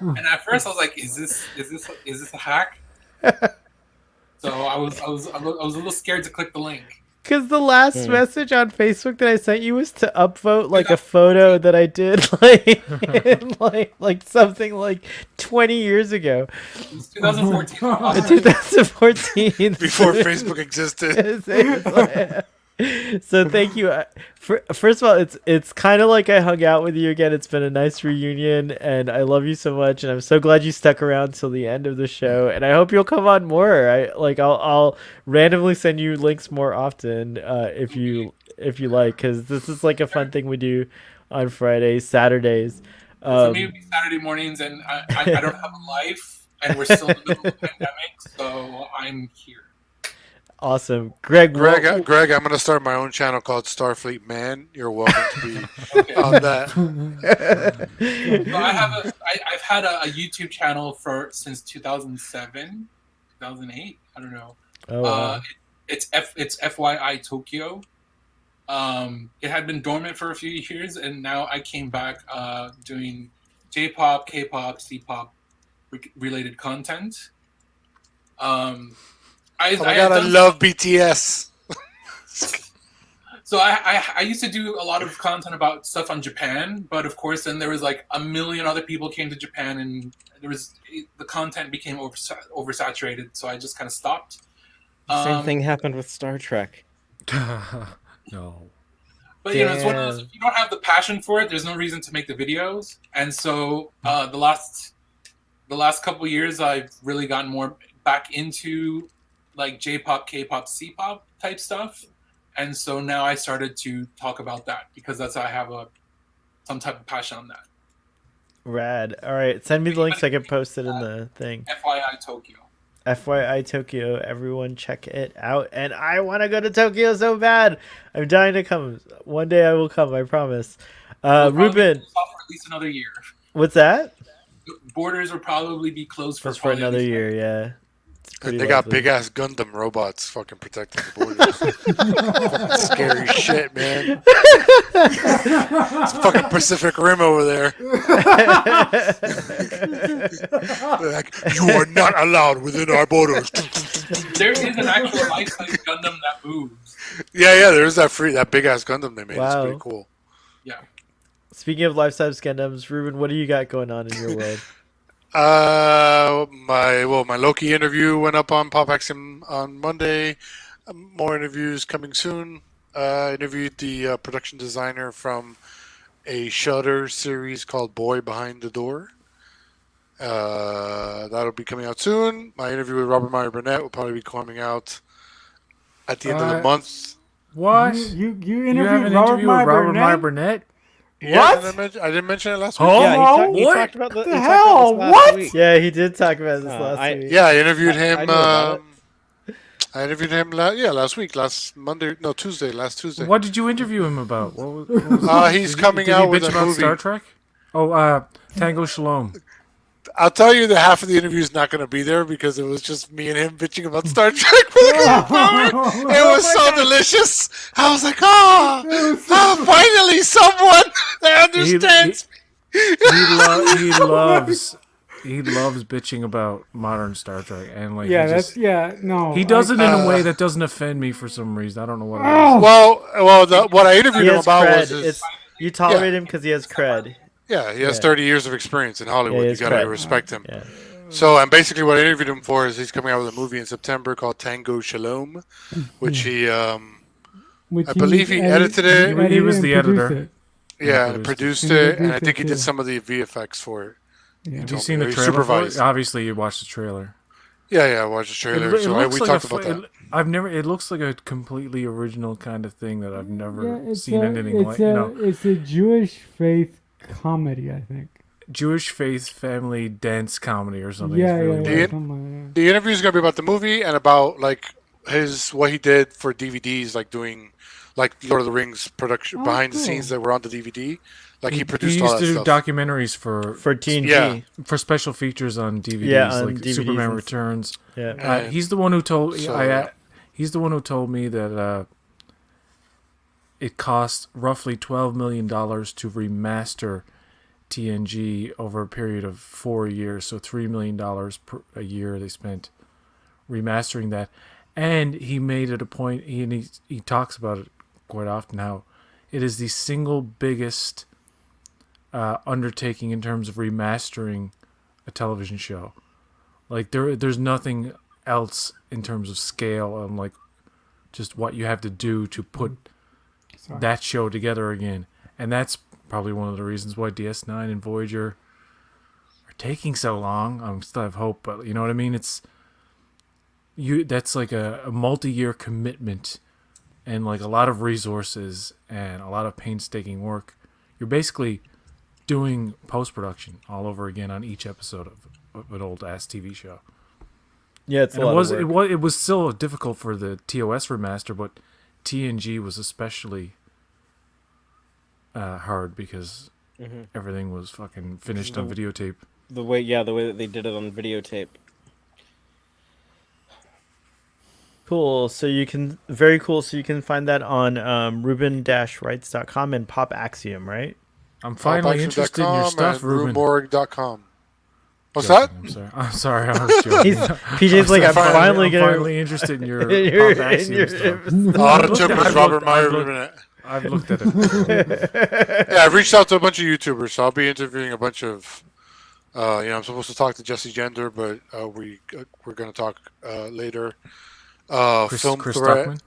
And at first I was like, is this a hack? So I was a little scared to click the link. Because the last message on Facebook that I sent you was to upvote like a photo that I did like something like 20 years ago. It was 2014. 2014. Before Facebook existed. So thank you. First of all, it's kind of like I hung out with you again. It's been a nice reunion, and I love you so much. And I'm so glad you stuck around till the end of the show. And I hope you'll come on more. I'll randomly send you links more often if you like, because this is like a fun thing we do on Fridays, Saturdays. For me, it'd be Saturday mornings, and I don't have a life, and we're still in the middle of the pandemic, so I'm here. Awesome, Greg, I'm going to start my own channel called Starfleet Man. You're welcome to be on that. So I've had a YouTube channel since 2007, 2008. I don't know. Oh, wow. It's FYI Tokyo. It had been dormant for a few years, and now I came back doing J-pop, K-pop, C-pop, related content. I Oh my had god, I done love BTS. So I used to do a lot of content about stuff on Japan, but of course then there was like a million other people came to Japan, and the content became oversaturated, so I just kind of stopped. Same thing happened with Star Trek. No. But it's one of those, Damn. if you don't have the passion for it, there's no reason to make the videos. And so the last couple of years, I've really gotten more back into like J-pop, K-pop, C-pop type stuff. And so now I started to talk about that because I have some type of passion on that. Rad. All right, send me the link so I can post it in the thing. FYI Tokyo. FYI Tokyo, everyone check it out. And I want to go to Tokyo so bad. I'm dying to come. One day I will come, I promise. We'll probably Ruben, be closed off for at least another year. what's that? Borders will probably be closed for Just for probably at another least year, yeah. It's And pretty they got likely. big ass Gundam robots fucking protecting the borders. Scary shit, man. It's fucking Pacific Rim over there. They're like, you are not allowed within our borders. There is an actual life-size Gundam that moves. Yeah, there's that big ass Gundam they made. It's Wow. pretty cool. Yeah. Speaking of life-size Gundams, Ruben, what do you got going on in your world? My Loki interview went up on Pop Axiom on Monday. More interviews coming soon. Interviewed the production designer from a Shudder series called Boy Behind the Door. That'll be coming out soon. My interview with Robert Meyer Burnett will probably be coming out at the end of the month. What? You You have interviewed an Robert interview with Robert Meyer Burnett? Burnett? Yeah, What? I didn't mention it last week. Oh, Yeah, he what? talked about The he talked hell? about this last What? week. Yeah, he did talk about this last I- week. Yeah, I interviewed him. I knew about I interviewed him last week, last Tuesday. What did you interview him about? What was He's did coming did out he with bitch a about movie. Star Trek? Oh, Tango Shalom. I'll tell you that half of the interview is not going to be there because it was just me and him bitching about Star Trek for the moment. It was so delicious. I was like, finally someone that understands. He loves bitching about modern Star Trek, and like no. he does it in a way that doesn't offend me for some reason. I don't know what. It is. What I interviewed He him has about cred. was You tolerate him because he has cred. Yeah, he has 30 years of experience in Hollywood. Yeah, You gotta cred. respect him. Yeah. So, and basically, what I interviewed him for is he's coming out with a movie in September called Tango Shalom, which he, I believe he edited it. He was the editor. Yeah, and produced it, and I think he did some of the VFX for it. Yeah. Have you seen the He trailer? For it? supervised. Obviously, you watched the trailer. Yeah, I watched the trailer, It so looks we like talked a about that. It looks like a completely original kind of thing that I've never it's seen anything like. it's a Jewish faith comedy, I think. Jewish faith family dance comedy or something. Yeah, It's really yeah, weird. something like that. The interview is going to be about the movie and about like what he did for DVDs, like doing like Lord of the Rings production behind the scenes that were on the DVD. Like he produced He all used that to do stuff. documentaries for TNG. Yeah. for special features on DVDs, Yeah, on like DVDs Superman and- Returns. Yeah. He's the one who told So, he's the one who told me that it cost roughly $12 million to remaster TNG over a period of 4 years. So $3 million a year they spent remastering that. And he made it a point. He talks about it quite often how it is the single biggest undertaking in terms of remastering a television show. Like there's nothing else in terms of scale and like just what you have to do to put that show together again. And that's probably one of the reasons why DS9 and Voyager are taking so long. I still have hope, but you know what I mean? That's like a multi-year commitment and like a lot of resources and a lot of painstaking work. You're basically doing post-production all over again on each episode of an old-ass TV show. Yeah, it's And a lot of work. it was still difficult for the TOS remaster, but TNG was especially hard because everything was fucking finished on videotape. The way that they did it on videotape. Cool. So you can very cool. So you can find that on Ruben-Writes.com and Pop Axiom, right? I'm finally interested in your stuff, Ruben. Ruborg.com. What's joking. that? I'm sorry. I was joking. PJ's like, I'm finally I'm gonna finally interested in your in your- pop in Axiom your- stuff. Autotubers, Robert Meyer Ruben. I've looked at it before. Yeah, I've reached out to a bunch of YouTubers, so I'll be interviewing a bunch of. I'm supposed to talk to Jesse Gender, but we're gonna talk later. Film Chris Threat. Tuckman?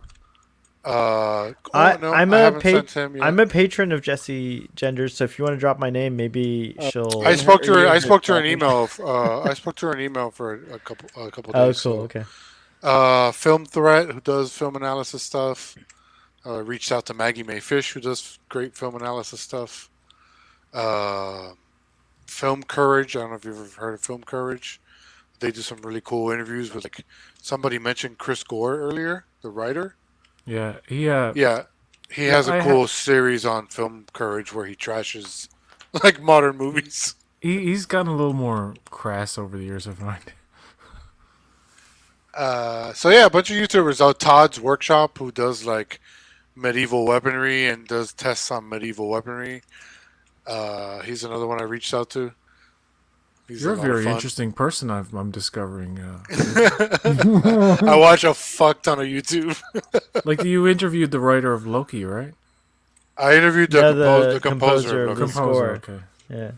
I'm I a haven't sent him yet. I'm a patron of Jesse Genders, so if you want to drop my name, maybe she'll. I spoke to her. I spoke to her an email. I spoke to her an email for a couple Oh, days. cool. So. Okay. Film Threat, who does film analysis stuff. Reached out to Maggie May Fish, who does great film analysis stuff. Film Courage. I don't know if you've ever heard of Film Courage. They do some really cool interviews with somebody mentioned Chris Gore earlier, the writer. Yeah, he has a cool series on Film Courage where he trashes modern movies. He's gotten a little more crass over the years, I find. A bunch of YouTubers. Todd's Workshop, who does medieval weaponry and does tests on medieval weaponry. He's another one I reached out to. You're a very interesting person. I'm discovering. I watch a fuck ton of YouTube. You interviewed the writer of Loki, right? I interviewed the composer of the Loki. score. Okay.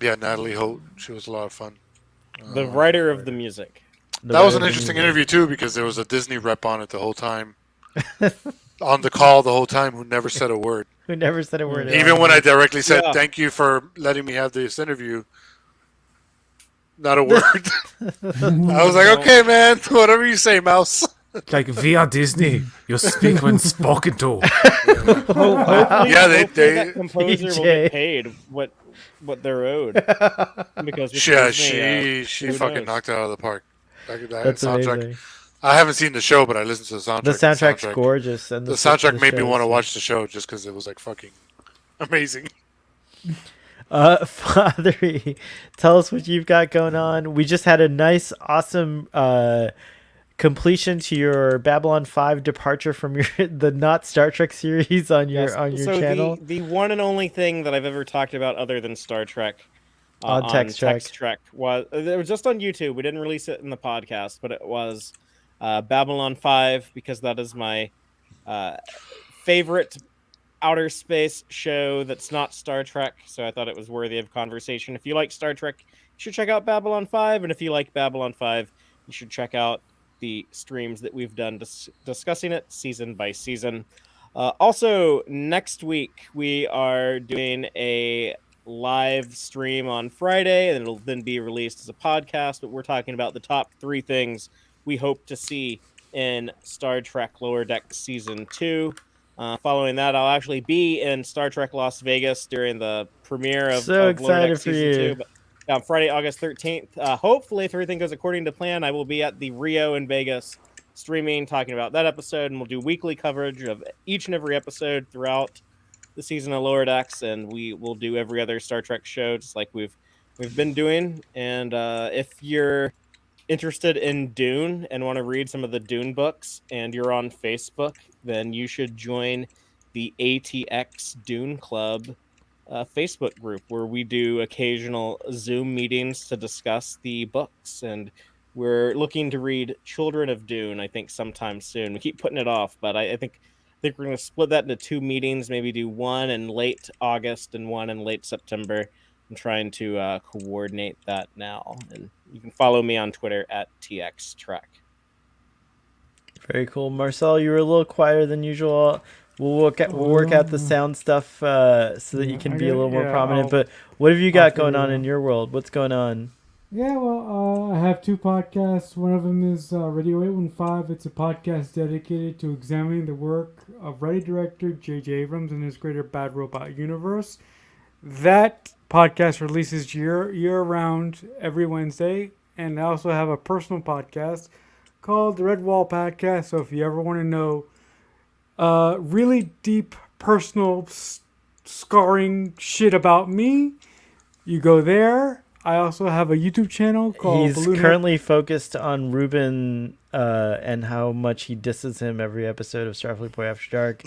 Yeah, Natalie Holt. She was a lot of fun. The writer of the music. That was an interesting interview too, because there was a Disney rep on it the whole time, on the call the whole time, who never said a word. Who never said a word. Even when I directly said, "Thank you for letting me have this interview," not a word. I was like, "Okay, man, whatever you say, mouse." Via Disney, you speak when spoken to. Hopefully that composer will PJ. get paid what they're owed. Because with Disney, she who fucking knows? knocked it out of the park. That That's soundtrack. amazing. I haven't seen the show, but I listened to the soundtrack. The soundtrack's gorgeous, and the soundtrack made me show want to is- watch the show just because it was fucking amazing. Fathery, tell us what you've got going on. We just had a nice, awesome completion to your Babylon 5 departure from the not Star Trek series on your channel. The one and only thing that I've ever talked about other than Star Trek On Text Trek. was it was just on YouTube. We didn't release it in the podcast, but it was Babylon 5 because that is my favorite outer space show that's not Star Trek. So I thought it was worthy of conversation. If you like Star Trek, you should check out Babylon 5, and if you like Babylon 5, you should check out the streams that we've done discussing it season by season. Also, next week we are doing a live stream on Friday, and it'll then be released as a podcast. But we're talking about the top 3 things we hope to see in Star Trek Lower Decks Season 2. Following that, I'll actually be in Star Trek Las Vegas during the premiere of So of Lower excited Decks for Season you. 2. But on Friday, August 13th. Hopefully, if everything goes according to plan, I will be at the Rio in Vegas streaming, talking about that episode, and we'll do weekly coverage of each and every episode throughout the season of Lower Decks, and we will do every other Star Trek show, just like we've been doing. And if you're interested in Dune and want to read some of the Dune books, and you're on Facebook, then you should join the ATX Dune Club Facebook group, where we do occasional Zoom meetings to discuss the books, and we're looking to read Children of Dune, I think, sometime soon. We keep putting it off, but I think we're going to split that into 2 meetings, maybe do one in late August and one in late September. I'm trying to coordinate that now, and you can follow me on Twitter at TXTrek. Very cool. Marcel, you were a little quieter than usual. We'll work out the sound stuff so that you can be a little more prominent. But what have you got going on in your world? What's going on? Yeah, well, I have 2 podcasts. One of them is Radio 815. It's a podcast dedicated to examining the work of writer director J.J. Abrams and his greater Bad Robot universe. That podcast releases year-round every Wednesday. And I also have a personal podcast called the Red Wall Podcast. So if you ever want to know really deep, personal, scarring shit about me, you go there. I also have a YouTube channel called He's currently focused on Ruben and how much he disses him every episode of Starfleet Boy After Dark,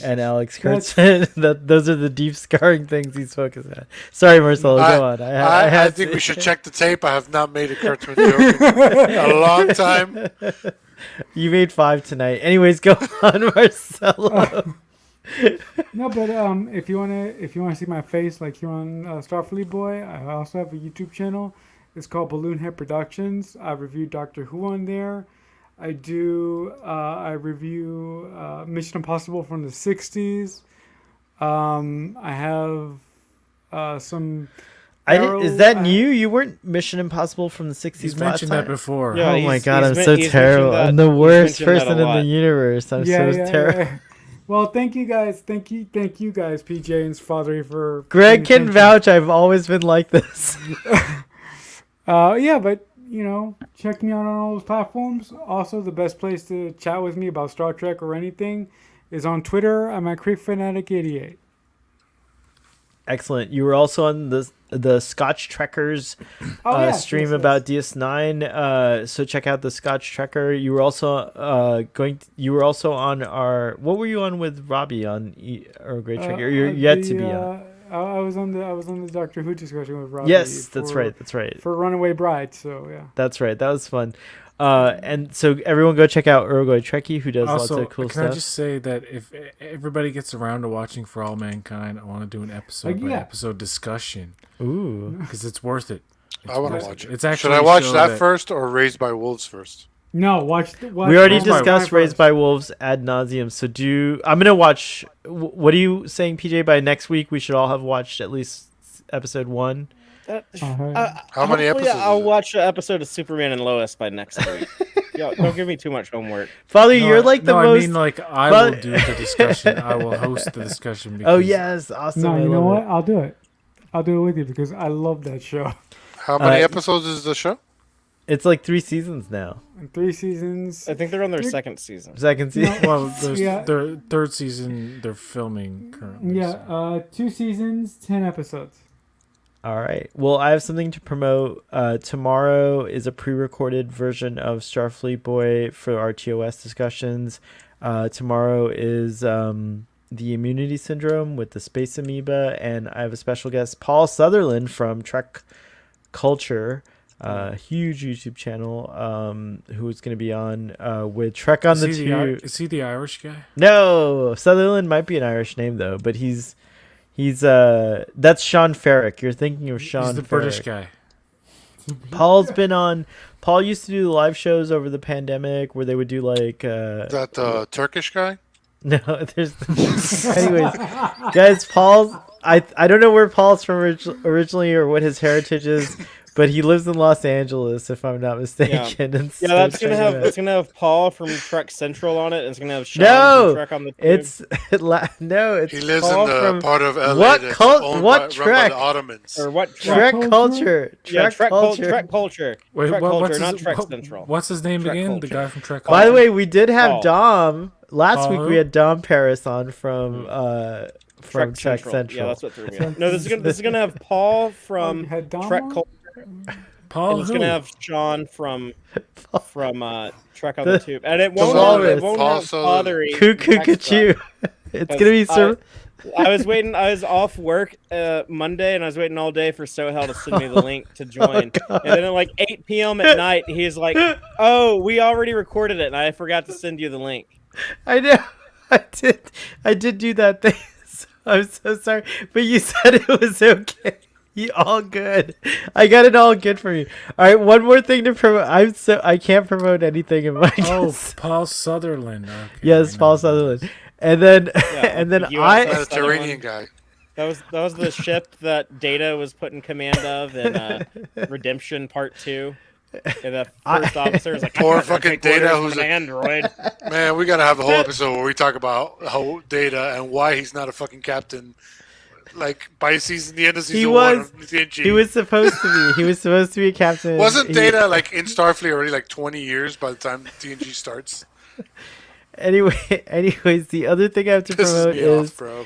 and Alex Kurtzman. Those are the deep scarring things he's focused on. Sorry, Marcelo, go on. I think we should check the tape. I have not made a Kurtzman joke in a long time. You made 5 tonight. Anyways, go on, Marcelo. No, but if you wanna see my face like here on Starfleet Boy, I also have a YouTube channel. It's called Balloon Head Productions. I review Doctor Who on there. I review Mission Impossible from the 60s. I have some. Is that new? You weren't Mission Impossible from the 60s He's last mentioned time? that before. Yeah, Oh my he's- god, he's I'm so he's terrible. mentioned I'm that- the he's worst mentioned that person a in the lot. universe. I'm so terrible. Yeah. Well, thank you guys. Thank you guys, PJ and Father, for Greg paying can attention. vouch. I've always been like this. Yeah, but check me out on all those platforms. Also, the best place to chat with me about Star Trek or anything is on Twitter. I'm at CreekFanatic88. Excellent. You were also on the Scotch Trekkers stream about DS9. So check out the Scotch Trekker. You were also You were also on our. What were you on with Robbie on or Great Trekker? You're yet to be on. I was on the Doctor Who discussion with Robbie. Yes, that's right. That's right. For Runaway Bride. So yeah. That's right. That was fun. And so everyone go check out Uruguay Trekkie, who does Also, lots of cool can stuff. I just say that if everybody gets around to watching For All Mankind, I want to do an episode by episode discussion. Ooh, because it's worth it. I want to watch it. It's actually Should I watch that first or Raised by Wolves first? No, watch. We already Raised by discussed Wolves Raised first. by Wolves ad nauseum. So I'm gonna watch. What are you saying, PJ? By next week, we should all have watched at least episode 1. How many episodes? I'll watch an episode of Superman and Lois by next week. Yo, don't give me too much homework. Father, you're like the most. I mean, like I will do the discussion. I will host the discussion. Because Oh yes, awesome! No, I you know love what? it. I'll do it. I'll do it with you because I love that show. How many episodes is the show? It's like 3 seasons now. And 3 seasons. I think they're on their second season. Second season. Well, there's Yeah. their third season. They're filming currently. Yeah, 2 seasons, 10 episodes. All right. Well, I have something to promote. Tomorrow is a pre-recorded version of Starfleet Boy for our TOS discussions. Tomorrow is the Immunity Syndrome with the Space Amoeba, and I have a special guest, Paul Sutherland from Trek Culture, huge YouTube channel, who's going to be on with Trek on the Tube. Is he the Irish guy? No, Sutherland might be an Irish name though, but he's that's Sean Ferrick. You're thinking of Sean. He's the Ferrick. British guy. Paul's been on. Paul used to do the live shows over the pandemic where they would do like. Is that the Turkish guy? No, there's. Anyways, guys, Paul's. I don't know where Paul's from originally or what his heritage is, but he lives in Los Angeles, if I'm not mistaken. And so that's check gonna it have out. it's gonna have Paul from Trek Central on it, and it's gonna have Sean No, from Trek on the Tube. it's no, it's He lives Paul in the from part of LA what that's cult? owned What by, run by Trek? the Ottomans. or what Trek Culture? culture. Yeah, Trek culture. Trek Culture. Wait, Trek what's Culture, his, not Trek what- Central. What's his name Trek again? The Culture. guy from Trek. By the way, we did have Paul. Dom last Paul week. who? We had Dom Paris on from Trek Central. Yeah, that's what threw me off. No, this is gonna have Paul from You had Dom Trek on? Culture. Paul, And it's who? gonna have Sean from Trek on The- the Tube, and it the won't walrus. have, it won't Paul have Sutherland. fathery Cuckoo Trek stuff. Cuckoo. It's gonna be so. I was waiting. I was off work Monday, and I was waiting all day for Sohel to send me the link to join. And then at like 8 p.m. at night, he's like, "Oh, we already recorded it, and I forgot to send you the link." I know. I did do that thing. I'm so sorry, but you said it was okay. You all good. I got it all good for you. All right, one more thing to promote. I can't promote anything in my. Oh, Paul Sutherland. Okay, Yes, I know Paul who that Sutherland. is. And then Yeah, you I. also- Mediterranean guy. That was the ship that Data was put in command of in Redemption Part 2. And the first officer is like, Poor "I'm gonna fucking take Data orders who's from an a- android." Man, we gotta have a whole episode where we talk about how Data and why he's not a fucking captain. Like by the end of season one of TNG. He was supposed to be. He was supposed to be a captain. Wasn't He- Data like in Starfleet already like 20 years by the time TNG starts? Anyways, the other thing I have to Pisses promote me is off, bro.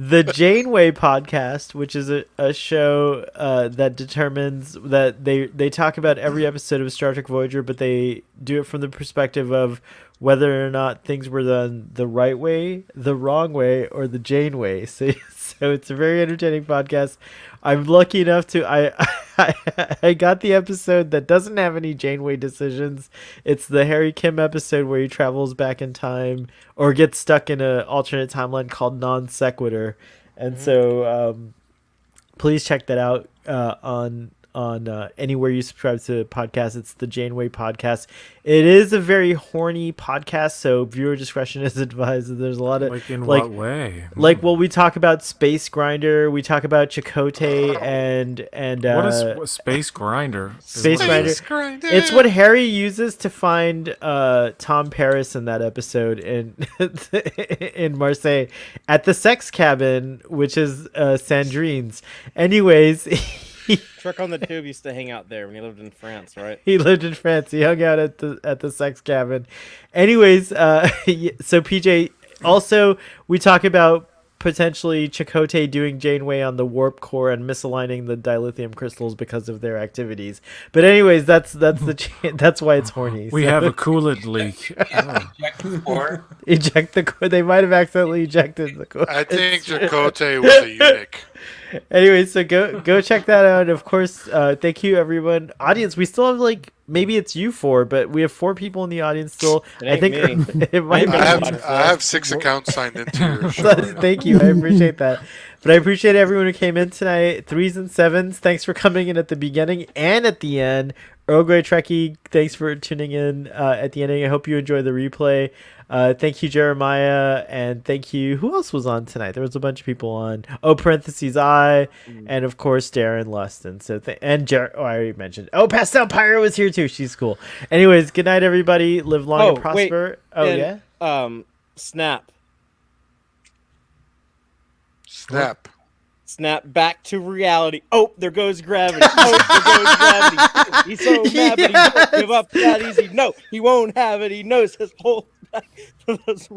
the Janeway podcast, which is a show that determines that they talk about every episode of Star Trek Voyager, but they do it from the perspective of whether or not things were done the right way, the wrong way, or the Janeway. So it's a very entertaining podcast. I'm lucky enough to I got the episode that doesn't have any Janeway decisions. It's the Harry Kim episode where he travels back in time or gets stuck in an alternate timeline called Non Sequitur. And so please check that out on anywhere you subscribe to podcasts. It's the Janeway podcast. It is a very horny podcast, so viewer discretion is advised. There's a lot of what way? Well, we talk about Space Grinder, we talk about Chakotay, and what Space Grinder? Space Grinder. It's what Harry uses to find Tom Paris in that episode in Marseille at the sex cabin, which is Sandrine's. Anyways. Truck on the Tube used to hang out there when he lived in France, right? He lived in France. He hung out at the sex cabin. Anyways, so PJ, also we talk about potentially Chakotay doing Janeway on the warp core and misaligning the dilithium crystals because of their activities. But anyways, that's why it's horny. We have a coolant leak. Eject the core. Eject the core. They might have accidentally ejected the core. I think Chakotay was a eunuch. Anyway, so go check that out. Of course, thank you everyone. Audience, we still have maybe it's you four, but we have 4 people in the audience still. I think it might be. I have 6 accounts signed into your show. Thank you. I appreciate that. But I appreciate everyone who came in tonight. 3s and 7s, thanks for coming in at the beginning and at the end. Earl Grey Trekkie, thanks for tuning in at the ending. I hope you enjoy the replay. Thank you, Jeremiah, and thank you. Who else was on tonight? There was a bunch of people on. Parentheses I, and of course Darren Luston. So I already mentioned. Pastel Pyro was here too. She's cool. Anyways, good night, everybody. Live long and prosper. Snap. Snap back to reality. Oh, there goes gravity. He's so mad, but he won't give up that easy. No, he won't have it. He knows his whole back to those